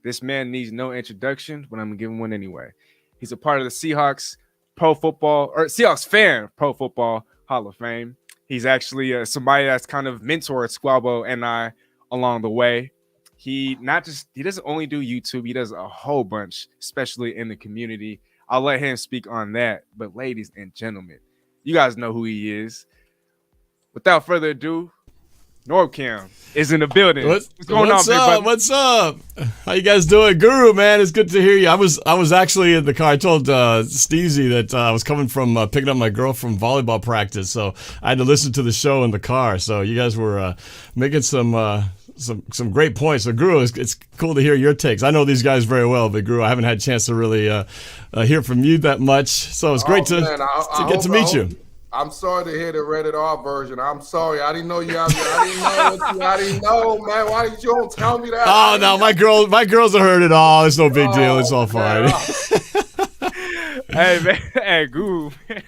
This man needs no introduction, but I'm going to give him one anyway. He's a part of the Seahawks Seahawks fan Pro Football Hall of Fame. He's actually somebody that's kind of mentored Squabbo and I along the way. He doesn't only do YouTube, he does a whole bunch, especially in the community. I'll let him speak on that. But ladies and gentlemen, you guys know who he is. Without further ado, Norb Cam is in the building. What's going on, big brother? What's up? How you guys doing? Guru, man, it's good to hear you. I was actually in the car. I told Steezy that I was coming from picking up my girl from volleyball practice, so I had to listen to the show in the car. So you guys were making some great points. So Guru, it's cool to hear your takes. I know these guys very well, but Guru, I haven't had a chance to really hear from you that much. So it's great to get to meet you. I'm sorry to hear the rated R version. I'm sorry. I didn't know you. I didn't know, man. Why did you don't tell me that? Oh no, my girls have heard it all. It's no big deal. It's all fine. Hey man, hey Guru. Hey,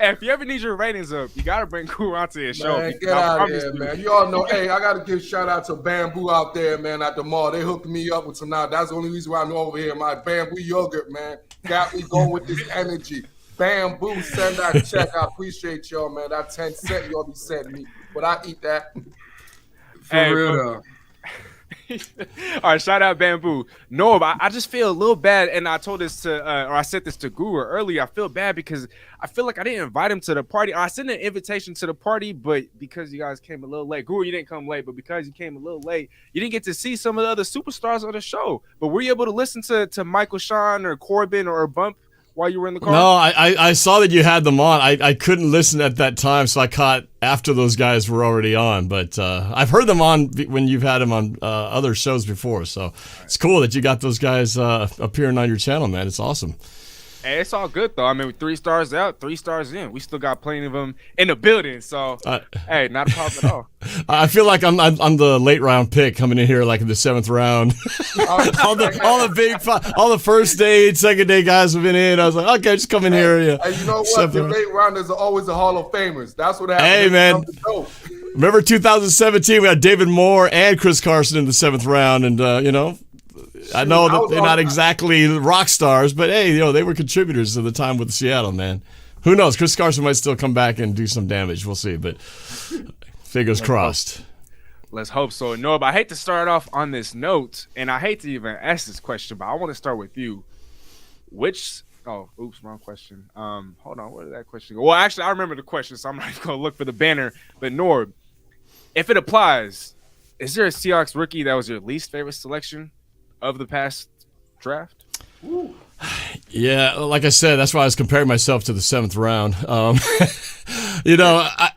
if you ever need your ratings up, you gotta bring Guru onto your show. Man, get out of here, man. You all know. Hey, I gotta give a shout out to Bamboo out there, man, at the mall. They hooked me up with some. Now that's the only reason why I'm over here. My Bamboo yogurt, man, got me going with this energy. Bamboo, send that check. I appreciate y'all, man. That 10 cent y'all be sending me, but I eat that. For real though. All right, shout out Bamboo. Norb, I just feel a little bad, and I told this to, or I said this to Guru earlier. I feel bad because I feel like I didn't invite him to the party. I sent an invitation to the party, but because you guys came a little late, Guru, you didn't come late, but because you came a little late, you didn't get to see some of the other superstars on the show. But were you able to listen to Michael, Sean, or Corbin, or Bump while you were in the car? No, I saw that you had them on. I couldn't listen at that time, so I caught after those guys were already on. But I've heard them on when you've had them on other shows before. So it's cool that you got those guys appearing on your channel, man. It's awesome. Hey, it's all good though. I mean, 3 stars out, 3 stars in. We still got plenty of them in the building. So, hey, not a problem at all. I feel like I'm the late round pick coming in here like in the 7th round. all the first day, second day guys have been in. I was like, okay, just come in here. Yeah. Hey, you know what? The late rounders are always the Hall of Famers. That's what happens. Hey, man. Remember 2017? We had David Moore and Chris Carson in the 7th round, and I know that they're not exactly rock stars, but hey, they were contributors to the time with Seattle, man. Who knows? Chris Carson might still come back and do some damage. We'll see, but fingers crossed. Let's hope so. No, but I hate to start off on this note, and I hate to even ask this question, but I want to start with you. Wrong question. Hold on, where did that question go? Well, actually, I remember the question, so I'm not going to look for the banner. But Norb, if it applies, is there a Seahawks rookie that was your least favorite selection of the past draft? Ooh. Yeah, like I said, that's why I was comparing myself to the 7th round. I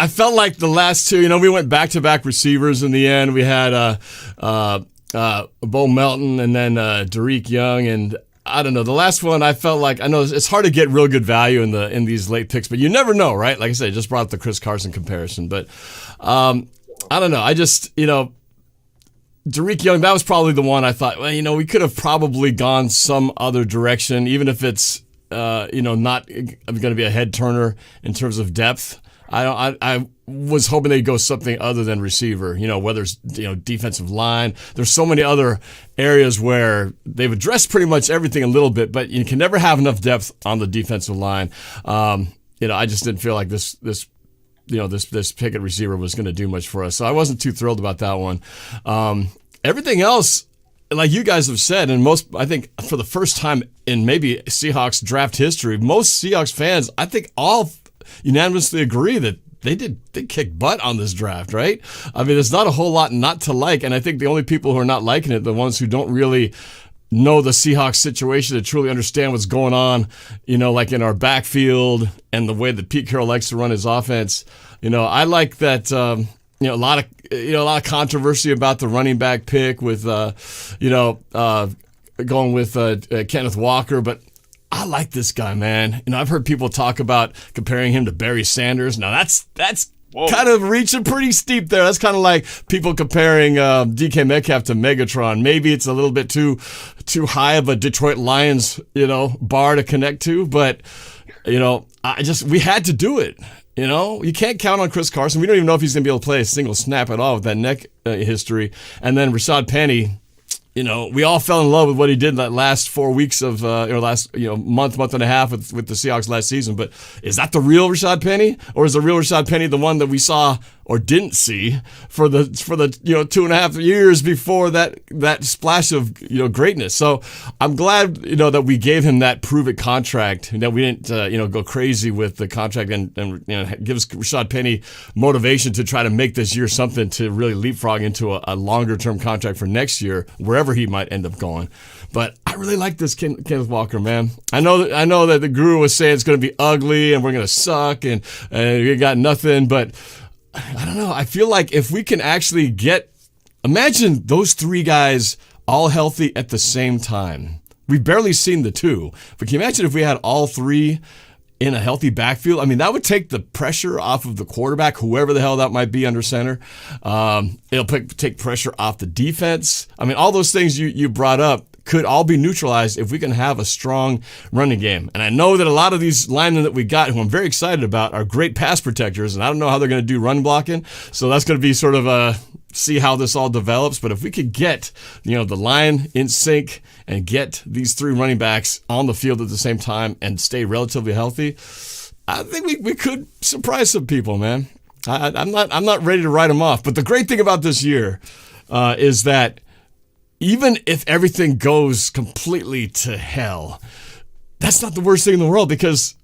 felt like the last two, we went back-to-back receivers in the end. We had Boe Melton and then Tariq Young, and I don't know. The last one, I felt like, I know it's hard to get real good value in these late picks, but you never know, right? Like I said, I just brought up the Chris Carson comparison, but I don't know. I just, Tariq Young, that was probably the one I thought, we could have probably gone some other direction, even if it's, not going to be a head turner in terms of depth. I was hoping they'd go something other than receiver, whether it's, defensive line. There's so many other areas where they've addressed pretty much everything a little bit, but you can never have enough depth on the defensive line. I just didn't feel like this Pickett receiver was going to do much for us. So I wasn't too thrilled about that one. Everything else, like you guys have said, and I think for the first time in maybe Seahawks draft history, most Seahawks fans, I think all unanimously agree that they kicked butt on this draft, right? I mean, there's not a whole lot not to like, and I think the only people who are not liking it, the ones who don't really know the Seahawks situation to truly understand what's going on, like in our backfield and the way that Pete Carroll likes to run his offense. I like that. A lot of controversy about the running back pick with going with Kenneth Walker, but I like this guy, man. I've heard people talk about comparing him to Barry Sanders. Now that's kind of reaching pretty steep there. That's kind of like people comparing DK Metcalf to Megatron. Maybe it's a little bit too high of a Detroit Lions, bar to connect to, but we had to do it. You can't count on Chris Carson. We don't even know if he's going to be able to play a single snap at all with that neck history. And then Rashad Penny, we all fell in love with what he did in that last 4 weeks of, last month and a half with the Seahawks last season. But is that the real Rashad Penny, or is the real Rashad Penny the one that we saw or didn't see for the 2.5 years before that splash of greatness. So I'm glad that we gave him that prove it contract, and that we didn't go crazy with the contract and gives Rashad Penny motivation to try to make this year something to really leapfrog into a longer term contract for next year, wherever he might end up going. But I really like this Kenneth Walker, man. I know that the guru was saying it's going to be ugly and we're going to suck and we got nothing, but I don't know. I feel like if we can actually imagine those three guys all healthy at the same time. We've barely seen the two, but can you imagine if we had all three in a healthy backfield? I mean, that would take the pressure off of the quarterback, whoever the hell that might be under center. It'll take pressure off the defense. I mean, all those things you brought up could all be neutralized if we can have a strong running game. And I know that a lot of these linemen that we got, who I'm very excited about, are great pass protectors, and I don't know how they're going to do run blocking. So that's going to be sort of see how this all develops. But if we could get the line in sync and get these three running backs on the field at the same time and stay relatively healthy, I think we could surprise some people, man. I'm not ready to write them off. But the great thing about this year is that even if everything goes completely to hell, that's not the worst thing in the world, because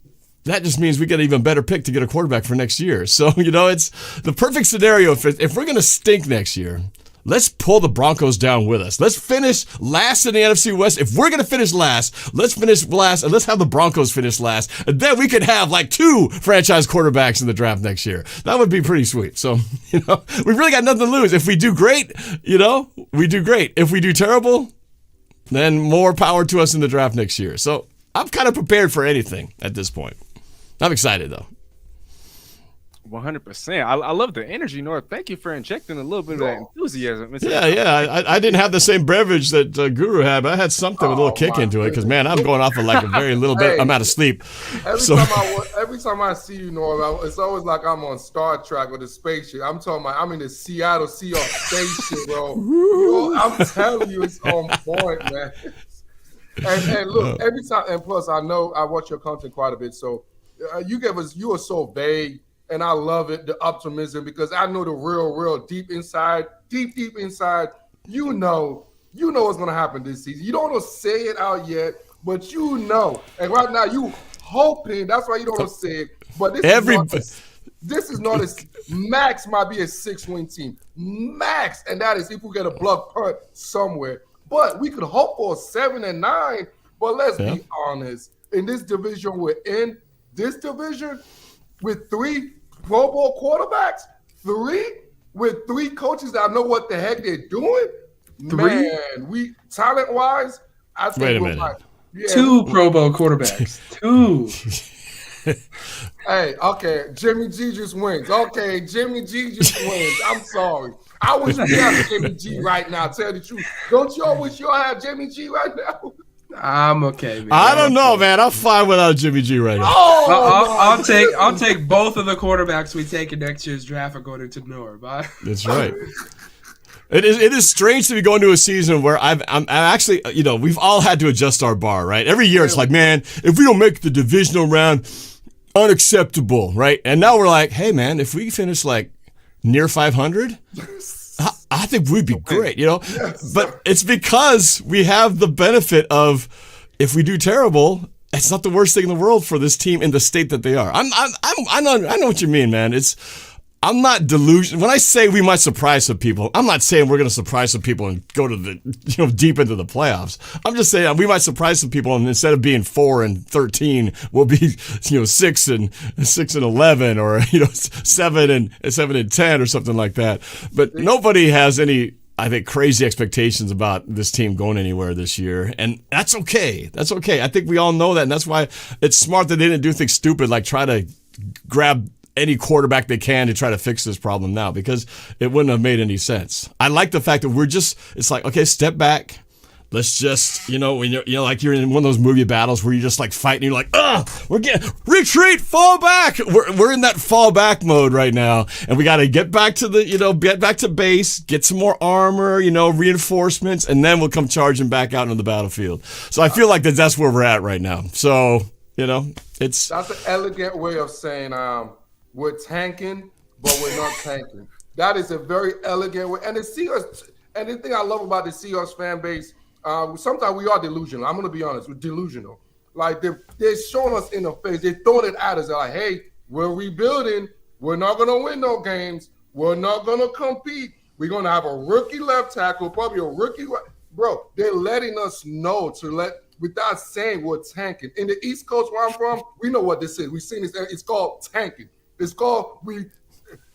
that just means we get an even better pick to get a quarterback for next year. So, it's the perfect scenario. If we're going to stink next year, let's pull the Broncos down with us. Let's finish last in the NFC West. If we're going to finish last, let's finish last, and let's have the Broncos finish last. And then we could have like 2 franchise quarterbacks in the draft next year. That would be pretty sweet. So, we've really got nothing to lose. If we do great, we do great. If we do terrible, then more power to us in the draft next year. So I'm kind of prepared for anything at this point. I'm excited, though. 100%. I love the energy, Norb. Thank you for injecting a little bit of that enthusiasm. Yeah. I didn't have the same beverage that Guru had, but I had something with a little kick into it, because, man, I'm going off of like a very little bit amount of sleep. Every time I see you, Norb, it's always like I'm on Star Trek with a spaceship. I'm talking about I'm in the Seattle Seahawks spaceship, bro. I'm telling you, it's on point, man. And look, every time, and plus I know I watch your content quite a bit, so you are so vague. And I love it, the optimism, because I know the real deep inside, deep inside, you know what's going to happen this season. You don't want to say it out yet, but you know. And right now, you hoping, that's why you don't want to say it. But this is not a max might be a 6-win team. Max, and that is if we get a block punt somewhere. But we could hope for a 7-9. But let's be honest. In this division, we're in this division with 3 Pro Bowl quarterbacks, 3 with 3 coaches that know what the heck they're doing. 3? Man, we talent-wise, I think Wait a we're minute. like 2 Pro Bowl quarterbacks. 2. Hey, okay, Jimmy G just wins. Okay, Jimmy G just wins. I'm sorry. I wish we had Jimmy G right now, tell the truth. Don't y'all wish y'all had Jimmy G right now? I'm okay, man. I don't know, man. I'm fine without Jimmy G right now. I'll take both of the quarterbacks we take in next year's draft according to Norb. That's right. It is strange to be going to a season where I'm actually, we've all had to adjust our bar, right? Every year it's like, man, if we don't make the divisional round, unacceptable, right? And now we're like, hey, man, if we finish like near 500, I think we'd be great, Yes. But it's because we have the benefit of, if we do terrible, it's not the worst thing in the world for this team in the state that they are. I know what you mean, man. I'm not delusional. When I say we might surprise some people, I'm not saying we're going to surprise some people and go to the deep into the playoffs. I'm just saying we might surprise some people, and instead of being 4-13, we'll be 6-11, or 7-10 or something like that. But nobody has any, I think, crazy expectations about this team going anywhere this year, and that's okay. That's okay. I think we all know that, and that's why it's smart that they didn't do things stupid like try to grab any quarterback they can to try to fix this problem now, because it wouldn't have made any sense. I like the fact that it's like, okay, step back. Let's just, when like you're in one of those movie battles where you're just like fighting, you're like, we're getting retreat, fall back. We're in that fall back mode right now, and we got to get back to get back to base, get some more armor, reinforcements, and then we'll come charging back out into the battlefield. So I feel like that's where we're at right now. So that's an elegant way of saying we're tanking, but we're not tanking. That is a very elegant way. And the Seahawks, and the thing I love about the Seahawks fan base, sometimes we are delusional. I'm going to be honest, we're delusional. Like they're showing us in the face. They're throwing it at us. They're like, hey, we're rebuilding. We're not going to win no games. We're not going to compete. We're going to have a rookie left tackle, probably a rookie. Bro, they're letting us know without saying we're tanking. In the East Coast where I'm from, we know what this is. We've seen this. It's called tanking. It's called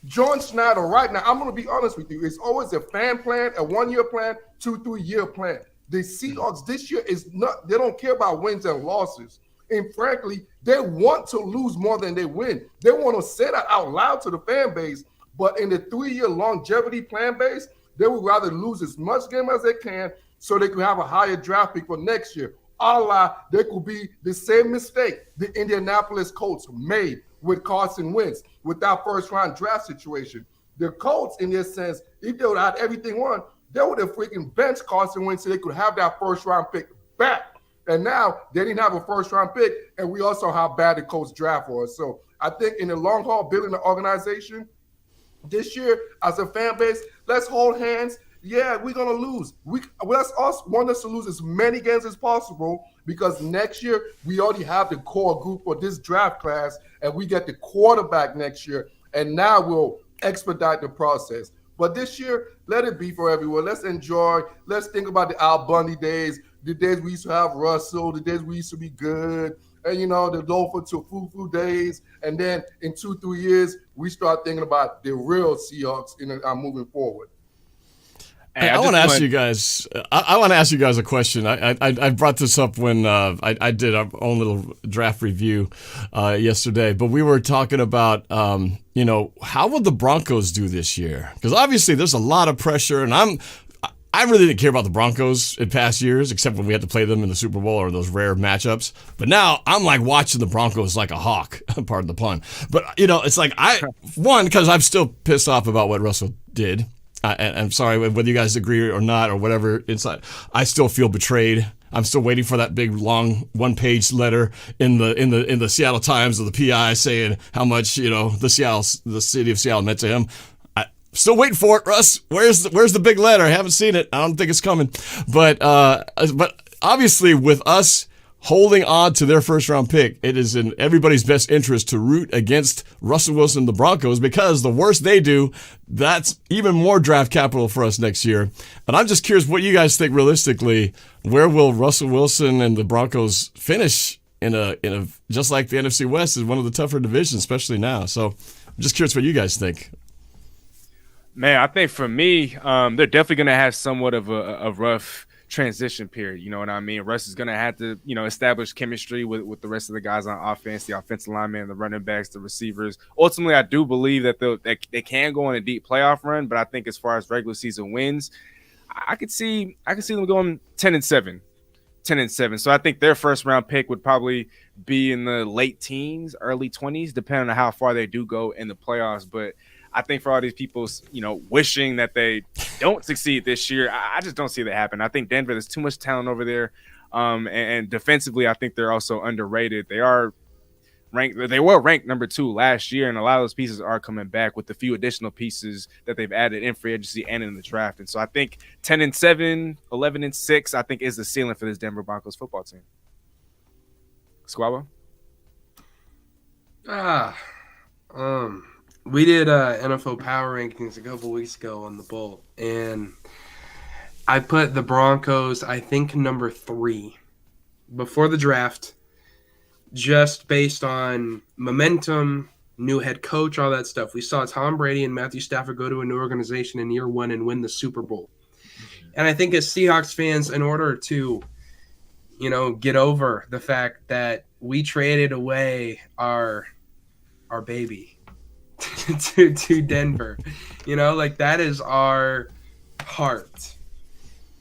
John Schneider right now, I'm going to be honest with you. It's always a fan plan, a 1-year plan, 2-3 year plan. The Seahawks this year they don't care about wins and losses. And frankly, they want to lose more than they win. They want to say that out loud to the fan base. But in the 3-year longevity plan base, they would rather lose as much game as they can so they can have a higher draft pick for next year. There could be the same mistake the Indianapolis Colts made with Carson Wentz with that first-round draft situation. The Colts, in their sense, if they would have had everything won, they would have freaking benched Carson Wentz so they could have that first-round pick back. And now they didn't have a first-round pick, and we also how bad the Colts draft was. So I think in the long haul, building the organization this year as a fan base, let's hold hands. Yeah, we're going to lose. Let's us want us to lose as many games as possible because next year we already have the core group for this draft class and we get the quarterback next year. And now we'll expedite the process. But this year, let it be for everyone. Let's enjoy. Let's think about the Al Bundy days, the days we used to have Russell, the days we used to be good, and, the Lofa to Fufu days. And then in 2-3 years, we start thinking about the real Seahawks moving forward. Hey, I want to ask you guys. I want to ask you guys a question. I brought this up when I did our own little draft review yesterday. But we were talking about how will the Broncos do this year? Because obviously there's a lot of pressure, and I really didn't care about the Broncos in past years, except when we had to play them in the Super Bowl or those rare matchups. But now I'm like watching the Broncos like a hawk. Pardon the pun. But it's like because I'm still pissed off about what Russell did. I'm sorry whether you guys agree or not or whatever. I still feel betrayed. I'm still waiting for that big long 1-page letter in the Seattle Times of the PI saying how much the city of Seattle meant to him. Still waiting for it, Russ. Where's the big letter? I haven't seen it. I don't think it's coming. But obviously with us holding on to their first-round pick, it is in everybody's best interest to root against Russell Wilson and the Broncos because the worse they do, that's even more draft capital for us next year. And I'm just curious what you guys think realistically, where will Russell Wilson and the Broncos finish in a just like the NFC West is one of the tougher divisions, especially now. So I'm just curious what you guys think. Man, I think for me, they're definitely going to have somewhat of a rough transition period. You know what I mean? Russ is going to have to, establish chemistry with the rest of the guys on offense, the offensive linemen, the running backs, the receivers. Ultimately, I do believe that they can go on a deep playoff run, but I think as far as regular season wins, I could see them going 10-7. 10-7. So I think their first round pick would probably be in the late teens, early 20s, depending on how far they do go in the playoffs. But I think for all these people, wishing that they don't succeed this year, I just don't see that happen. I think Denver, there's too much talent over there. And defensively, I think they're also underrated. They were ranked number 2 last year, and a lot of those pieces are coming back with the few additional pieces that they've added in free agency and in the draft. And so I think 10-7, 11-6, I think is the ceiling for this Denver Broncos football team. Squabba? We did NFL Power Rankings a couple weeks ago on the Bolt, and I put the Broncos, I think, number 3 before the draft, just based on momentum, new head coach, all that stuff. We saw Tom Brady and Matthew Stafford go to a new organization in year 1 and win the Super Bowl. And I think as Seahawks fans, in order to, get over the fact that we traded away our baby to Denver, that is our heart.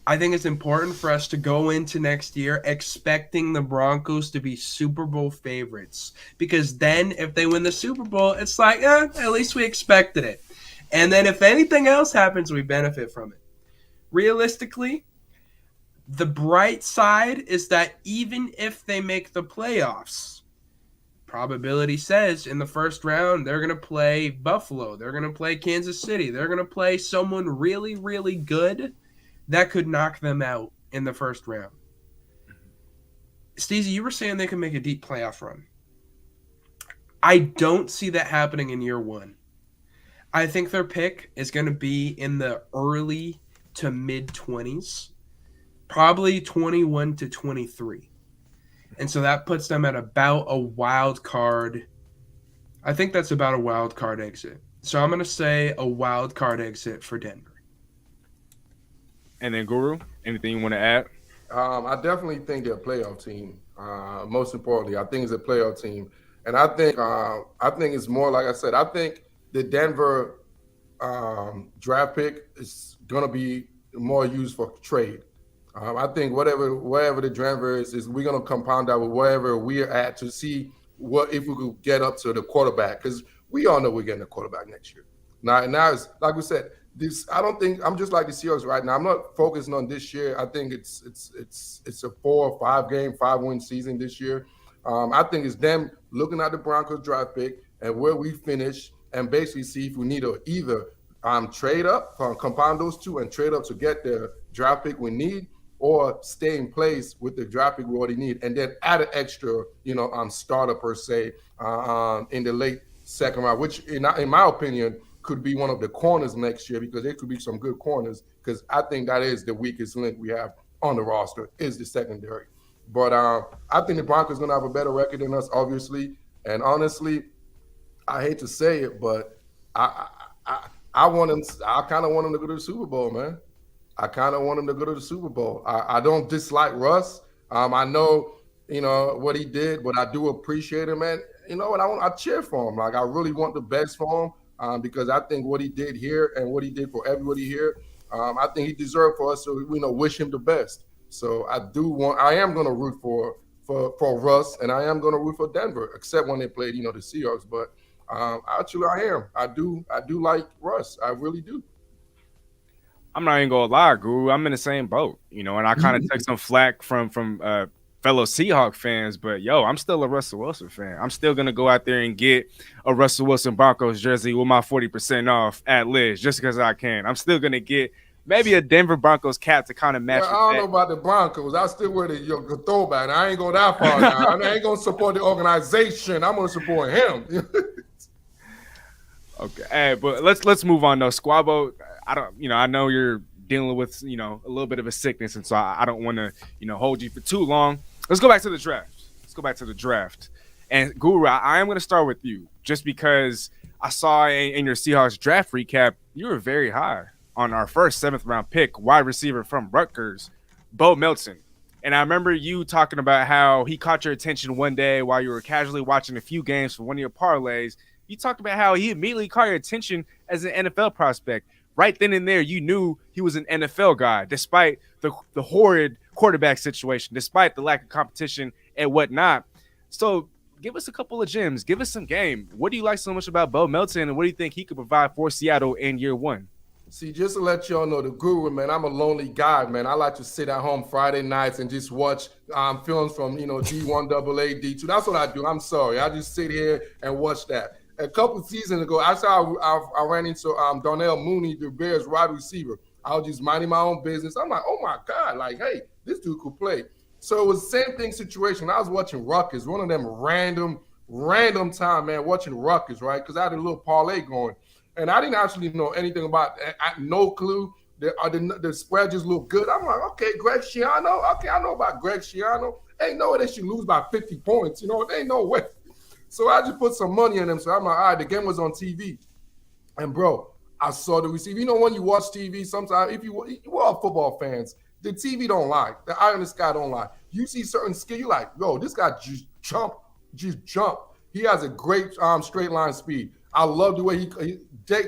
I think it's important for us to go into next year expecting the Broncos to be Super Bowl favorites, because then if they win the Super Bowl, it's like, at least we expected it. And then if anything else happens, we benefit from it. Realistically, the bright side is that even if they make the playoffs, probability says in the first round, they're going to play Buffalo. They're going to play Kansas City. They're going to play someone really, really good that could knock them out in the first round. Steezy, you were saying they can make a deep playoff run. I don't see that happening in year one. I think their pick is going to be in the early to mid-20s, probably 21 to 23. And so that puts them at about a wild card. I think that's about a wild card exit. So I'm going to say a wild card exit for Denver. And then Guru, anything you want to add? I definitely think they're a playoff team. Most importantly, I think it's a playoff team. And I think it's more, like I said, I think the Denver draft pick is going to be more used for trade. I think wherever the Denver is we're going to compound that with wherever we're at to see what if we could get up to the quarterback, because we all know we're getting a quarterback next year. Now it's like we said. I don't think I'm just like the Seahawks right now. I'm not focusing on this year. I think it's a 4 or 5 game, 5-win season this year. I think it's them looking at the Broncos draft pick and where we finish and basically see if we need to either trade up, compound those two and trade up to get the draft pick we need, or stay in place with the draft pick we already need and then add an extra, starter per se in the late second round, which in my opinion could be one of the corners next year, because there could be some good corners, because I think that is the weakest link we have on the roster is the secondary. But I think the Broncos going to have a better record than us, obviously. And honestly, I hate to say it, but I want them. I kind of want them to go to the Super Bowl, man. I kind of want them to go to the Super Bowl. I don't dislike Russ. I know, what he did, but I do appreciate him, man. You know what? I cheer for him. Like, I really want the best for him. Because I think what he did here and what he did for everybody here, I think he deserved for us to, wish him the best. So I am going to root for Russ, and I am going to root for Denver, except when they played, the Seahawks. But actually, I am. I do like Russ. I really do. I'm not even gonna lie, Guru. I'm in the same boat, and I kind of took some flack from fellow Seahawk fans, but I'm still a Russell Wilson fan. I'm still gonna go out there and get a Russell Wilson Broncos jersey with my 40% off at Liz, just because I can. I'm still gonna get maybe a Denver Broncos cap to kind of match. Well, I don't know about the Broncos. I still wear the throwback. I ain't going that far now. I ain't gonna support the organization. I'm gonna support him. Okay, hey, but let's move on though. Squabo, I know you're dealing with a little bit of a sickness, and so I don't want to hold you for too long. Let's go back to the draft. And Guru, I am going to start with you, just because I saw in your Seahawks draft recap you were very high on our first 7th round pick, wide receiver from Rutgers, Boe Melton. And I remember you talking about how he caught your attention one day while you were casually watching a few games for one of your parlays. You talked about how he immediately caught your attention as an NFL prospect. Right then and there, you knew he was an NFL guy, despite the horrid quarterback situation, despite the lack of competition and whatnot. So give us a couple of gems. Give us some game. What do you like so much about Boe Melton, and what do you think he could provide for Seattle in year one? See, just to let y'all know, the Guru, man, I'm a lonely guy, man. I like to sit at home Friday nights and just watch films from, D1, AA, D2. That's what I do. I'm sorry. I just sit here and watch that. A couple seasons ago, I ran into Darnell Mooney, the Bears wide receiver. I was just minding my own business. I'm like, oh my God, like, hey, this dude could play. So it was the same thing situation. I was watching Rutgers, one of them random time, man, watching Rutgers, right? Because I had a little parlay going. And I didn't actually know anything about it. I had no clue. The spread just looked good. I'm like, okay, Greg Schiano. Okay, I know about Greg Schiano. Ain't no way they should lose by 50 points. Ain't no way. So I just put some money on them. So I'm like, all right, the game was on TV. And, bro, I saw the receiver. When you watch TV, sometimes if you are football fans, the TV don't lie. The eye in the sky don't lie. You see certain skill, you're like, yo, this guy just jump. He has a great straight line speed. I love the way he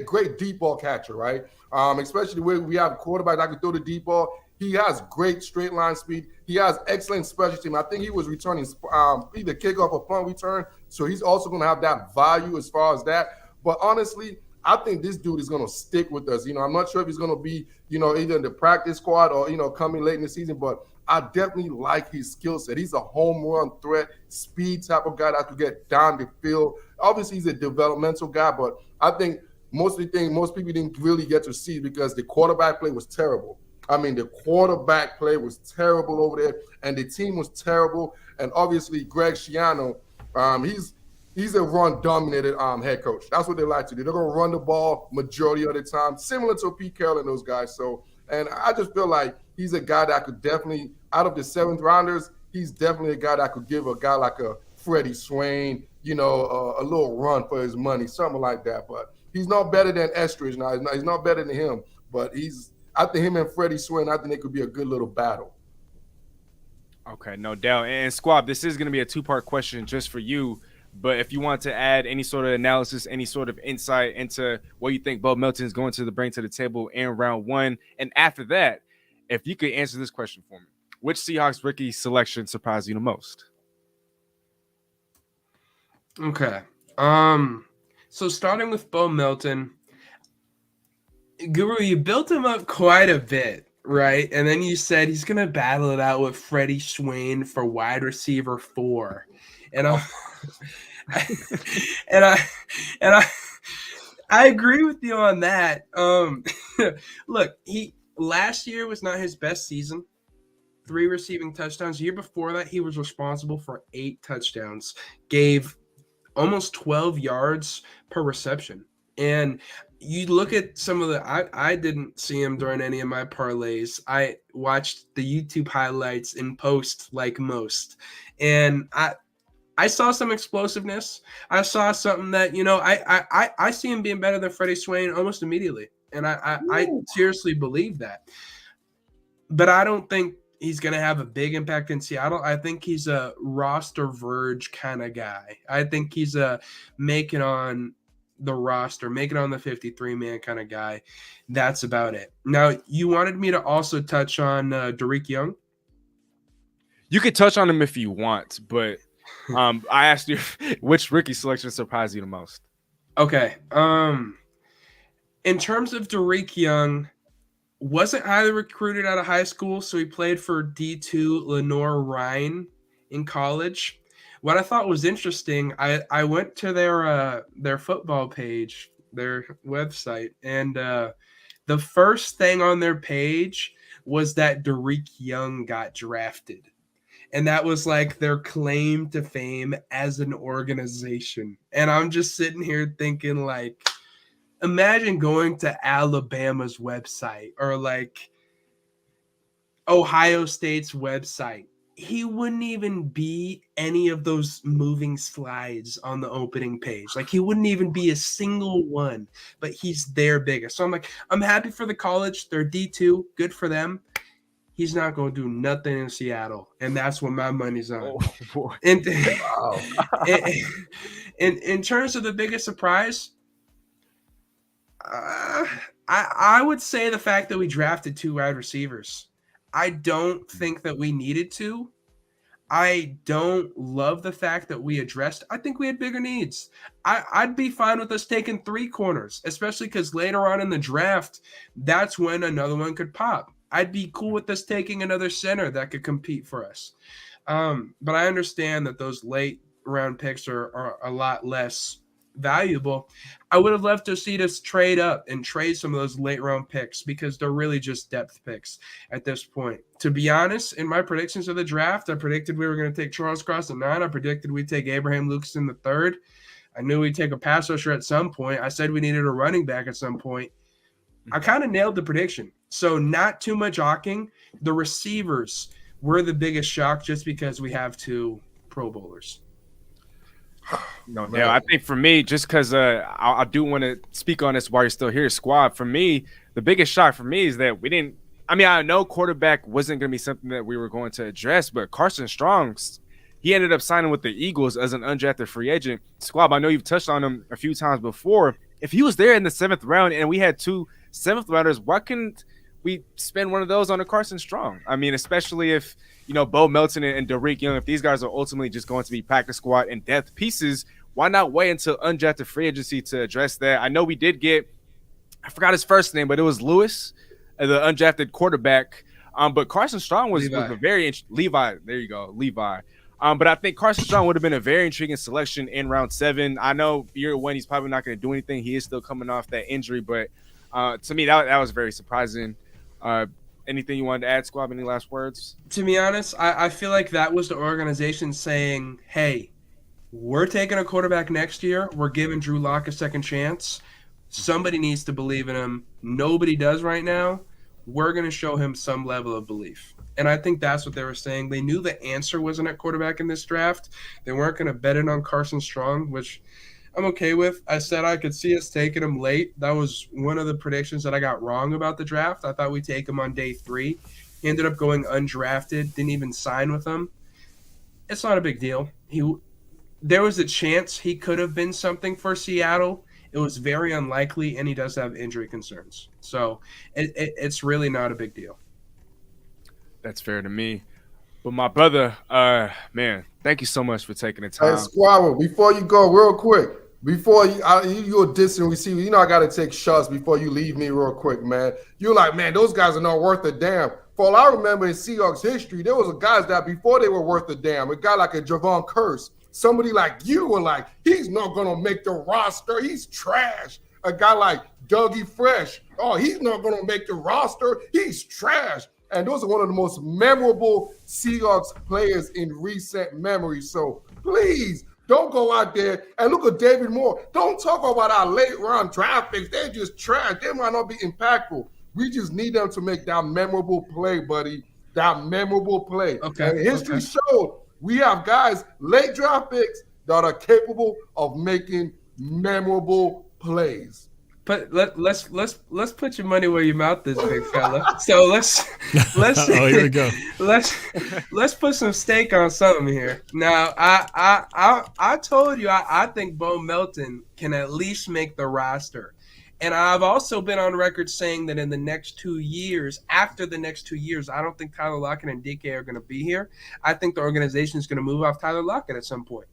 great deep ball catcher, right? Especially the way we have a quarterback that can throw the deep ball. He has great straight line speed. He has excellent special team. I think he was returning either kickoff or punt return. So he's also going to have that value as far as that. But honestly, I think this dude is going to stick with us. I'm not sure if he's going to be, either in the practice squad or, coming late in the season. But I definitely like his skill set. He's a home run threat, speed type of guy that could get down the field. Obviously, he's a developmental guy, but I think most people didn't really get to see because the quarterback play was terrible. I mean, the quarterback play was terrible over there, and the team was terrible. And obviously, Greg Schiano, he's a run-dominated head coach. That's what they like to do. They're going to run the ball majority of the time, similar to Pete Carroll and those guys. So, and I just feel like he's a guy that could definitely, out of the seventh rounders, he's definitely a guy that could give a guy like a Freddie Swain, a little run for his money, something like that. But he's not better than Estridge now. He's not better than him. But I think him and Freddie Swain, I think it could be a good little battle. Okay, no doubt. And Squab, this is going to be a two-part question just for you. But if you want to add any sort of analysis, any sort of insight into what you think Beau Melton is going to bring to the table in round one, and after that, if you could answer this question for me, which Seahawks rookie selection surprised you the most? Okay. So starting with Beau Melton, Guru, you built him up quite a bit, right? And then you said he's gonna battle it out with Freddie Swain for wide receiver 4, and I agree with you on that. Look, last year was not his best season. 3 receiving touchdowns. The year before that, he was responsible for 8 touchdowns, gave almost 12 yards per reception. And you look at some of the I didn't see him during any of my parlays. I watched the YouTube highlights in post like most. And I saw some explosiveness. I saw something that, I see him being better than Freddie Swain almost immediately. And I seriously believe that. But I don't think he's going to have a big impact in Seattle. I think he's a roster verge kind of guy. I think he's a make it on the roster, make it on the 53-man kind of guy. That's about it. Now, you wanted me to also touch on Tariq Young? You could touch on him if you want, but I asked you which rookie selection surprised you the most. Okay. In terms of Tariq Young, wasn't highly recruited out of high school, so he played for D2 Lenoir-Rhyne in college. What I thought was interesting, I went to their football page, their website, and the first thing on their page was that Tariq Young got drafted. And that was like their claim to fame as an organization. And I'm just sitting here thinking, like, imagine going to Alabama's website or like Ohio State's website. He wouldn't even be any of those moving slides on the opening page. Like, he wouldn't even be a single one, but he's their biggest. So I'm like, I'm happy for the college. They're D2. Good for them. He's not going to do nothing in Seattle, and that's what my money's on. Oh, boy. And in terms of the biggest surprise, I would say the fact that we drafted 2 wide receivers. I don't think that we needed to. I don't love the fact that we addressed. I think we had bigger needs. I'd be fine with us taking 3 corners, especially because later on in the draft, that's when another one could pop. I'd be cool with us taking another center that could compete for us. But I understand that those late round picks are a lot less valuable. I would have loved to see us trade up and trade some of those late round picks because they're really just depth picks at this point. To be honest, in my predictions of the draft, I predicted we were going to take Charles Cross at 9. I predicted we'd take Abraham Lucas in the 3rd. I knew we'd take a pass rusher at some point. I said we needed a running back at some point. I kind of nailed the prediction. So not too much hawking. The receivers were the biggest shock just because we have 2 Pro Bowlers. No, I think for me, just because I do want to speak on this while you're still here, Squad, for me, the biggest shock for me is that we didn't – I mean, I know quarterback wasn't going to be something that we were going to address, but Carson Strong, he ended up signing with the Eagles as an undrafted free agent. Squad, I know you've touched on him a few times before. If he was there in the 7th round and we had 2 7th rounders, why couldn't we spend one of those on a Carson Strong? I mean, especially if, Beau Melton and Tariq Young, if these guys are ultimately just going to be practice squad and depth pieces, why not wait until undrafted free agency to address that? I know we did get, I forgot his first name, but it was Lewis, the undrafted quarterback. But Carson Strong was a very Levi. There you go, Levi. But I think Carson Strong would have been a very intriguing selection in round 7. I know year 1 he's probably not going to do anything. He is still coming off that injury, but to me that was very surprising. Anything you wanted to add, Squab? Any last words? To be honest, I feel like that was the organization saying, hey, we're taking a quarterback next year. We're giving Drew Lock a second chance. Somebody needs to believe in him. Nobody does right now. We're going to show him some level of belief. And I think that's what they were saying. They knew the answer wasn't at quarterback in this draft. They weren't going to bet it on Carson Strong, which I'm okay with. I said I could see us taking him late. That was one of the predictions that I got wrong about the draft. I thought we'd take him on day 3. He ended up going undrafted, didn't even sign with them. It's not a big deal. There was a chance he could have been something for Seattle. It was very unlikely, and he does have injury concerns. So it's really not a big deal. That's fair to me. But my brother, man, thank you so much for taking the time. Hey, Squabble, before you go, real quick, before you're a distant receiver, you know I got to take shots before you leave me real quick, man. You're like, man, those guys are not worth a damn. For all I remember in Seahawks history, there was guys that before they were worth a damn, a guy like a Javon Curse, somebody like you were like, he's not going to make the roster. He's trash. A guy like Dougie Fresh, oh, he's not going to make the roster. He's trash. And those are one of the most memorable Seahawks players in recent memory. So please don't go out there and look at David Moore. Don't talk about our late round draft picks. They're just trash. They might not be impactful. We just need them to make that memorable play, buddy. That memorable play. Okay. And history showed we have guys, late draft picks, that are capable of making memorable plays. But let's put your money where your mouth is, big fella. So let's oh, here we go. Let's put some stake on something here. Now I told you I think Beau Melton can at least make the roster. And I've also been on record saying that in the next 2 years, after the next 2 years, I don't think Tyler Lockett and DK are going to be here. I think the organization is going to move off Tyler Lockett at some point.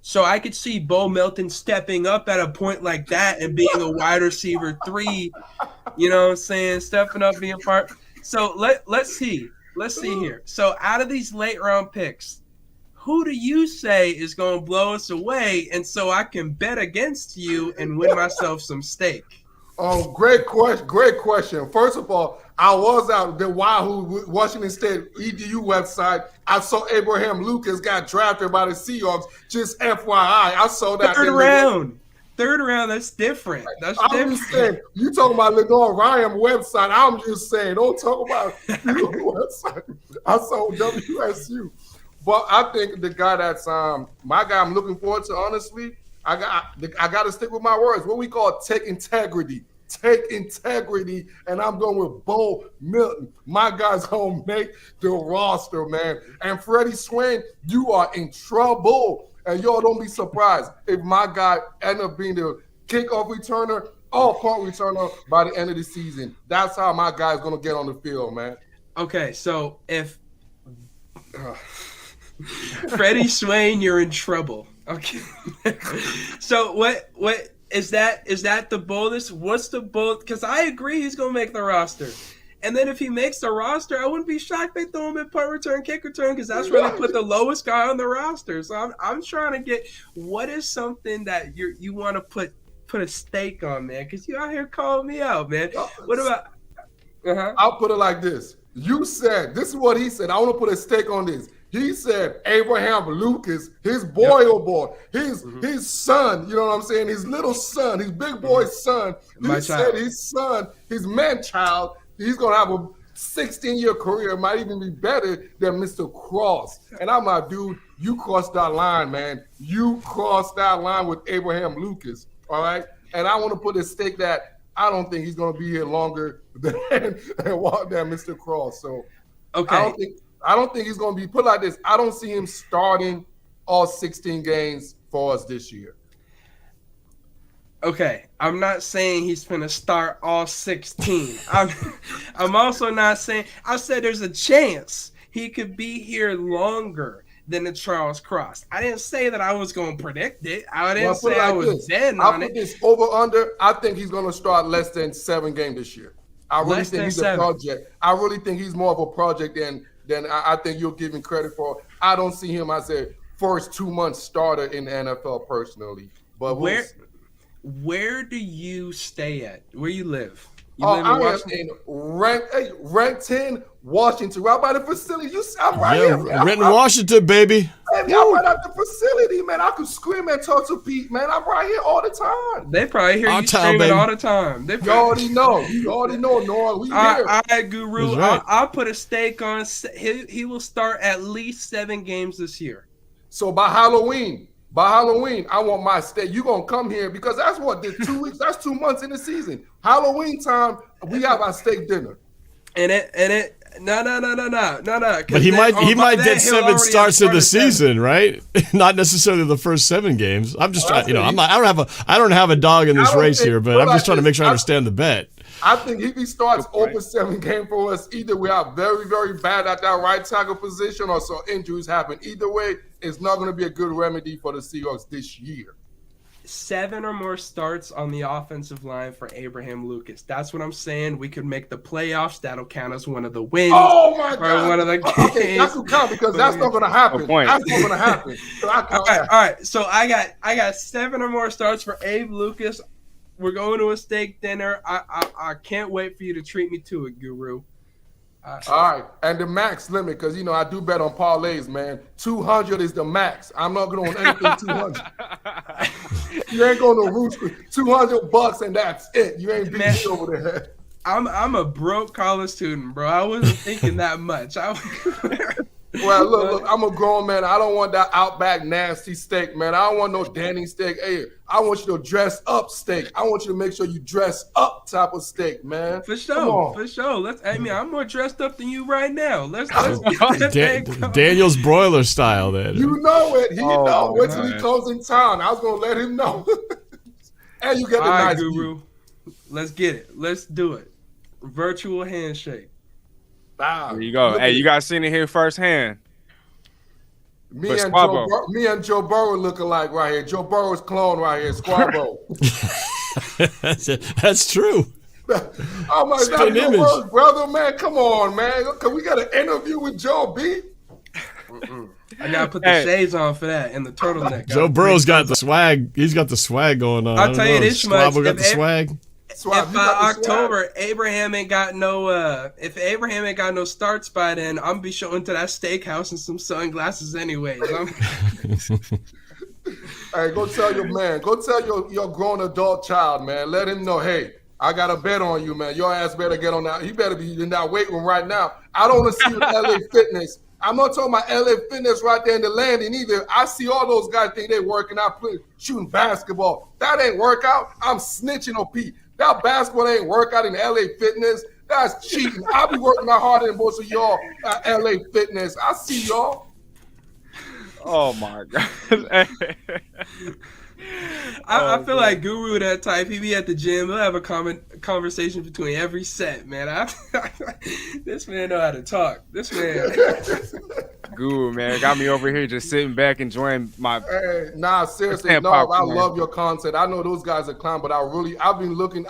So I could see Beau Melton stepping up at a point like that and being a wide receiver 3, you know what I'm saying, stepping up, being part. So let's see. Let's see here. So out of these late round picks, who do you say is going to blow us away, and so I can bet against you and win myself some stake? Oh, great question. First of all, I was out the Wahoo Washington State EDU website. I saw Abraham Lucas got drafted by the Seahawks. Just FYI, I saw that. Third round. That's different. I'm just saying, you talking about Lenore Ryan website. I'm just saying, don't talk about your website. I saw WSU. But I think the guy that's my guy I'm looking forward to, honestly, I got to stick with my words. What we call take integrity, and I'm going with Boye Mafe. My guy's going to make the roster, man. And Freddie Swain, you are in trouble. And y'all don't be surprised if my guy end up being the kickoff returner or punt returner by the end of the season. That's how my guy's going to get on the field, man. Okay, so if Freddie Swain, you're in trouble. Okay. So what is that the bonus? What's the bonus? Because I agree he's gonna make the roster. And then if he makes the roster, I wouldn't be shocked they throw him at punt return, kick return, because that's where they put the lowest guy on the roster. So I'm trying to get what is something that you want to put a stake on, man, because you out here calling me out, man. What about I'll put it like this. You said, this is what he said. I want to put a stake on this. He said Abraham Lucas, his boy, his son, you know what I'm saying? His little son, his big boy's son. He said his son, his man-child, he's going to have a 16-year career. It might even be better than Mr. Cross. And I'm like, dude, you crossed that line, man. You crossed that line with Abraham Lucas, all right? And I want to put a stake that I don't think he's going to be here longer than Mr. Cross. So okay. I don't think he's going to be put like this. I don't see him starting all 16 games for us this year. Okay, I'm not saying he's going to start all 16. I'm also not saying – I said there's a chance he could be here longer than the Charles Cross. I didn't say that I was going to predict it. I didn't say I was dead on it. I'll put this over under. I think he's going to start less than 7 games this year. I really Less think than he's 7. a project. I really think he's more of a project than I think you'll give him credit for. I don't see him as a first 2 month starter in the NFL personally. But where do you stay at? Where you live? You I live in am Washington? in rank 10, Washington, right by the facility. I'm right here. Renton, Washington, baby. Baby, I'm right at the facility, man. I could scream and talk to Pete, man. I'm right here all the time. They probably hear you screaming all the time. You already know. You already know, Norb. We here. All right, Guru. Right. I'll put a stake on. He will start at least 7 games this year. So by Halloween, I want my steak. You're going to come here because that's what, 2 weeks, that's 2 months in the season. Halloween time, we have our steak dinner. No. But he might get 7 starts in the season, right? Not necessarily the first 7 games. I'm just trying, I don't have a dog in this race here, but I'm just trying to make sure I understand the bet. I think if he starts open 7 game for us, either we are very, very bad at that right tackle position or so injuries happen. Either way, it's not going to be a good remedy for the Seahawks this year. 7 or more starts on the offensive line for Abraham Lucas. That's what I'm saying. We could make the playoffs. That'll count as one of the wins. Oh my God! One of the games. Okay, that could count because that's not going to happen. That's not going to happen. So all right. So I got 7 or more starts for Abe Lucas. We're going to a steak dinner. I can't wait for you to treat me to it, Guru. All right, and the max limit, because I do bet on parlays, man. 200 is the max. I'm not going on anything 200. You ain't going to Roost $200 and that's it. You ain't beating me over the head. I'm a broke college student, bro. I wasn't thinking that much. Well, look, I'm a grown man. I don't want that Outback nasty steak, man. I don't want no Danny steak. Hey, I want you to dress up steak. I want you to make sure you dress up type of steak, man. For sure. I'm more dressed up than you right now. Let's Daniel's broiler style, then. You know it. He know. Wait till he comes in town. I was gonna let him know. And you get the nice Guru. Let's get it. Let's do it. Virtual handshake. Wow. There you go. Hey, you guys seen it here firsthand. Me and Joe Burrow look alike right here. Joe Burrow's clone right here, Squabbo. That's true. I'm like, that's your work, brother, man. Come on, man. We got an interview with Joe B. I gotta put the shades on for that and the turtleneck. Joe Burrow's got the swag. He's got the swag going on. I'll tell you this much. Squabble got the swag. If by October Abraham ain't got no starts by then, I'm gonna be showing to that steakhouse and some sunglasses anyways. Hey, go tell your man. Go tell your grown adult child, man. Let him know, hey, I got a bet on you, man. Your ass better get on that. He better be in that weight room right now. I don't want to see you LA Fitness. I'm not talking about LA Fitness right there in the landing either. I see all those guys think they working out, shooting basketball. That ain't workout. I'm snitching on Pete. That basketball ain't workout in LA Fitness. That's cheating. I'll be working out harder than most of y'all at LA Fitness. I see y'all. Oh my God. I feel like Guru that type. He be at the gym. He'll have a conversation between every set, man. This man know how to talk. This man. Guru, man, got me over here just sitting back enjoying my. Hey, seriously, no, I love your content. I know those guys are clown, but I've been looking.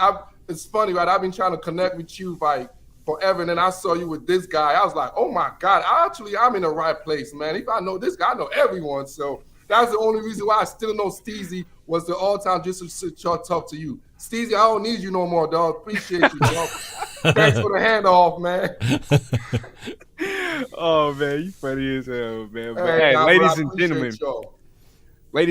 It's funny, right? I've been trying to connect with you like forever, and then I saw you with this guy. I was like, oh my God, I'm in the right place, man. If I know this guy, I know everyone. So that's the only reason why I still know Steezy was the all-time just to sit talk to you. Steezy, I don't need you no more, dog. Appreciate you, dog. Thanks for the handoff, man. Oh man, you funny as hell, man. But hey, ladies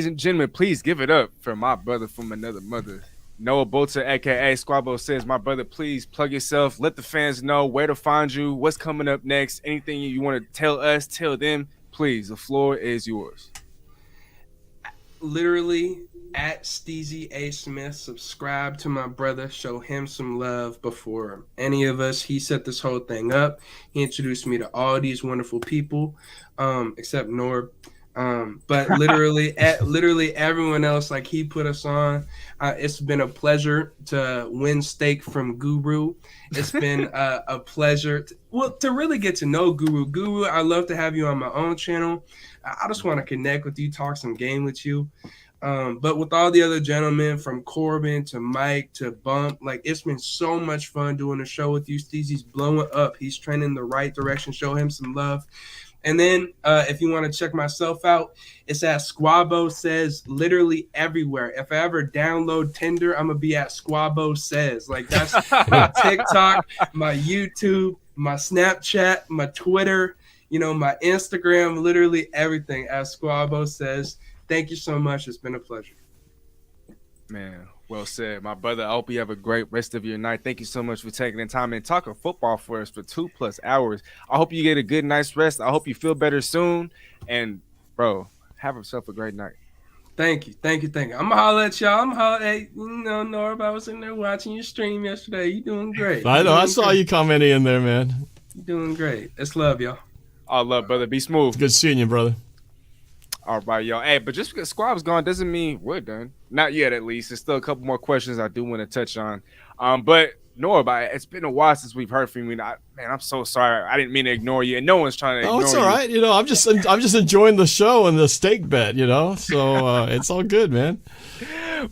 and gentlemen, please give it up for my brother from another mother, Noah Bolter, aka Squabbo says. My brother, please plug yourself. Let the fans know where to find you, what's coming up next, anything you want to tell us, tell them. Please, the floor is yours. Literally at Steezy A. Smith. Subscribe to my brother. Show him some love before any of us. He set this whole thing up. He introduced me to all these wonderful people, except Norb. But literally everyone else, like he put us on. It's been a pleasure to win steak from Guru. It's been a pleasure to really get to know Guru. Guru, I love to have you on my own channel. I just want to connect with you, talk some game with you. But with all the other gentlemen, from Corbin to Mike to Bump, like, it's been so much fun doing a show with you. Steezy's blowing up. He's trending the right direction. Show him some love. And then if you want to check myself out, it's at Squabo Says literally everywhere. If I ever download Tinder, I'm going to be at Squabo Says. Like, that's my TikTok, my YouTube, my Snapchat, my Twitter, my Instagram, literally everything at Squabo Says. Thank you so much. It's been a pleasure. Man, well said, my brother. I hope you have a great rest of your night. Thank you so much for taking the time and talking football for us for 2+ hours. I hope you get a good night's rest. I hope you feel better soon. And, bro, have yourself a great night. Thank you. I'm going to holler at y'all. Hey, Norb, I was in there watching your stream yesterday. You doing great. I know. I saw you commenting in there, man. You doing great. It's love, y'all. All love, brother. Be smooth. Good seeing you, brother. All right, y'all. Hey, but just because Squab's gone doesn't mean we're done. Not yet, at least. There's still a couple more questions I do want to touch on. But Norb, it's been a while since we've heard from you. Man, I'm so sorry. I didn't mean to ignore you, and no one's trying to ignore you. Oh, it's all right. I'm just enjoying the show and the steak bet. So it's all good, man.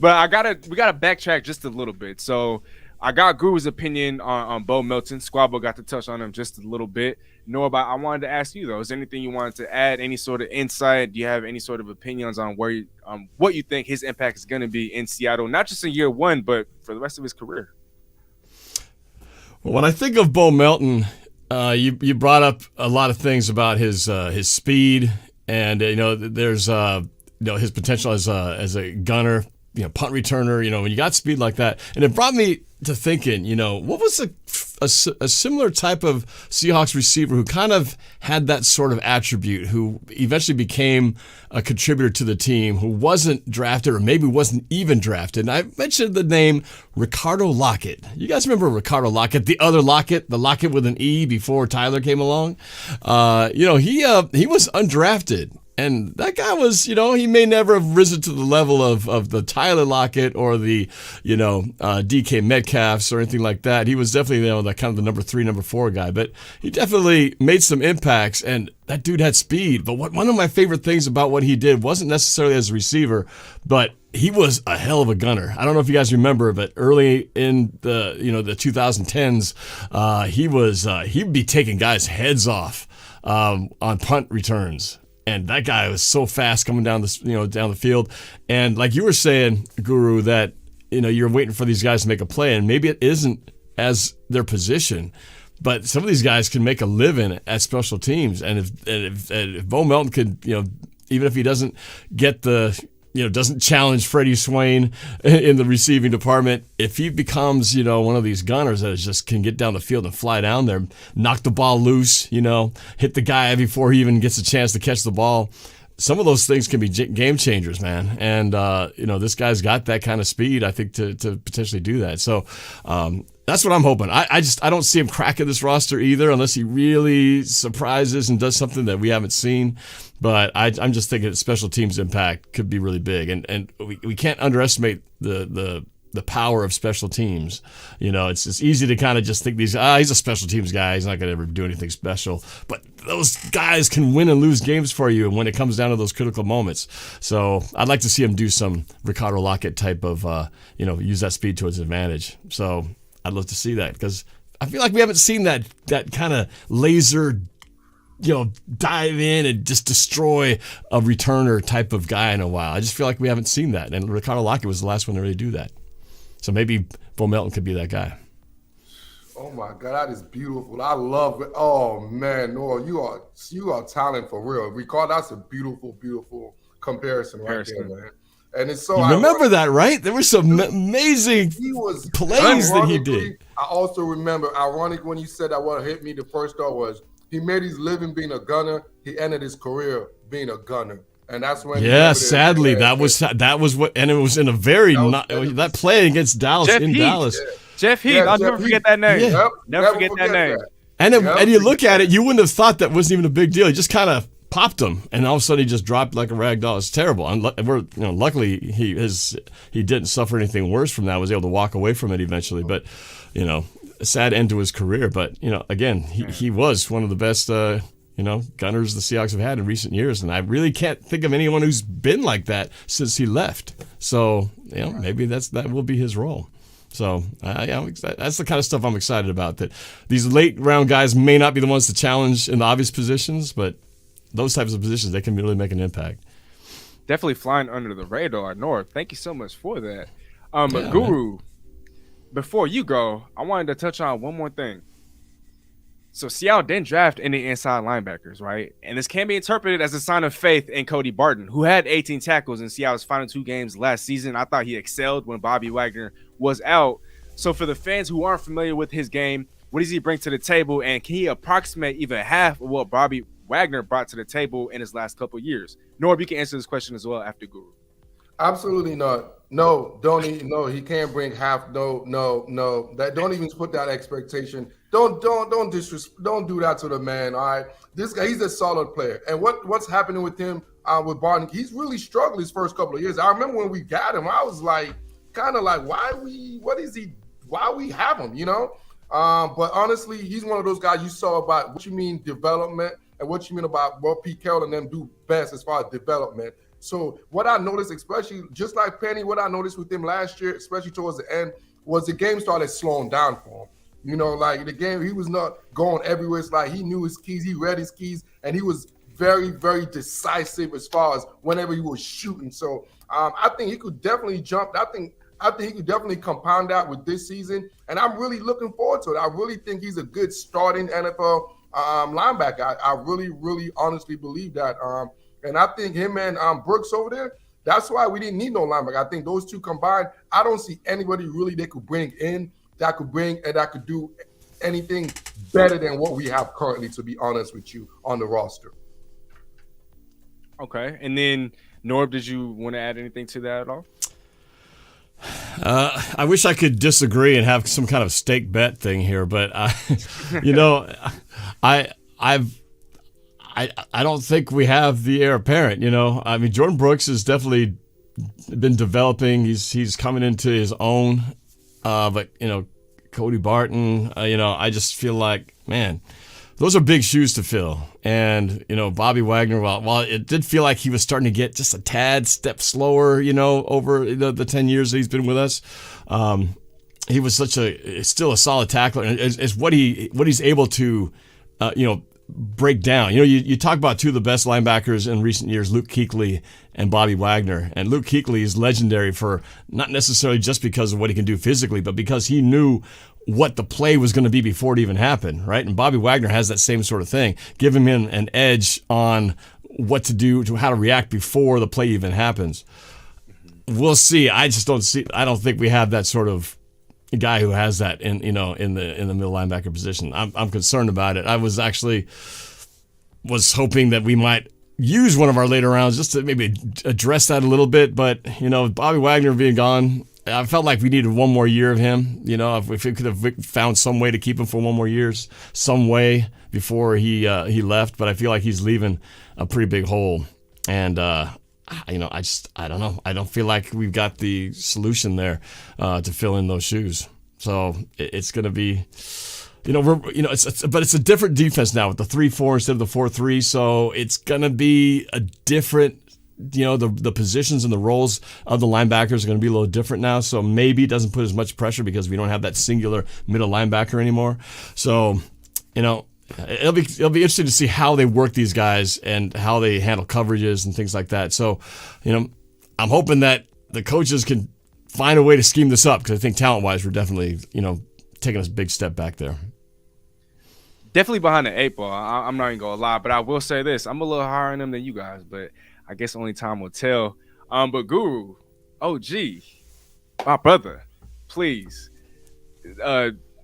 But we gotta backtrack just a little bit. So I got Guru's opinion on Beau Melton. Squabbo got to touch on him just a little bit. Norb, I wanted to ask you, though, is there anything you wanted to add, any sort of insight? Do you have any sort of opinions on what you think his impact is going to be in Seattle, not just in year one, but for the rest of his career? Well, when I think of Beau Melton, you brought up a lot of things about his speed, and there's his potential as a gunner, punt returner. When you got speed like that, and it brought me to thinking, what was a similar type of Seahawks receiver who kind of had that sort of attribute, who eventually became a contributor to the team, who wasn't drafted or maybe wasn't even drafted. And I mentioned the name Ricardo Lockett. You guys remember Ricardo Lockett, the other Lockett, the Lockett with an E before Tyler came along? He was undrafted. And that guy was, he may never have risen to the level of the Tyler Lockett or the, DK Metcalfs or anything like that. He was definitely, that kind of the number 3, number 4 guy. But he definitely made some impacts, and that dude had speed. But one of my favorite things about what he did wasn't necessarily as a receiver, but he was a hell of a gunner. I don't know if you guys remember, but early in the 2010s, he'd be taking guys' heads off on punt returns. And that guy was so fast coming down the field. And like you were saying, Guru, that you're waiting for these guys to make a play, and maybe it isn't as their position, but some of these guys can make a living at special teams. And if Beau Melton could, even if he doesn't get doesn't challenge Freddie Swain in the receiving department, if he becomes, one of these gunners that just can get down the field and fly down there, knock the ball loose, hit the guy before he even gets a chance to catch the ball, some of those things can be game changers, man. And, this guy's got that kind of speed, I think, to potentially do that. So, that's what I'm hoping. I don't see him cracking this roster either, unless he really surprises and does something that we haven't seen. But I'm just thinking that special teams impact could be really big, and we can't underestimate the power of special teams. It's easy to kind of just think he's a special teams guy. He's not going to ever do anything special. But those guys can win and lose games for you when it comes down to those critical moments. So I'd like to see him do some Ricardo Lockett type of, use that speed to his advantage. So I'd love to see that, because I feel like we haven't seen that kind of laser, dive in and just destroy a returner type of guy in a while. I just feel like we haven't seen that. And Ricardo Lockett was the last one to really do that. So maybe Beau Melton could be that guy. Oh my God, that is beautiful. I love it. Oh man, Noah, you are talent for real. Ricardo, that's a beautiful, beautiful comparison right there, man. And it's so. You remember that, right? There were some amazing plays that he did. I also remember, ironic when you said that what hit me the first thought was he made his living being a gunner. He ended his career being a gunner. And that's when sadly that was what, and it was in a very that play against Dallas Dallas. Yeah. Jeff Heath, I'll never forget that name. Yeah. Yep, never forget that name. And you look at it, you wouldn't have thought that wasn't even a big deal. He just kind of popped him, and all of a sudden he just dropped like a rag doll. It's terrible. Luckily he didn't suffer anything worse from that. Was able to walk away from it eventually, but a sad end to his career. But again, he was one of the best gunners the Seahawks have had in recent years, and I really can't think of anyone who's been like that since he left. So, maybe that will be his role. So, that's the kind of stuff I'm excited about, that these late round guys may not be the ones to challenge in the obvious positions, but those types of positions, they can really make an impact. Definitely flying under the radar, Norb. Thank you so much for that. Guru, man, before you go, I wanted to touch on one more thing. So Seattle didn't draft any inside linebackers, right? And this can be interpreted as a sign of faith in Cody Barton, who had 18 tackles in Seattle's final 2 games last season. I thought he excelled when Bobby Wagner was out. So for the fans who aren't familiar with his game, what does he bring to the table? And can he approximate even half of what Bobby Wagner brought to the table in his last couple of years? Norb, you can answer this question as well after Guru. Absolutely not. No, he can't bring half. No. That don't even put that expectation. Don't do that to the man. All right. This guy, he's a solid player. And what's happening with him with Barton, he's really struggled his first couple of years. I remember when we got him, I was like, why we have him, But honestly, he's one of those guys you saw about what you mean development and what you mean about what Pete Carroll and them do best as far as development. So what I noticed, especially just like Penny, what I noticed with him last year, especially towards the end, was the game started slowing down for him. Like the game, he was not going everywhere. It's like he knew his keys, he read his keys, and he was very, very decisive as far as whenever he was shooting. So I think he could definitely jump. I think he could definitely compound that with this season, and I'm really looking forward to it. I really think he's a good starting NFL linebacker. I really, really honestly believe that. And I think him and Brooks over there, that's why we didn't need no linebacker. I think those two combined, I don't see anybody really they could bring in that could do anything better than what we have currently, to be honest with you, on the roster. Okay. And then, Norb, did you want to add anything to that at all? I wish I could disagree and have some kind of stake bet thing here, but I don't think we have the heir apparent. I mean, Jordan Brooks has definitely been developing. He's coming into his own. But Cody Barton, I just feel like, man, those are big shoes to fill. And Bobby Wagner, while it did feel like he was starting to get just a tad step slower, over the 10 years that he's been with us, he was still a solid tackler. And it's what he's able to, break down. You talk about two of the best linebackers in recent years, Luke Kuechly and Bobby Wagner. And Luke Kuechly is legendary for not necessarily just because of what he can do physically, but because he knew what the play was going to be before it even happened, right? And Bobby Wagner has that same sort of thing. Give him an edge on what to do, to how to react before the play even happens. We'll see. I don't think we have that sort of guy who has that in the middle linebacker position. I'm concerned about it. I was hoping that we might use one of our later rounds just to maybe address that a little bit, but Bobby Wagner being gone, I felt like we needed one more year of him. If we could have found some way to keep him for one more year, some way before he left, but I feel like he's leaving a pretty big hole, and I don't know. I don't feel like we've got the solution there to fill in those shoes. So it's going to be, but it's a different defense now with the 3-4 instead of the 4-3. So it's going to be a different, the positions and the roles of the linebackers are going to be a little different now. So maybe it doesn't put as much pressure because we don't have that singular middle linebacker anymore. So, it'll be interesting to see how they work these guys and how they handle coverages and things like that. So, I'm hoping that the coaches can find a way to scheme this up, because I think talent-wise we're definitely, taking a big step back there. Definitely behind the 8 ball. I'm not even gonna lie, but I will say this: I'm a little higher on them than you guys, but I guess only time will tell. But Guru, OG, my brother, please.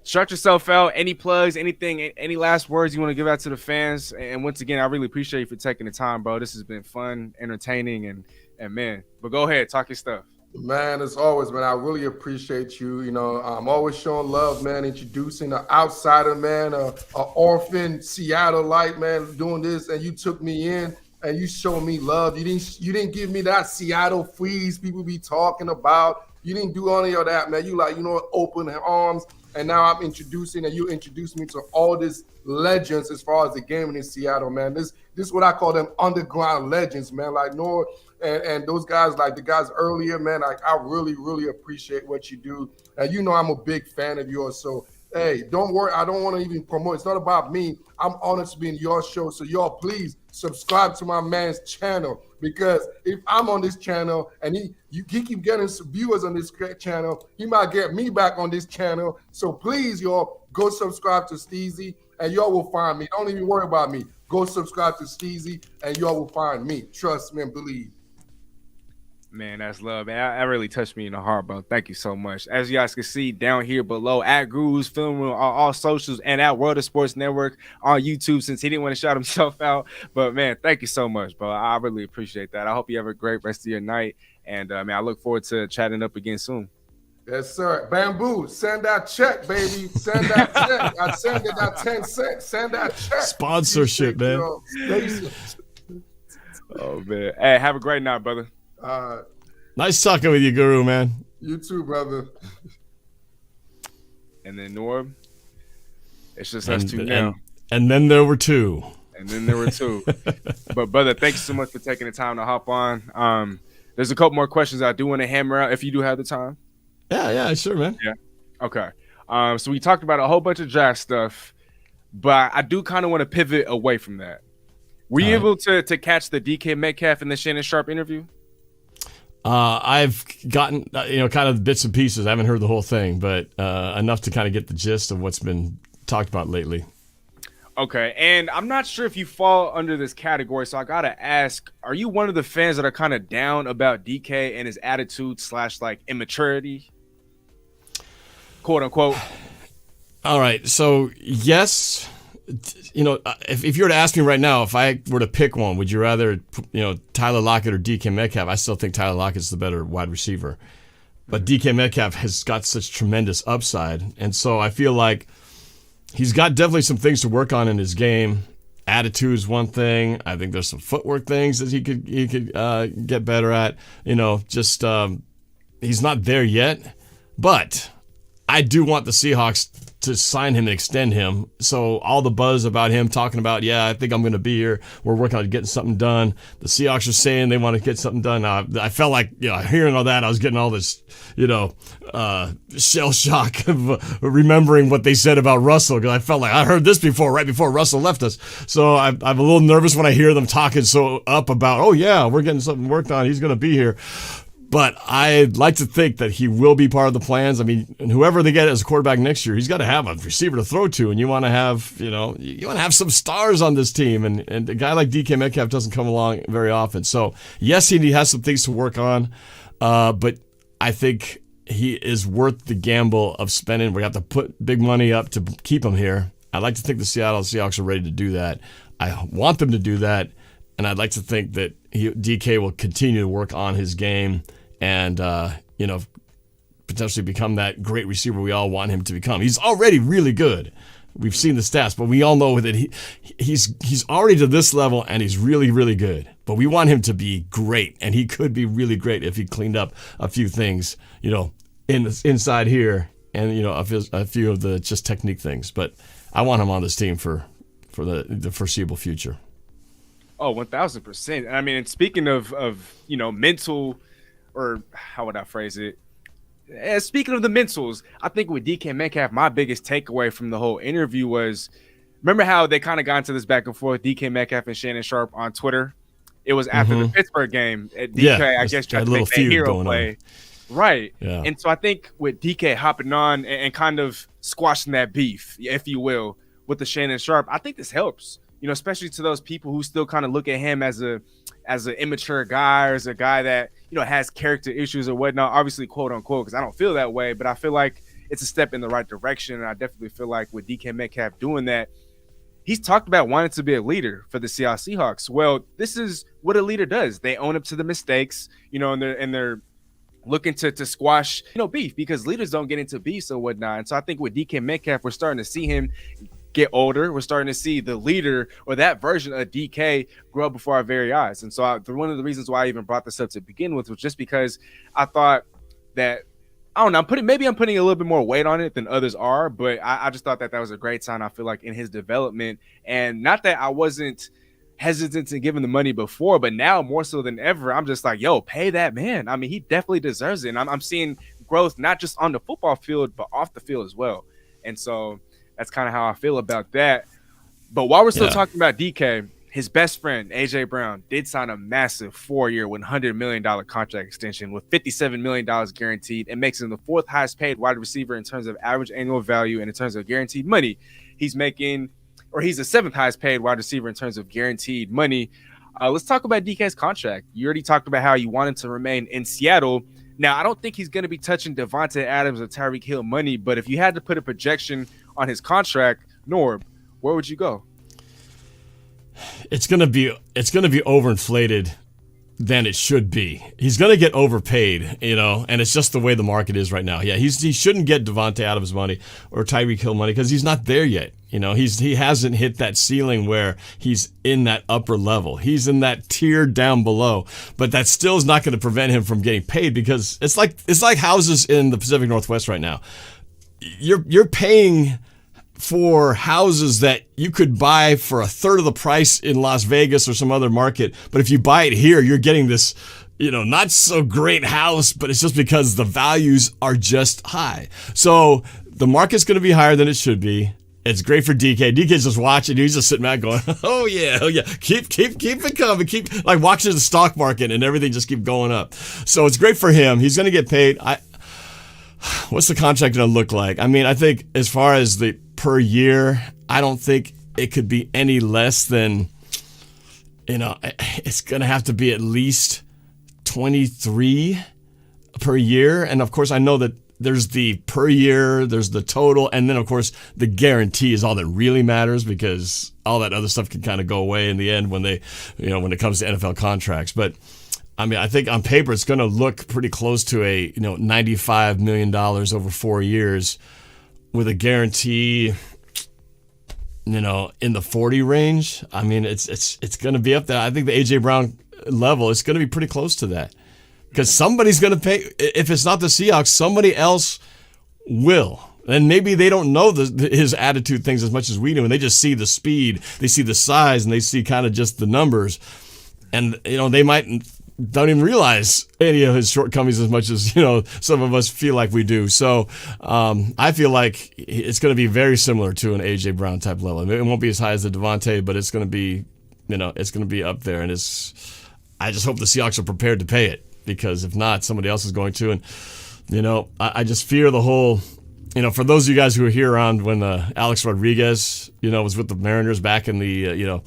Start yourself out. Any plugs, anything, any last words you want to give out to the fans? And once again, I really appreciate you for taking the time, bro. This has been fun, entertaining, and man. But go ahead, talk your stuff. Man, as always, man, I really appreciate you. I'm always showing love, man, introducing an outsider, man, a orphan Seattleite, man, doing this, and you took me in and you showed me love. You didn't give me that Seattle freeze people be talking about. You didn't do any of that, man. You open arms. and now I'm introducing, and you introduced me to all these legends as far as the game in Seattle, man. This is what I call them underground legends, man. Like Norb and those guys, like the guys earlier, man. Like I really, really appreciate what you do, and you know I'm a big fan of yours. So hey, don't worry. I don't want to even promote. It's not about me. I'm honored to be in your show. So y'all please subscribe to my man's channel, because if I'm on this channel and he keep getting some viewers on this channel, he might get me back on this channel. So please, y'all, go subscribe to Steezy and y'all will find me. Don't even worry about me. Go subscribe to Steezy and y'all will find me. Trust me and believe. Man, that's love, man. That really touched me in the heart, bro. Thank you so much. As you guys can see down here below, at Guru's Film Room on all socials and at World of Sports Network on YouTube, since he didn't want to shout himself out. But, man, thank you so much, bro. I really appreciate that. I hope you have a great rest of your night. And, man, I look forward to chatting up again soon. Yes, sir. Bamboo, send that check, baby. Send that check. I send it that 10 cents. Send that check. Sponsorship, man. Oh, man. Hey, have a great night, brother. Nice talking with you, Guru, man. You too, brother. And then Norb, it's just us two now. And then there were two. And then there were two. But brother, thanks so much for taking the time to hop on. There's a couple more questions I do want to hammer out if you do have the time. Yeah, sure, man. Yeah. Okay. So we talked about a whole bunch of draft stuff, but I do kind of want to pivot away from that. Were you able to catch the DK Metcalf and the Shannon Sharpe interview? I've gotten, kind of bits and pieces. I haven't heard the whole thing, but enough to kind of get the gist of what's been talked about lately. Okay, and I'm not sure if you fall under this category, so I got to ask, are you one of the fans that are kind of down about DK and his attitude / like immaturity, quote unquote? All right, so yes. If you were to ask me right now, if I were to pick one, would you rather, Tyler Lockett or DK Metcalf? I still think Tyler Lockett's the better wide receiver. But DK Metcalf has got such tremendous upside. And so I feel like he's got definitely some things to work on in his game. Attitude is one thing. I think there's some footwork things that he could get better at. He's not there yet. But I do want the Seahawks to sign him and extend him. So all the buzz about him talking about, I think I'm going to be here. We're working on getting something done. The Seahawks are saying they want to get something done. I felt like, hearing all that, I was getting all this, shell shock of remembering what they said about Russell, because I felt like I heard this before, right before Russell left us. So I'm a little nervous when I hear them talking so up about, we're getting something worked on. He's going to be here. But I'd like to think that he will be part of the plans. I mean, and whoever they get as a quarterback next year, he's got to have a receiver to throw to, and you want to have, you want to have some stars on this team. And a guy like DK Metcalf doesn't come along very often. So yes, he has some things to work on, but I think he is worth the gamble of spending. We have to put big money up to keep him here. I'd like to think the Seattle Seahawks are ready to do that. I want them to do that, and I'd like to think that DK will continue to work on his game and, potentially become that great receiver we all want him to become. He's already really good. We've seen the stats, but we all know that he's already to this level, and he's really, really good. But we want him to be great, and he could be really great if he cleaned up a few things, inside here, and, a few of the just technique things. But I want him on this team for the foreseeable future. Oh, 1,000%. I mean, and speaking of mental, or how would I phrase it? Speaking of the mentals, I think with DK Metcalf, my biggest takeaway from the whole interview was, remember how they kind of got into this back and forth, DK Metcalf and Shannon Sharpe on Twitter? It was after the Pittsburgh game. DK, I guess, tried to make that hero play. Right. Yeah. And so I think with DK hopping on and kind of squashing that beef, if you will, with the Shannon Sharpe, I think this helps, especially to those people who still kind of look at him as an immature guy, or as a guy that, has character issues or whatnot, obviously, quote unquote, because I don't feel that way, but I feel like it's a step in the right direction. And I definitely feel like with DK Metcalf doing that, he's talked about wanting to be a leader for the Seattle Seahawks. Well, this is what a leader does. They own up to the mistakes, and they're looking to squash, beef, because leaders don't get into beefs or whatnot. And so I think with DK Metcalf, we're starting to see him get older. We're starting to see the leader, or that version of DK, grow up before our very eyes. And so one of the reasons why I even brought this up to begin with was just because I thought that I don't know. I'm putting a little bit more weight on it than others are, but I just thought that was a great sign. I feel like in his development, and not that I wasn't hesitant to give him the money before, but now more so than ever, I'm just like, yo, pay that man. I mean, he definitely deserves it. And I'm seeing growth not just on the football field, but off the field as well. And so that's kind of how I feel about that. But while we're still talking about DK, his best friend, A.J. Brown, did sign a massive 4-year, $100 million contract extension with $57 million guaranteed, and makes him the 4th highest paid wide receiver in terms of average annual value and in terms of guaranteed money. He's the 7th highest paid wide receiver in terms of guaranteed money. Let's talk about DK's contract. You already talked about how you want him to remain in Seattle. Now, I don't think he's going to be touching Devontae Adams or Tyreek Hill money, but if you had to put a projection on his contract, Norb, where would you go? It's gonna be overinflated than it should be. He's gonna get overpaid, and it's just the way the market is right now. Yeah, he shouldn't get Devontae Adams money or Tyreek Hill money because he's not there yet. He hasn't hit that ceiling where he's in that upper level. He's in that tier down below, but that still is not going to prevent him from getting paid because it's like houses in the Pacific Northwest right now. You're paying for houses that you could buy for a third of the price in Las Vegas or some other market. But if you buy it here, you're getting this, not so great house, but it's just because the values are just high. So the market's going to be higher than it should be. It's great for DK. DK's just watching. He's just sitting back going, oh yeah. Keep it coming. Keep like watching the stock market and everything just keep going up. So it's great for him. He's going to get paid. What's the contract going to look like? I mean, I think as far as the per year, I don't think it could be any less than, it's going to have to be at least 23 per year. And of course, I know that there's the per year, there's the total, and then of course the guarantee is all that really matters because all that other stuff can kind of go away in the end when when it comes to NFL contracts. But I mean, I think on paper it's going to look pretty close to a $95 million over 4 years with a guarantee, in the 40 range. I mean, it's going to be up there. I think the AJ Brown level is going to be pretty close to that because somebody's going to pay. If it's not the Seahawks, somebody else will. And maybe they don't know his attitude things as much as we do, and they just see the speed, they see the size, and they see kind of just the numbers, and they might don't even realize any of his shortcomings as much as some of us feel like we do. So I feel like it's going to be very similar to an AJ Brown type level. It won't be as high as the Devontae, but it's going to be it's going to be up there. And I just hope the Seahawks are prepared to pay it because if not, somebody else is going to. And I just fear the whole. For those of you guys who were here around when Alex Rodriguez was with the Mariners back in the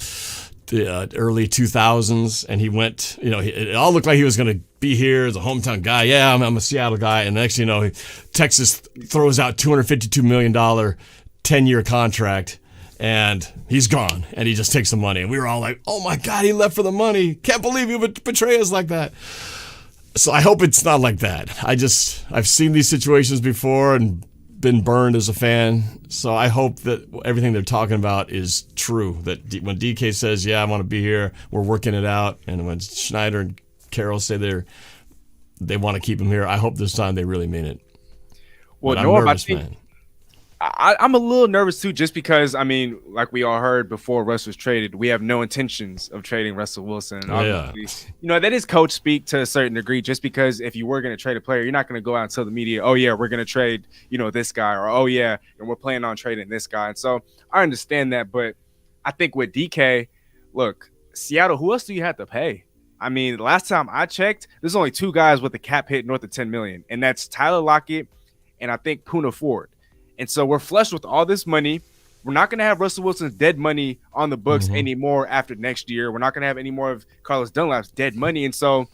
the early 2000s, and he went, it all looked like he was going to be here as a hometown guy. Yeah, I'm a Seattle guy. And the next, Texas throws out $252 million 10-year contract, and he's gone, and he just takes the money. And we were all like, oh my God, he left for the money. Can't believe you would betray us like that. So I hope it's not like that. I've seen these situations before and been burned as a fan, so I hope that everything they're talking about is true, that when DK says, yeah, I want to be here, we're working it out, and when Schneider and Carroll say they want to keep him here, I hope this time they really mean it. Well, Norb, I think I'm a little nervous too, just because, I mean, like we all heard before Russ was traded, we have no intentions of trading Russell Wilson. And obviously, that is coach speak to a certain degree, just because if you were going to trade a player, you're not going to go out and tell the media, oh yeah, we're going to trade, this guy, or oh yeah, and we're planning on trading this guy. And so I understand that, but I think with DK, look, Seattle, who else do you have to pay? I mean, last time I checked, there's only 2 guys with a cap hit north of $10 million, and that's Tyler Lockett and I think Poona Ford. And so we're flushed with all this money. We're not going to have Russell Wilson's dead money on the books anymore after next year. We're not going to have any more of Carlos Dunlap's dead money. And so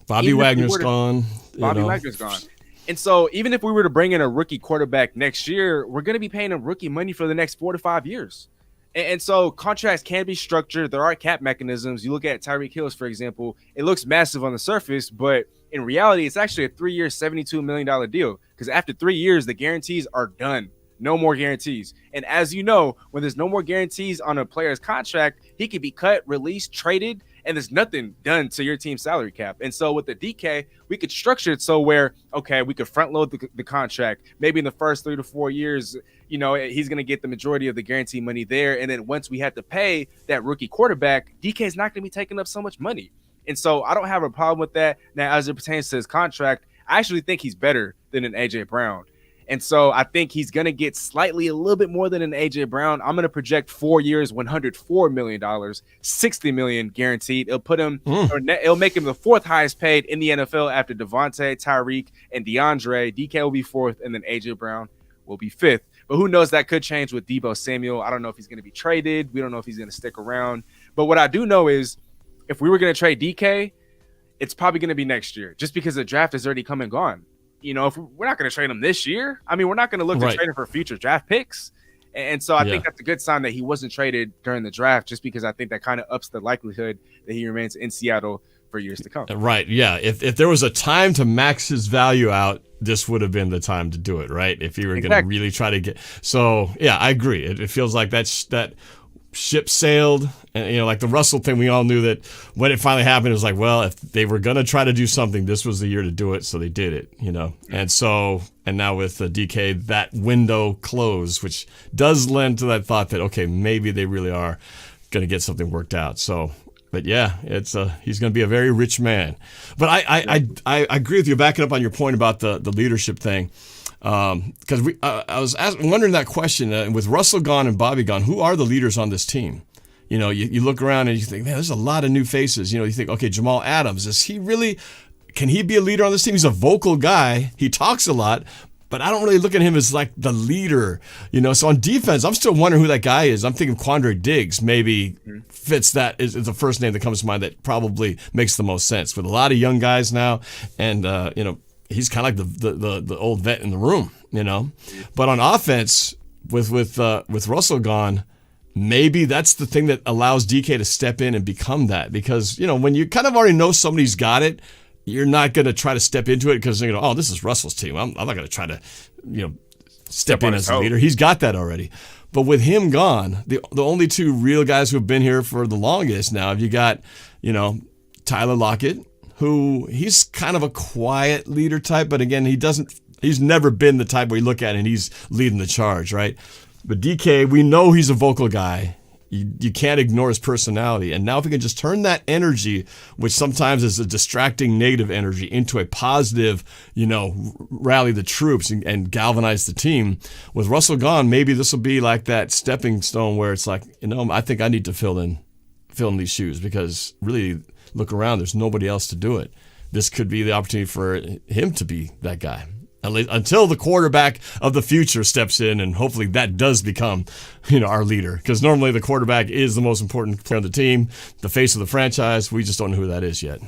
Bobby Wagner's gone. Wagner's gone. And so even if we were to bring in a rookie quarterback next year, we're going to be paying him rookie money for the next 4 to 5 years. And so contracts can be structured. There are cap mechanisms. You look at Tyreek Hill, for example, it looks massive on the surface, but in reality, it's actually a 3-year, $72 million deal, because after 3 years, the guarantees are done. No more guarantees. And as you know, when there's no more guarantees on a player's contract, he can be cut, released, traded, and there's nothing done to your team's salary cap. And so with the DK, we could structure it so where, okay, we could front load the contract. Maybe in the first 3 to 4 years, you know, he's going to get the majority of the guarantee money there. And then once we have to pay that rookie quarterback, DK is not going to be taking up so much money. And so I don't have a problem with that. Now, as it pertains to his contract, I actually think he's better than an A.J. Brown. And so I think he's going to get slightly a little bit more than an A.J. Brown. I'm going to project 4 years, $104 million, $60 million guaranteed. It'll put him, it'll make him the 4th highest paid in the NFL after Devontae, Tyreke, and DeAndre. DK will be 4th, and then A.J. Brown will be 5th. But who knows? That could change with Deebo Samuel. I don't know if he's going to be traded. We don't know if he's going to stick around. But what I do know is if we were going to trade DK, it's probably going to be next year just because the draft is already come and gone. You know, if we're not going to trade him this year, I mean, we're not going to look to trade him for future draft picks. And so I think that's a good sign that he wasn't traded during the draft, just because I think that kind of ups the likelihood that he remains in Seattle for years to come. Right. Yeah. If there was a time to max his value out, this would have been the time to do it. Right. If you were going to really try to get. So, yeah, I agree. It feels like that ship sailed, and you know, like the Russell thing, we all knew that when it finally happened, it was like, well, if they were going to try to do something, this was the year to do it, so they did it, you know. And so, and now with the DK, that window closed, which does lend to that thought that, okay, maybe they really are going to get something worked out. So, but yeah, it's he's going to be a very rich man. But I agree with you, backing up on your point about the leadership thing. Because I was wondering that question with Russell gone and Bobby gone, who are the leaders on this team? You know, you look around and you think, man, there's a lot of new faces. You know, you think, okay, Jamal Adams, can he be a leader on this team? He's a vocal guy. He talks a lot, but I don't really look at him as like the leader, you know. So on defense, I'm still wondering who that guy is. I'm thinking Quandre Diggs maybe fits that, is the first name that comes to mind that probably makes the most sense with a lot of young guys now. And, you know, he's kind of like the old vet in the room, you know. But on offense, with Russell gone, maybe that's the thing that allows DK to step in and become that. Because, you know, when you kind of already know somebody's got it, you're not going to try to step into it because you're going to, oh, this is Russell's team. I'm not going to try to, you know, step in as a leader. He's got that already. But with him gone, the only 2 real guys who have been here for the longest now, you got, you know, Tyler Lockett, who he's kind of a quiet leader type, but again, he's never been the type where you look at it and he's leading the charge, right? But DK, we know he's a vocal guy. You can't ignore his personality. And now if we can just turn that energy, which sometimes is a distracting negative energy, into a positive, you know, rally the troops and galvanize the team. With Russell gone, maybe this will be like that stepping stone where it's like, you know, I think I need to fill in these shoes because really look around, there's nobody else to do it. This could be the opportunity for him to be that guy. Until the quarterback of the future steps in, and hopefully that does become, you know, our leader. Because normally the quarterback is the most important player on the team, the face of the franchise. We just don't know who that is yet.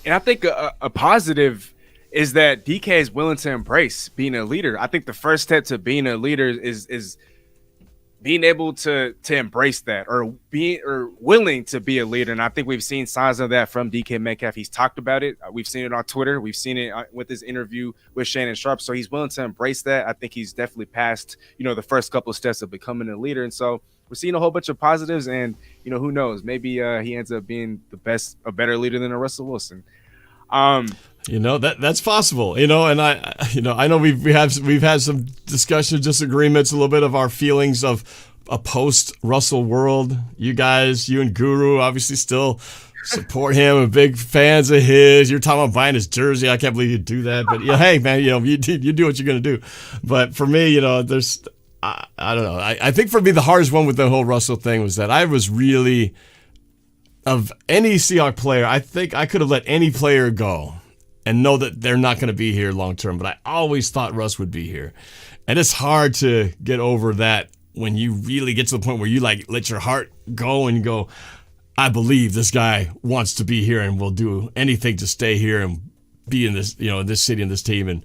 And I think a positive is that DK is willing to embrace being a leader. I think the first step to being a leader is being able to embrace that, or willing to be a leader. And I think we've seen signs of that from DK Metcalf. He's talked about it. We've seen it on Twitter. We've seen it with his interview with Shannon Sharpe. So he's willing to embrace that. I think he's definitely passed, you know, the first couple of steps of becoming a leader. And so we're seeing a whole bunch of positives, and, you know, who knows, maybe he ends up being a better leader than a Russell Wilson. You know, that's possible, you know, and I know we've had some discussions, disagreements, a little bit of our feelings of a post Russell world. You guys, you and Guru obviously still support him, are big fans of his. You're talking about buying his jersey. I can't believe you do that, but yeah, hey man, you know, you do what you're going to do. But for me, you know, I don't know. I think for me, the hardest one with the whole Russell thing was that I was really, of any Seahawks player, I think I could have let any player go and know that they're not going to be here long term. But I always thought Russ would be here. And it's hard to get over that when you really get to the point where you like let your heart go and you go, I believe this guy wants to be here and will do anything to stay here and be in this, you know, in this city and this team. And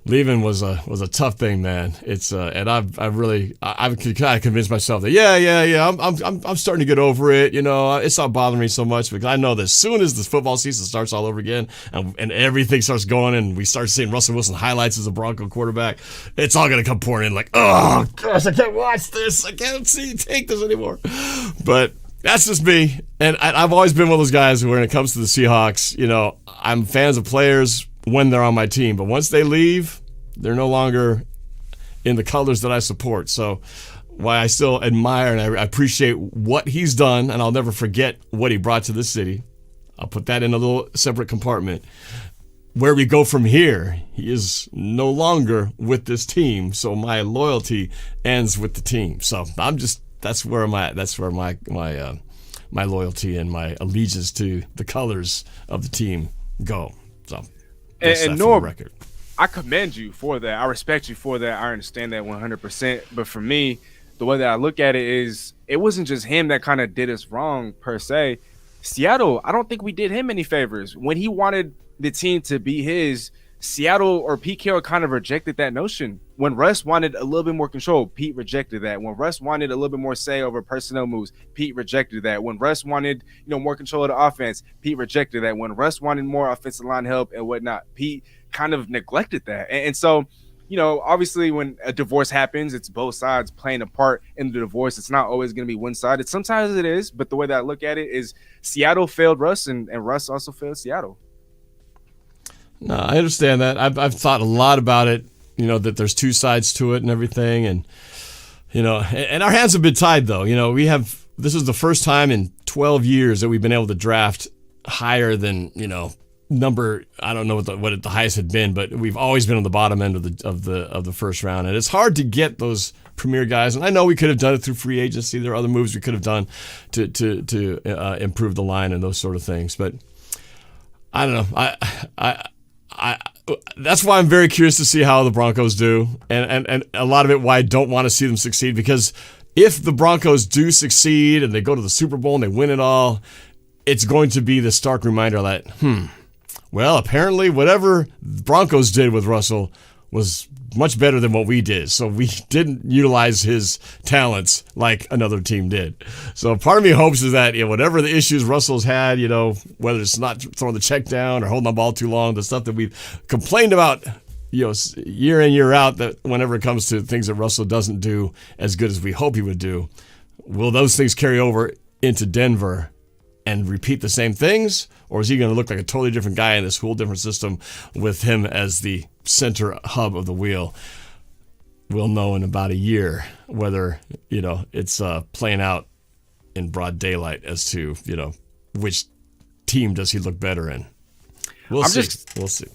leaving was a tough thing, man. It's and I've kind of convinced myself that I'm starting to get over it. You know, it's not bothering me so much because I know that as soon as the football season starts all over again and everything starts going and we start seeing Russell Wilson highlights as a Bronco quarterback, it's all gonna come pouring in like, oh gosh, I can't watch this. I can't take this anymore. But That's just me. And I've always been one of those guys who, when it comes to the Seahawks, I'm fans of players when they're on my team. But once they leave, they're no longer in the colors that I support. So why I still admire and I appreciate what he's done, and I'll never forget what he brought to this city. I'll put that in a little separate compartment. Where we go from here, he is no longer with this team, so my loyalty ends with the team. So that's where my loyalty and my allegiance to the colors of the team go. So and Norb, record. I commend you for that. I respect you for that. I understand that 100%. But for me, the way that I look at it is, it wasn't just him that kind of did us wrong per se. Seattle, I don't think we did him any favors. When he wanted the team to be his, Seattle or Pete Carroll kind of rejected that notion. When Russ wanted a little bit more control, Pete rejected that. When Russ wanted a little bit more say over personnel moves, Pete rejected that. When Russ wanted, more control of the offense, Pete rejected that. When Russ wanted more offensive line help and whatnot, Pete kind of neglected that. And so, obviously when a divorce happens, it's both sides playing a part in the divorce. It's not always going to be one-sided. Sometimes it is, but the way that I look at it is Seattle failed Russ and Russ also failed Seattle. No, I understand that. I've thought a lot about it, that there's two sides to it and everything. And, and our hands have been tied, though. This is the first time in 12 years that we've been able to draft higher than, number. I don't know what the highest had been, but we've always been on the bottom end of the first round. And it's hard to get those premier guys. And I know we could have done it through free agency. There are other moves we could have done to improve the line and those sort of things. But I don't know. That's why I'm very curious to see how the Broncos do, and a lot of it why I don't want to see them succeed, because if the Broncos do succeed and they go to the Super Bowl and they win it all, it's going to be the stark reminder that, well, apparently whatever the Broncos did with Russell was much better than what we did. So we didn't utilize his talents like another team did. So part of me hopes is that whatever the issues Russell's had, whether it's not throwing the check down or holding the ball too long, the stuff that we've complained about, year in, year out, that whenever it comes to things that Russell doesn't do as good as we hope he would do, will those things carry over into Denver and repeat the same things? Or is he going to look like a totally different guy in this whole different system with him as the center hub of the wheel? We'll know in about a year whether, it's playing out in broad daylight as to, which team does he look better in. We'll see.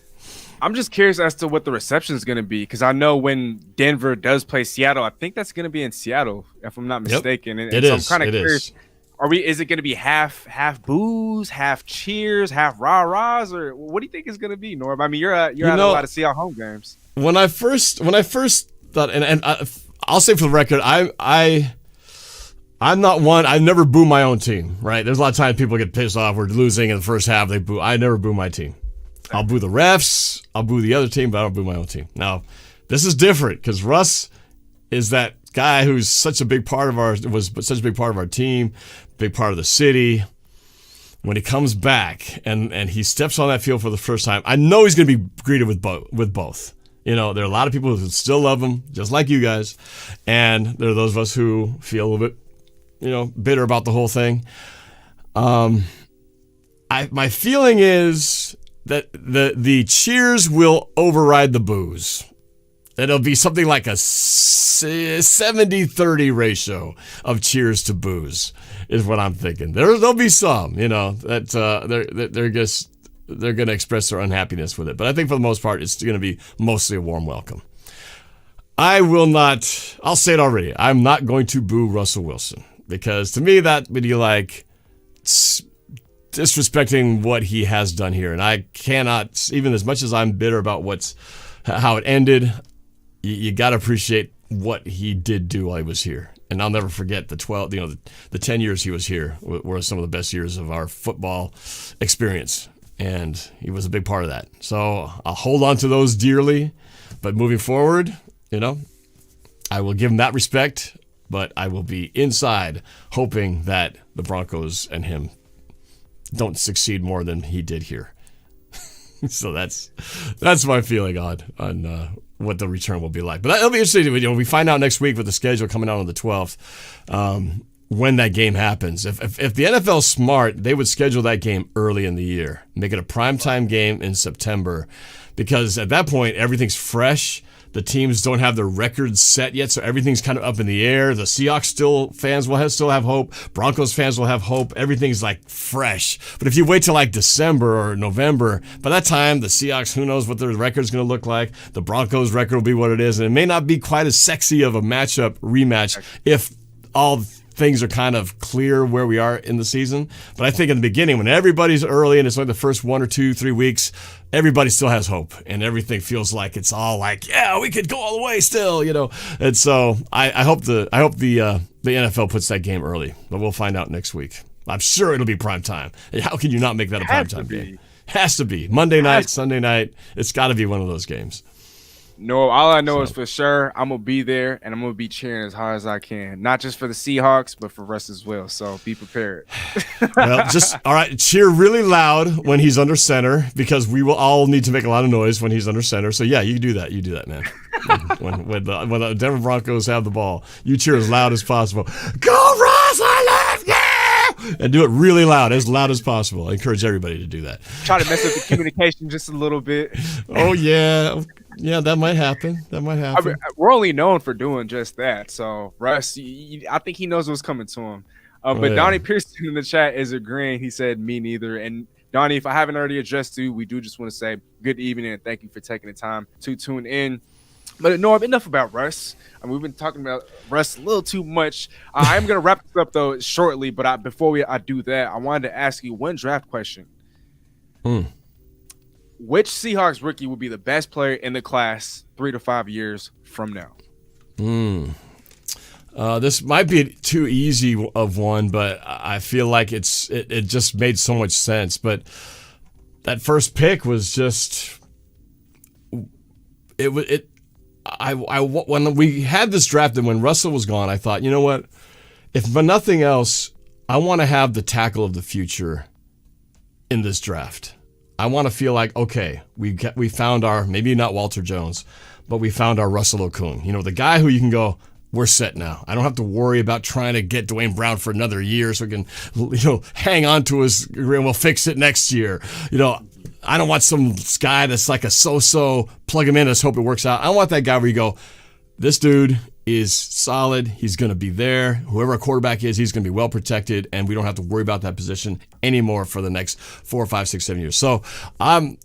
I'm just curious as to what the reception is going to be, because I know when Denver does play Seattle, I think that's going to be in Seattle, if I'm not mistaken. Yep. And so I'm kind of curious. Is it going to be half boos, half cheers, half rah-rahs, or what do you think it's going to be, Norb? I mean, you're at a lot of Seahawks home games. When I first thought, and I'll say for the record, I'm not one. I never boo my own team. Right? There's a lot of times people get pissed off. We're losing in the first half. They boo. I never boo my team. I'll boo the refs. I'll boo the other team, but I don't boo my own team. Now, this is different because Russ is that guy who's such a big part of our team, big part of the city. When he comes back and he steps on that field for the first time, I know he's going to be greeted with both. There are a lot of people who still love him, just like you guys, and there are those of us who feel a little bit, bitter about the whole thing. My feeling is that the cheers will override the boos. It'll be something like a 70-30 ratio of cheers to boos is what I'm thinking. There'll be some, that they're going to express their unhappiness with it. But I think for the most part, it's going to be mostly a warm welcome. I'll say it already. I'm not going to boo Russell Wilson, because to me that would be like disrespecting what he has done here. And I cannot, even as much as I'm bitter about how it ended, you got to appreciate what he did do while he was here. And I'll never forget the 10 years he was here were some of the best years of our football experience. And he was a big part of that. So I'll hold on to those dearly. But moving forward, I will give him that respect. But I will be inside hoping that the Broncos and him don't succeed more than he did here. So that's my feeling on what the return will be like. But it'll be interesting. We find out next week with the schedule coming out on the 12th. when that game happens. If the NFL's smart, they would schedule that game early in the year, make it a primetime game in September, because at that point, everything's fresh. The teams don't have their records set yet, so everything's kind of up in the air. The Seahawks fans will still have hope. Broncos fans will have hope. Everything's like fresh. But if you wait till like December or November, by that time, the Seahawks, who knows what their record's going to look like. The Broncos record will be what it is, and it may not be quite as sexy of a rematch if all things are kind of clear where we are in the season. But I think in the beginning, when everybody's early and it's like the first 1 or 2, 3 weeks, everybody still has hope and everything feels like it's all like, yeah, we could go all the way still, you know. And so I hope the NFL puts that game early, but we'll find out next week. I'm sure it'll be prime time. How can you not make that a prime time game? Has to be Monday night, Sunday night. It's got to be one of those games. No, all I know is for sure I'm going to be there and I'm going to be cheering as hard as I can. Not just for the Seahawks, but for Russ as well. So be prepared. Well, all right, cheer really loud when he's under center, because we will all need to make a lot of noise when he's under center. So, yeah, you do that. You do that, man. when the Denver Broncos have the ball, you cheer as loud as possible. Go, Russ! I love you! And do it really loud as possible. I encourage everybody to do that. Try to mess up the communication just a little bit. Oh, yeah. Yeah, that might happen. I mean, we're only known for doing just that. So, Russ, I think he knows what's coming to him. But Donnie Pearson in the chat is agreeing. He said, me neither. And, Donnie, if I haven't already addressed you, we do just want to say good evening and thank you for taking the time to tune in. But, Norb, enough about Russ. I mean, we've been talking about Russ a little too much. I'm going to wrap this up, though, shortly. But before I do that, I wanted to ask you one draft question. Which Seahawks rookie would be the best player in the class 3 to 5 years from now? This might be too easy of one, but I feel like it just made so much sense. But that first pick was just when we had this draft and when Russell was gone, I thought, you know what? If for nothing else, I want to have the tackle of the future in this draft. I want to feel like, okay, we found our, maybe not Walter Jones, but we found our Russell Okung. You know, the guy who you can go, we're set now. I don't have to worry about trying to get Dwayne Brown for another year so we can, you know, hang on to his career and we'll fix it next year. You know, I don't want some guy that's like a so-so, plug him in, let's hope it works out. I want that guy where you go, this dude is solid. He's going to be there. Whoever our quarterback is, he's going to be well protected, and we don't have to worry about that position anymore for the next 4, 5, 6, 7 years. So I'm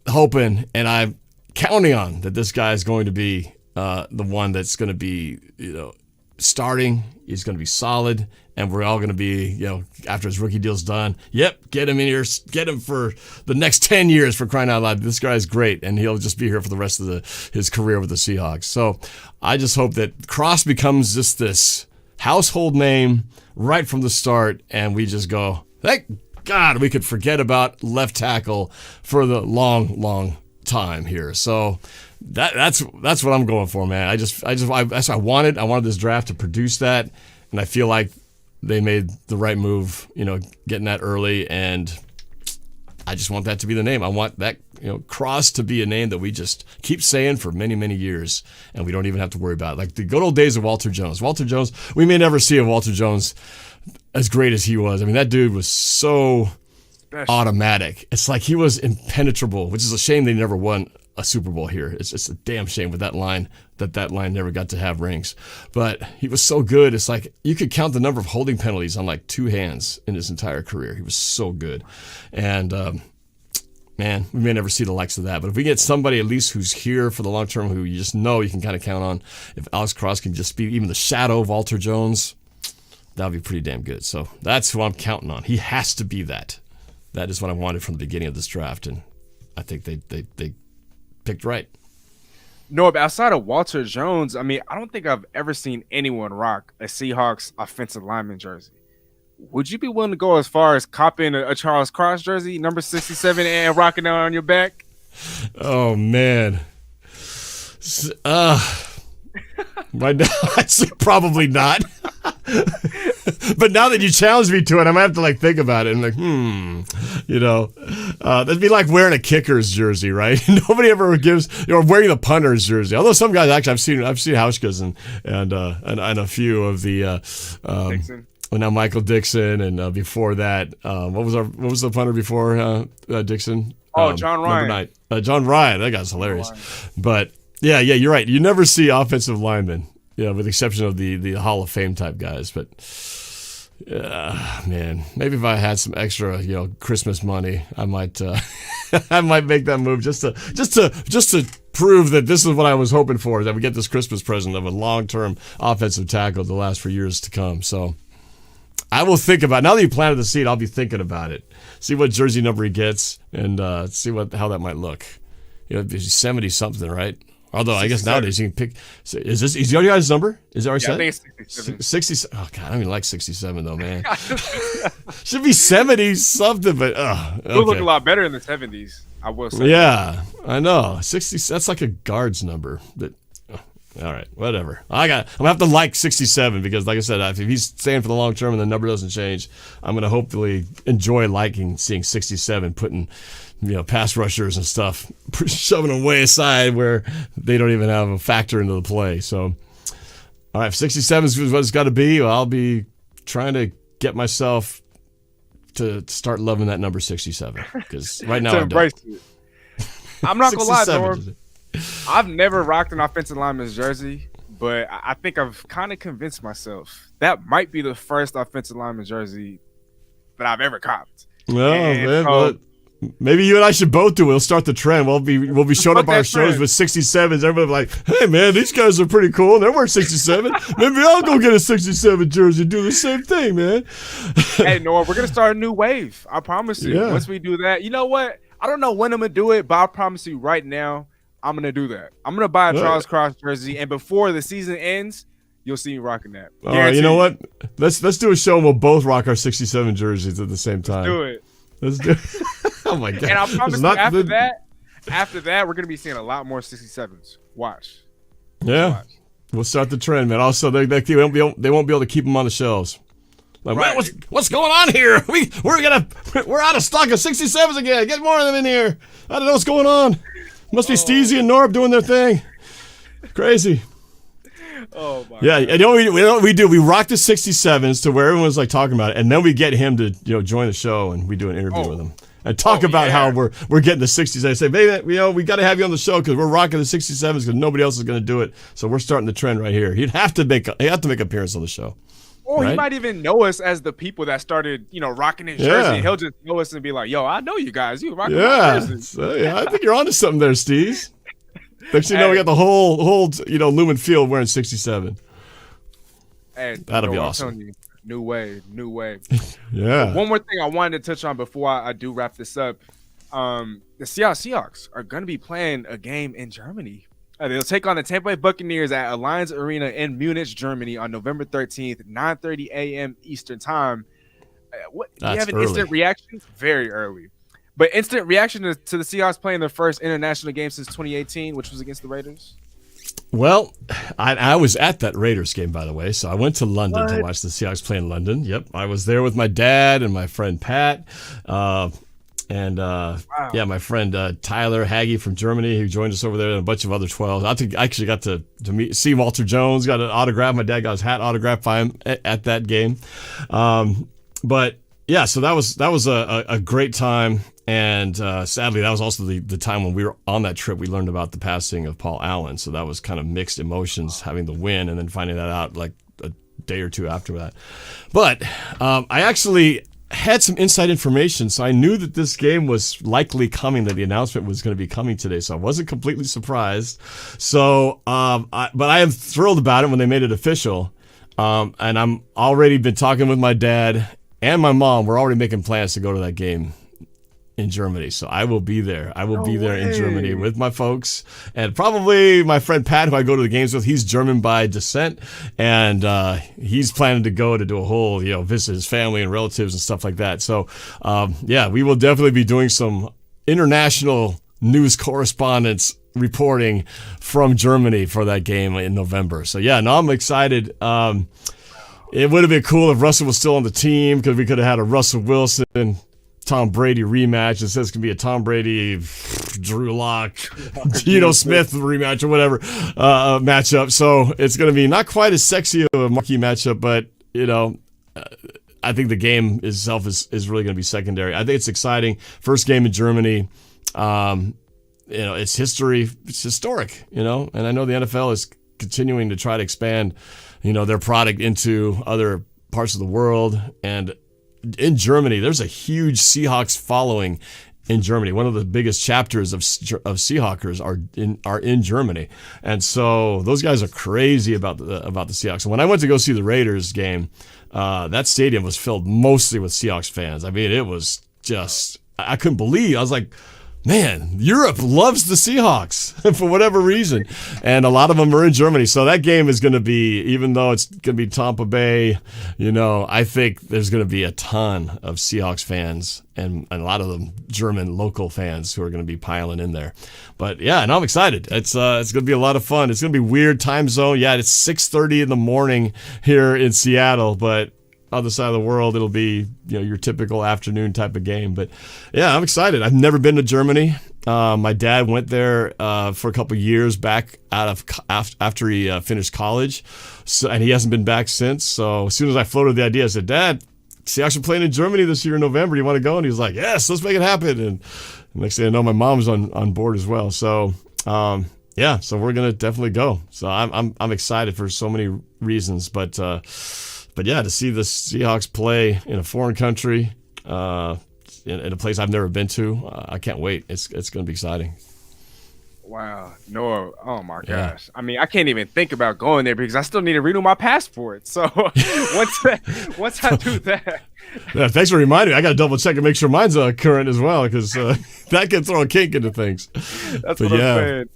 hoping and I'm counting on that this guy is going to be the one that's going to be, you know, starting. He's going to be solid, and we're all going to be, you know, after his rookie deal's done, yep, get him in here, get him for the next 10 years, for crying out loud. This guy's great, and he'll just be here for the rest of his career with the Seahawks. So I just hope that Cross becomes just this household name right from the start, and we just go, thank God we could forget about left tackle for the long, long time here. So that's what I'm going for, man. That's what I wanted. I wanted this draft to produce that, and I feel like they made the right move, you know, getting that early, and I just want that to be the name. I want that, you know, Cross to be a name that we just keep saying for many, many years, and we don't even have to worry about it. Like the good old days of Walter Jones. Walter Jones, we may never see a Walter Jones as great as he was. I mean, that dude was so automatic. It's like he was impenetrable, which is a shame they never won a Super Bowl here. It's a damn shame with that line that line never got to have rings. But he was so good. It's like you could count the number of holding penalties on like 2 hands in his entire career. He was so good. And man, we may never see the likes of that. But if we get somebody at least who's here for the long term, who you just know you can kind of count on, if Alex Cross can just be even the shadow of Walter Jones, that would be pretty damn good. So that's who I'm counting on. He has to be that. That is what I wanted from the beginning of this draft, and I think they picked right. No, but outside of Walter Jones, I mean, I don't think I've ever seen anyone rock a Seahawks offensive lineman jersey. Would you be willing to go as far as copping a Charles Cross jersey, number 67, and rocking it on your back? Oh, man. Right now, I'd say probably not. But now that you challenge me to it, I might have to like think about it and like, you know, that'd be like wearing a Kickers jersey, right? Nobody ever gives, or wearing the punter's jersey. Although some guys actually, I've seen Hauschka's and a few of the Well, now Michael Dixon, and before that, what was the punter before Dixon? John Ryan. Number 9. John Ryan. That guy's hilarious. But yeah, you're right. You never see offensive linemen, with the exception of the Hall of Fame type guys. But man, maybe if I had some extra, Christmas money, I might I might make that move just to prove that this is what I was hoping for, that we get this Christmas present of a long-term offensive tackle to last for years to come. So I will think about it. Now that you planted the seed, I'll be thinking about it. See what jersey number he gets and see how that might look. 70 something, right? Although 67. I guess nowadays you can pick. Is your guys' number? Is that already set? I think it's 67. 60. Oh God, I don't even like 67 though, man. Should be 70 something, but okay. It'll look a lot better in the 70s. I will say. Yeah, I know. 60. That's like a guard's number. But all right, whatever. I'm gonna have to like 67 because, like I said, if he's staying for the long term and the number doesn't change, I'm gonna hopefully enjoy seeing 67 putting, pass rushers and stuff, shoving them way aside where they don't even have a factor into the play. So, all right, 67 is what it's got to be. Well, I'll be trying to get myself to start loving that number 67 because right now I don't. I'm not gonna lie, Norb. I've never rocked an offensive lineman's jersey, but I think I've kind of convinced myself that might be the first offensive lineman's jersey that I've ever copped. Well, maybe you and I should both do it. We'll start the trend. We'll be showing up our shows with 67s. Everybody's like, hey, man, these guys are pretty cool. They're wearing 67. Maybe I'll go get a 67 jersey and do the same thing, man. Hey, Norb, we're going to start a new wave. I promise you. Yeah. Once we do that, you know what? I don't know when I'm going to do it, but I promise you right now, I'm going to do that. I'm going to buy a Charles Cross jersey, and before the season ends, you'll see me rocking that. All right, you know what? Let's do a show and we'll both rock our 67 jerseys at the same time. Let's do it. Oh, my God. And I promise you, after that, we're going to be seeing a lot more 67s. Watch. Yeah. Watch. We'll start the trend, man. Also, they won't be able to keep them on the shelves. Like, right. What's going on here? We're out of stock of 67s again. Get more of them in here. I don't know what's going on. Must be Steezy and Norb doing their thing. Crazy. Oh my! Yeah, God. And we do. We rock the 67s to where everyone's like talking about it, and then we get him to join the show, and we do an interview with him and talk about how we're getting the 60s. I say, baby, we got to have you on the show because we're rocking the 67s because nobody else is going to do it. So we're starting the trend right here. He'd have to make an appearance on the show. Or he might even know us as the people that started, rocking his jersey. He'll just know us and be like, "Yo, I know you guys. You rocking my jersey." So, I think you're onto something there, Steve. Next thing you know, we got the whole Lumen Field wearing 67. Hey, that'll be awesome. You, new wave. Yeah. But one more thing I wanted to touch on before I do wrap this up. The Seahawks are going to be playing a game in Germany. They'll take on the Tampa Bay Buccaneers at Allianz Arena in Munich, Germany on November 13th, 9:30 a.m. Eastern time. Do you have an instant reaction? Very early. But instant reaction to the Seahawks playing their first international game since 2018, which was against the Raiders? Well, I was at that Raiders game, by the way, so I went to London to watch the Seahawks play in London. Yep, I was there with my dad and my friend Pat. My friend Tyler Hagee from Germany, who joined us over there, and a bunch of other 12s. I actually got to see Walter Jones, got an autograph. My dad got his hat autographed by him at that game. But yeah, so that was a great time. And sadly, that was also the time when we were on that trip. We learned about the passing of Paul Allen, so that was kind of mixed emotions, having the win and then finding that out like a day or two after that. But I actually had some inside information, so I knew that this game was likely coming, that the announcement was going to be coming today, so I wasn't completely surprised. So, but I am thrilled about it when they made it official, and I'm already been talking with my dad and my mom. We're already making plans to go to that game in Germany, so I will be there. I will be there in Germany with my folks, and probably my friend Pat, who I go to the games with. He's German by descent, and he's planning to go to do a whole, visit his family and relatives and stuff like that. So, we will definitely be doing some international news correspondence reporting from Germany for that game in November. So, I'm excited. It would have been cool if Russell was still on the team because we could have had a Russell Wilson Tom Brady rematch. It says it can be a Tom Brady, Drew Lock, Geno Smith rematch or whatever matchup. So it's going to be not quite as sexy of a marquee matchup, but I think the game itself is really going to be secondary. I think it's exciting. First game in Germany. It's history. It's historic, and I know the NFL is continuing to try to expand, their product into other parts of the world. And in Germany, there's a huge Seahawks following in Germany. One of the biggest chapters of Seahawkers are in Germany. And so those guys are crazy about the Seahawks. And when I went to go see the Raiders game, that stadium was filled mostly with Seahawks fans. I mean, it was just, I couldn't believe. I was like, man, Europe loves the Seahawks for whatever reason. And a lot of them are in Germany. So that game is going to be, even though it's going to be Tampa Bay, I think there's going to be a ton of Seahawks fans and a lot of them German local fans who are going to be piling in there. But yeah, and I'm excited. It's going to be a lot of fun. It's going to be weird time zone. Yeah, it's 6:30 in the morning here in Seattle, but other side of the world, it'll be your typical afternoon type of game. But yeah, I'm excited. I've never been to Germany. My dad went there for a couple of years back after he finished college, and he hasn't been back since. So as soon as I floated the idea, I said, "Dad, Seahawks are playing in Germany this year in November. Do you want to go?" And he was like, "Yes, let's make it happen." And next thing I know, my mom's on board as well. So yeah, so we're gonna definitely go. So I'm excited for so many reasons, but yeah, to see the Seahawks play in a foreign country, in a place I've never been to, I can't wait. It's going to be exciting. Wow, no, oh my gosh! I mean, I can't even think about going there because I still need to renew my passport. So once I do that, yeah, thanks for reminding me. I got to double check and make sure mine's current as well because that can throw a kink into things. That's what I'm saying.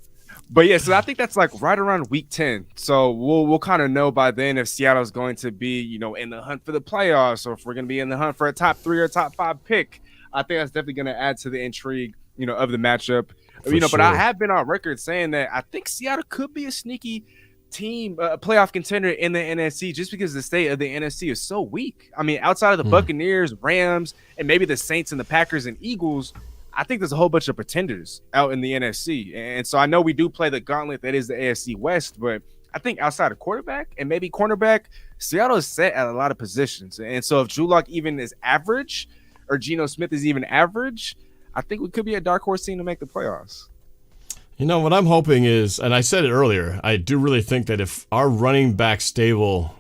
But yeah, so I think that's like right around week 10. So we'll kind of know by then if Seattle's going to be, in the hunt for the playoffs or if we're going to be in the hunt for a top 3 or top 5 pick. I think that's definitely going to add to the intrigue, of the matchup. Sure. But I have been on record saying that I think Seattle could be a sneaky team, a playoff contender in the NFC just because the state of the NFC is so weak. I mean, outside of the Buccaneers, Rams, and maybe the Saints and the Packers and Eagles, I think there's a whole bunch of pretenders out in the NFC. And so I know we do play the gauntlet that is the AFC West, but I think outside of quarterback and maybe cornerback, Seattle is set at a lot of positions. And so if Drew Lock even is average or Geno Smith is even average, I think we could be a dark horse team to make the playoffs. What I'm hoping is, and I said it earlier, I do really think that if our running back stable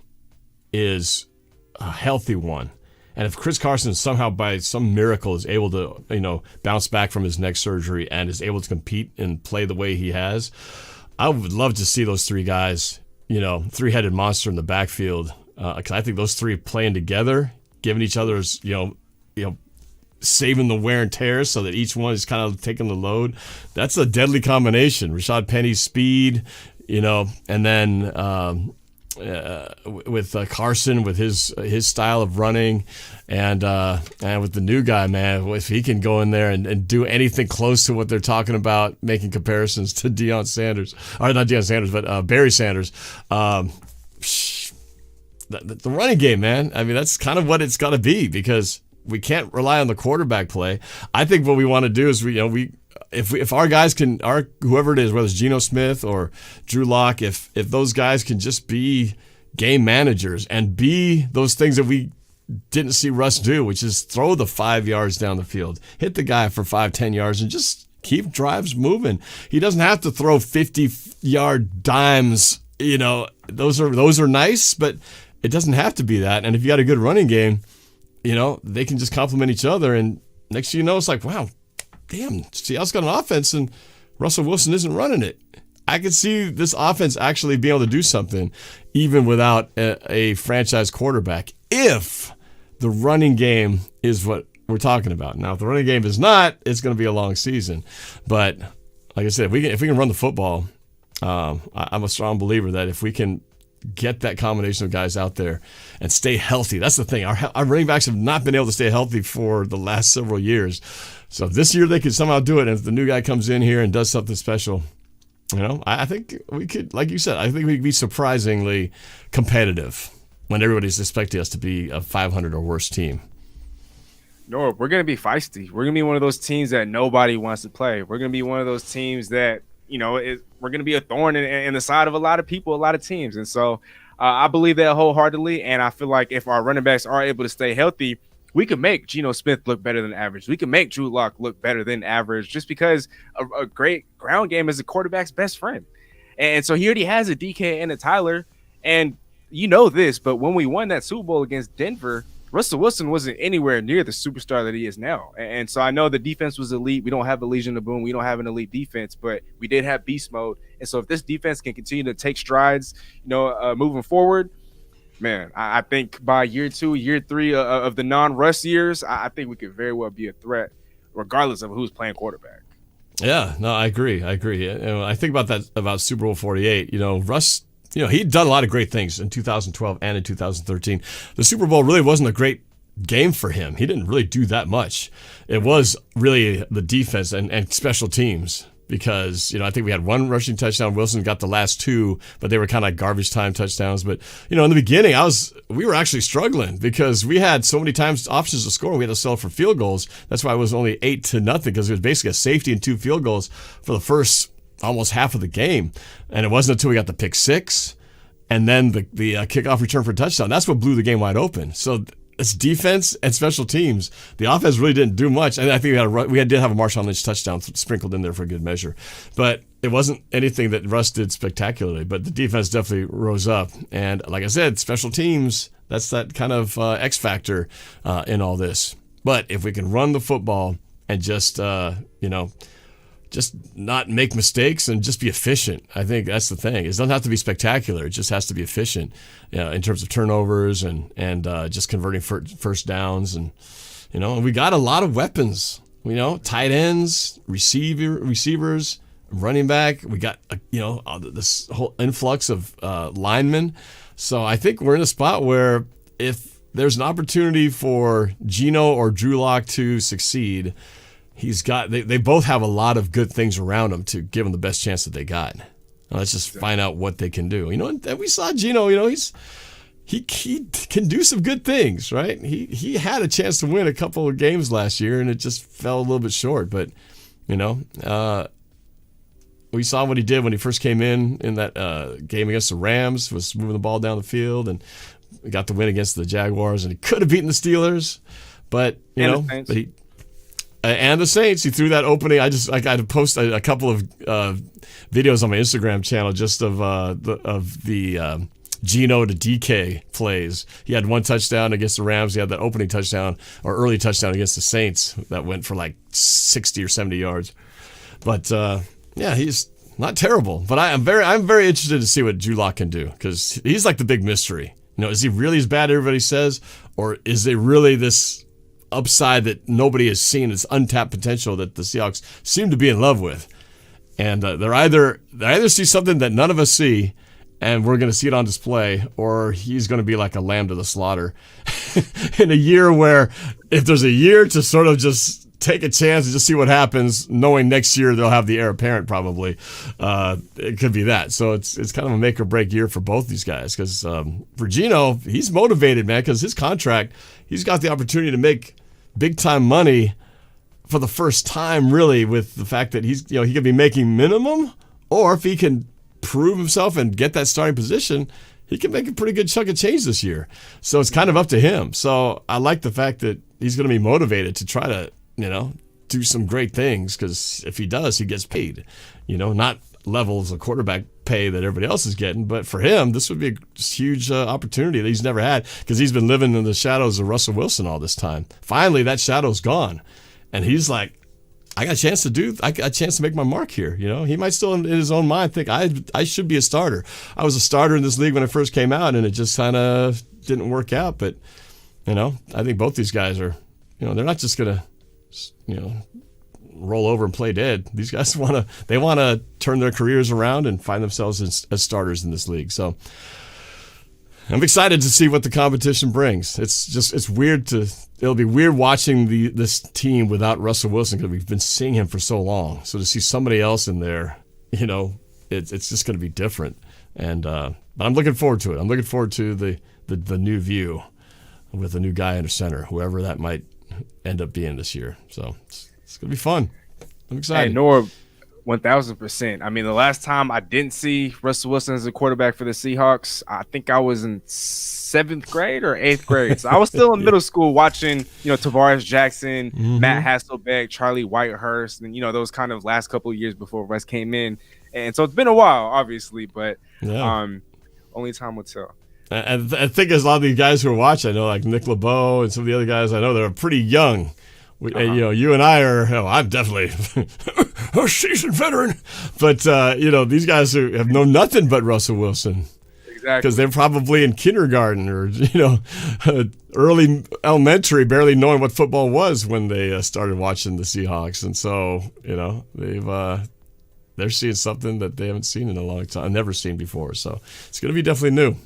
is a healthy one, and if Chris Carson somehow by some miracle is able to, bounce back from his neck surgery and is able to compete and play the way he has, I would love to see those three guys, three-headed monster in the backfield. Because I think those three playing together, giving each other's, saving the wear and tear so that each one is kind of taking the load. That's a deadly combination. Rashad Penny's speed, and then with Carson with his style of running, and with the new guy, man, if he can go in there and do anything close to what they're talking about, making comparisons to Deion Sanders, or not Deion Sanders, but Barry Sanders. The running game, man. I mean, that's kind of what it's got to be because we can't rely on the quarterback play. I think what we want to do is if our guys can, whoever it is, whether it's Geno Smith or Drew Lock, if those guys can just be game managers and be those things that we didn't see Russ do, which is throw the 5 yards down the field, hit the guy for 5-10 yards, and just keep drives moving. He doesn't have to throw 50-yard dimes. Those are nice, but it doesn't have to be that. And if you got a good running game, they can just complement each other. And next thing you know, it's like, wow, damn, Seattle's got an offense and Russell Wilson isn't running it. I could see this offense actually being able to do something even without a franchise quarterback if the running game is what we're talking about. Now, if the running game is not, it's going to be a long season. But like I said, if we can run the football, I'm a strong believer that if we can get that combination of guys out there and stay healthy. That's the thing. Our running backs have not been able to stay healthy for the last several years. So this year they could somehow do it. And if the new guy comes in here and does something special, I think we could, like you said, I think we could be surprisingly competitive when everybody's expecting us to be a 500 or worse team. No, we're going to be feisty. We're going to be one of those teams that nobody wants to play. We're going to be one of those teams that, we're going to be a thorn in the side of a lot of people, a lot of teams. And so I believe that wholeheartedly, and I feel like if our running backs are able to stay healthy, we can make Geno Smith look better than average. We can make Drew Lock look better than average just because a great ground game is a quarterback's best friend. And so he already has a DK and a Tyler. And you know this, but when we won that Super Bowl against Denver, Russell Wilson wasn't anywhere near the superstar that he is now. And so I know the defense was elite. We don't have a Legion of Boom. We don't have an elite defense, but we did have beast mode. And so if this defense can continue to take strides, moving forward, man, I think by year 2, year 3 of the non-Russ years, I think we could very well be a threat, regardless of who's playing quarterback. Yeah, no, I agree. I think about that about Super Bowl 48. Russ, he'd done a lot of great things in 2012 and in 2013. The Super Bowl really wasn't a great game for him. He didn't really do that much. It was really the defense and special teams. Because, I think we had one rushing touchdown. Wilson got the last 2, but they were kind of like garbage time touchdowns. But, in the beginning, we were actually struggling because we had so many times options to score. We had to settle for field goals. That's why it was only 8-0 because it was basically a safety and 2 field goals for the first almost half of the game. And it wasn't until we got the pick 6 and then the kickoff return for a touchdown. That's what blew the game wide open. So it's defense and special teams. The offense really didn't do much. And I think we did have a Marshawn Lynch touchdown sprinkled in there for good measure. But it wasn't anything that Russ did spectacularly. But the defense definitely rose up. And like I said, special teams, that's that kind of X factor in all this. But if we can run the football and just not make mistakes and just be efficient. I think that's the thing. It doesn't have to be spectacular. It just has to be efficient in terms of turnovers and just converting first downs. And, we got a lot of weapons, tight ends, receivers, running back. We got, this whole influx of linemen. So I think we're in a spot where if there's an opportunity for Geno or Drew Lock to succeed, they both have a lot of good things around them to give them the best chance that they got. Now let's just find out what they can do. And we saw Geno, he can do some good things, right? He had a chance to win a couple of games last year and it just fell a little bit short. But, we saw what he did when he first came in that game against the Rams, was moving the ball down the field and got the win against the Jaguars, and he could have beaten the Steelers, but and the Saints, he threw that opening. I got to post a couple of videos on my Instagram channel just of the Geno to DK plays. He had one touchdown against the Rams. He had that opening touchdown or early touchdown against the Saints that went for like 60 or 70 yards. But he's not terrible. But I'm very interested to see what Drew Lock can do because he's like the big mystery. Is he really as bad as everybody says, or is it really this upside that nobody has seen, this untapped potential that the Seahawks seem to be in love with? And they either see something that none of us see, and we're going to see it on display, or he's going to be like a lamb to the slaughter in a year where if there's a year to sort of just take a chance and just see what happens, knowing next year they'll have the heir apparent probably, it could be that. So it's kind of a make or break year for both these guys because for Geno, he's motivated, man, because his contract, he's got the opportunity to make big time money for the first time, really, with the fact that he could be making minimum, or if he can prove himself and get that starting position, he can make a pretty good chunk of change this year. So it's kind of up to him. So I like the fact that he's going to be motivated to try to, do some great things, because if he does, he gets paid, not levels of quarterback pay that everybody else is getting. But for him, this would be a huge opportunity that he's never had because he's been living in the shadows of Russell Wilson all this time. Finally, that shadow's gone. And he's like, I got a chance to make my mark here. He might still in his own mind think I should be a starter. I was a starter in this league when I first came out, and it just kind of didn't work out. But, I think both these guys are, they're not just going to, roll over and play dead. These guys want to turn their careers around and find themselves as starters in this league. So I'm excited to see what the competition brings. It's weird it'll be weird watching this team without Russell Wilson because we've been seeing him for so long. So to see somebody else in there, it's just going to be different. And but I'm looking forward to it. I'm looking forward to the new view with a new guy under center, whoever that might end up being this year. So it's going to be fun. I'm excited. Hey, Norb, 1000%. I mean, the last time I didn't see Russell Wilson as a quarterback for the Seahawks, I think I was in 7th grade or 8th grade. So I was still in middle school watching, Tavares Jackson, Matt Hasselbeck, Charlie Whitehurst, and, those kind of last couple of years before Russ came in. And so it's been a while, obviously, but only time will tell. And I think there's a lot of these guys who are watching, I know, like Nick LeBeau and some of the other guys I know, they're pretty young. And, you and I are, I'm definitely a seasoned veteran. But, these guys who have known nothing but Russell Wilson. Exactly. Because they're probably in kindergarten or, early elementary, barely knowing what football was when they started watching the Seahawks. And so, they're seeing something that they haven't seen in a long time, never seen before. So it's going to be definitely new.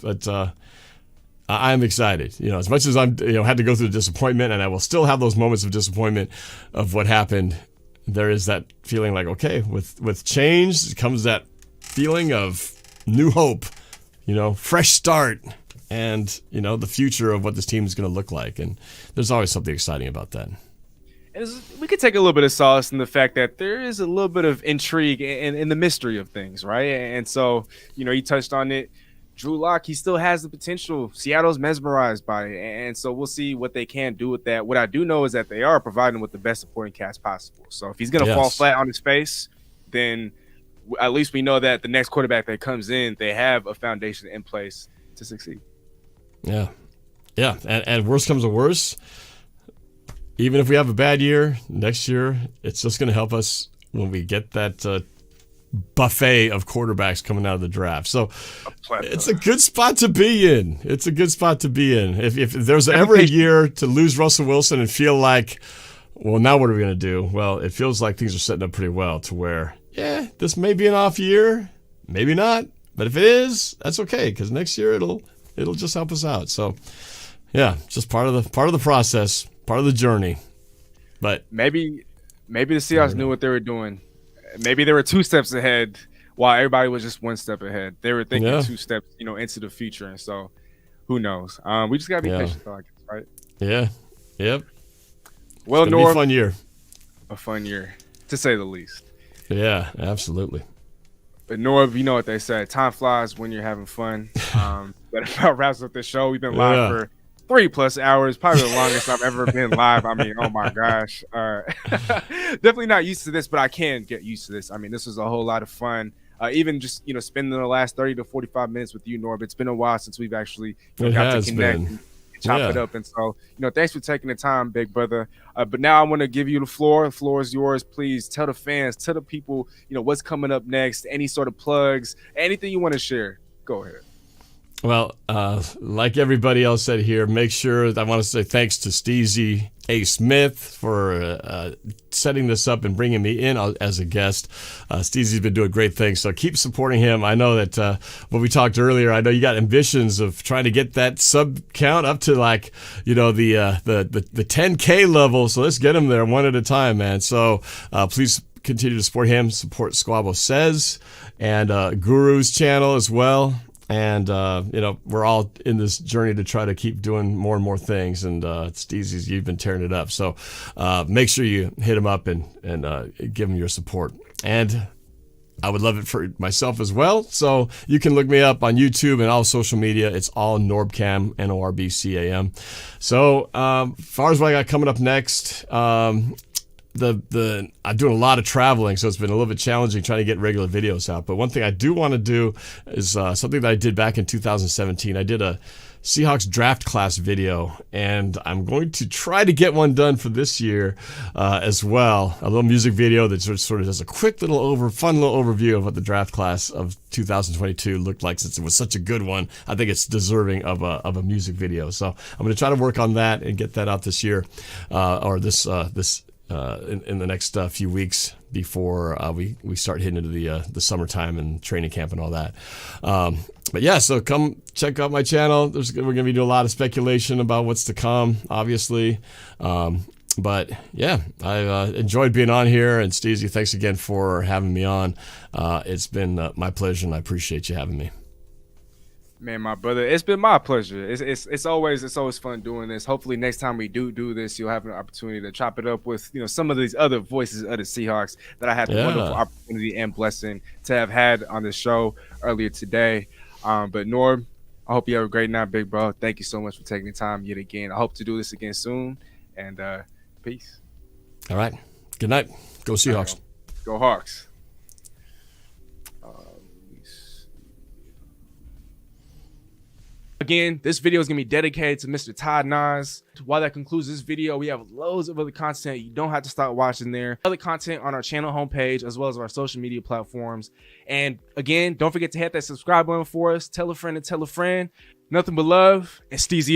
But I'm excited. As much as I'm, had to go through the disappointment, and I will still have those moments of disappointment of what happened. There is that feeling like, okay, with change comes that feeling of new hope, fresh start, and the future of what this team is going to look like. And there's always something exciting about that. We could take a little bit of solace in the fact that there is a little bit of intrigue in the mystery of things, right? And so, you touched on it. Drew Lock, he still has the potential. Seattle's mesmerized by it, and so we'll see what they can do with that. What I do know is that they are providing with the best supporting cast possible. So if he's going to fall flat on his face, then at least we know that the next quarterback that comes in, they have a foundation in place to succeed. Yeah. And worst comes to worst, even if we have a bad year, next year, it's just going to help us when we get that buffet of quarterbacks coming out of the draft. So it's a good spot to be in. If there's ever a year to lose Russell Wilson and feel like, well, now what are we going to do? Well, it feels like things are setting up pretty well to where, this may be an off year, maybe not. But if it is, that's okay, because next year it'll just help us out. So, just part of the process, part of the journey. But maybe the Seahawks knew what they were doing. Maybe they were 2 steps ahead while everybody was just 1 step ahead. They were thinking 2 steps, into the future. And so who knows? We just got to be patient, I guess, right? Yeah. Yep. Well, Norb, be a fun year. A fun year, to say the least. Yeah, absolutely. But Norb, you know what they say. Time flies when you're having fun. That about wraps up the show. We've been live for 3+ hours, probably the longest I've ever been live. I mean, oh my gosh. Definitely not used to this, but I can get used to this. I mean, this was a whole lot of fun. Even just, spending the last 30 to 45 minutes with you, Norb. It's been a while since we've actually got to connect and chop it up. And so, thanks for taking the time, big brother. But now I want to give you the floor. The floor is yours. Please tell the fans, tell the people, what's coming up next, any sort of plugs, anything you want to share. Go ahead. Well, like everybody else said here, make sure I want to say thanks to Steezy A. Smith for setting this up and bringing me in as a guest. Steezy's been doing great things, so keep supporting him. I know that when we talked earlier, I know you got ambitions of trying to get that sub count up to the 10K level. So let's get him there one at a time, man. So please continue to support him. Support Squabble Says and Guru's channel as well. And, we're all in this journey to try to keep doing more and more things. And Steezy's, you've been tearing it up. So make sure you hit him up and give him your support. And I would love it for myself as well. So you can look me up on YouTube and all social media. It's all Norb Cam, Norbcam. So as far as what I got coming up next, I'm doing a lot of traveling, so it's been a little bit challenging trying to get regular videos out. But one thing I do want to do is something that I did back in 2017. I did a Seahawks draft class video, and I'm going to try to get one done for this year as well. A little music video that sort of does a quick little fun little overview of what the draft class of 2022 looked like, since it was such a good one. I think it's deserving of a music video. So I'm going to try to work on that and get that out this year, or this in the next few weeks before we start hitting into the summertime and training camp and all that. But yeah, so come check out my channel. We're going to be doing a lot of speculation about what's to come, obviously. But yeah, I've enjoyed being on here. And Steezy, thanks again for having me on. It's been my pleasure, and I appreciate you having me. Man, my brother, it's been my pleasure. It's always fun doing this. Hopefully, next time we do this, you'll have an opportunity to chop it up with some of these other voices of the Seahawks that I had the wonderful opportunity and blessing to have had on the show earlier today. But Norb, I hope you have a great night, big bro. Thank you so much for taking the time yet again. I hope to do this again soon. And peace. All right. Good night. Go Seahawks. Go Hawks. Again, this video is going to be dedicated to Mr. Todd Nas. While that concludes this video, we have loads of other content. You don't have to stop watching there. Other content on our channel homepage, as well as our social media platforms. And again, don't forget to hit that subscribe button for us. Tell a friend and tell a friend. Nothing but love and Steezy.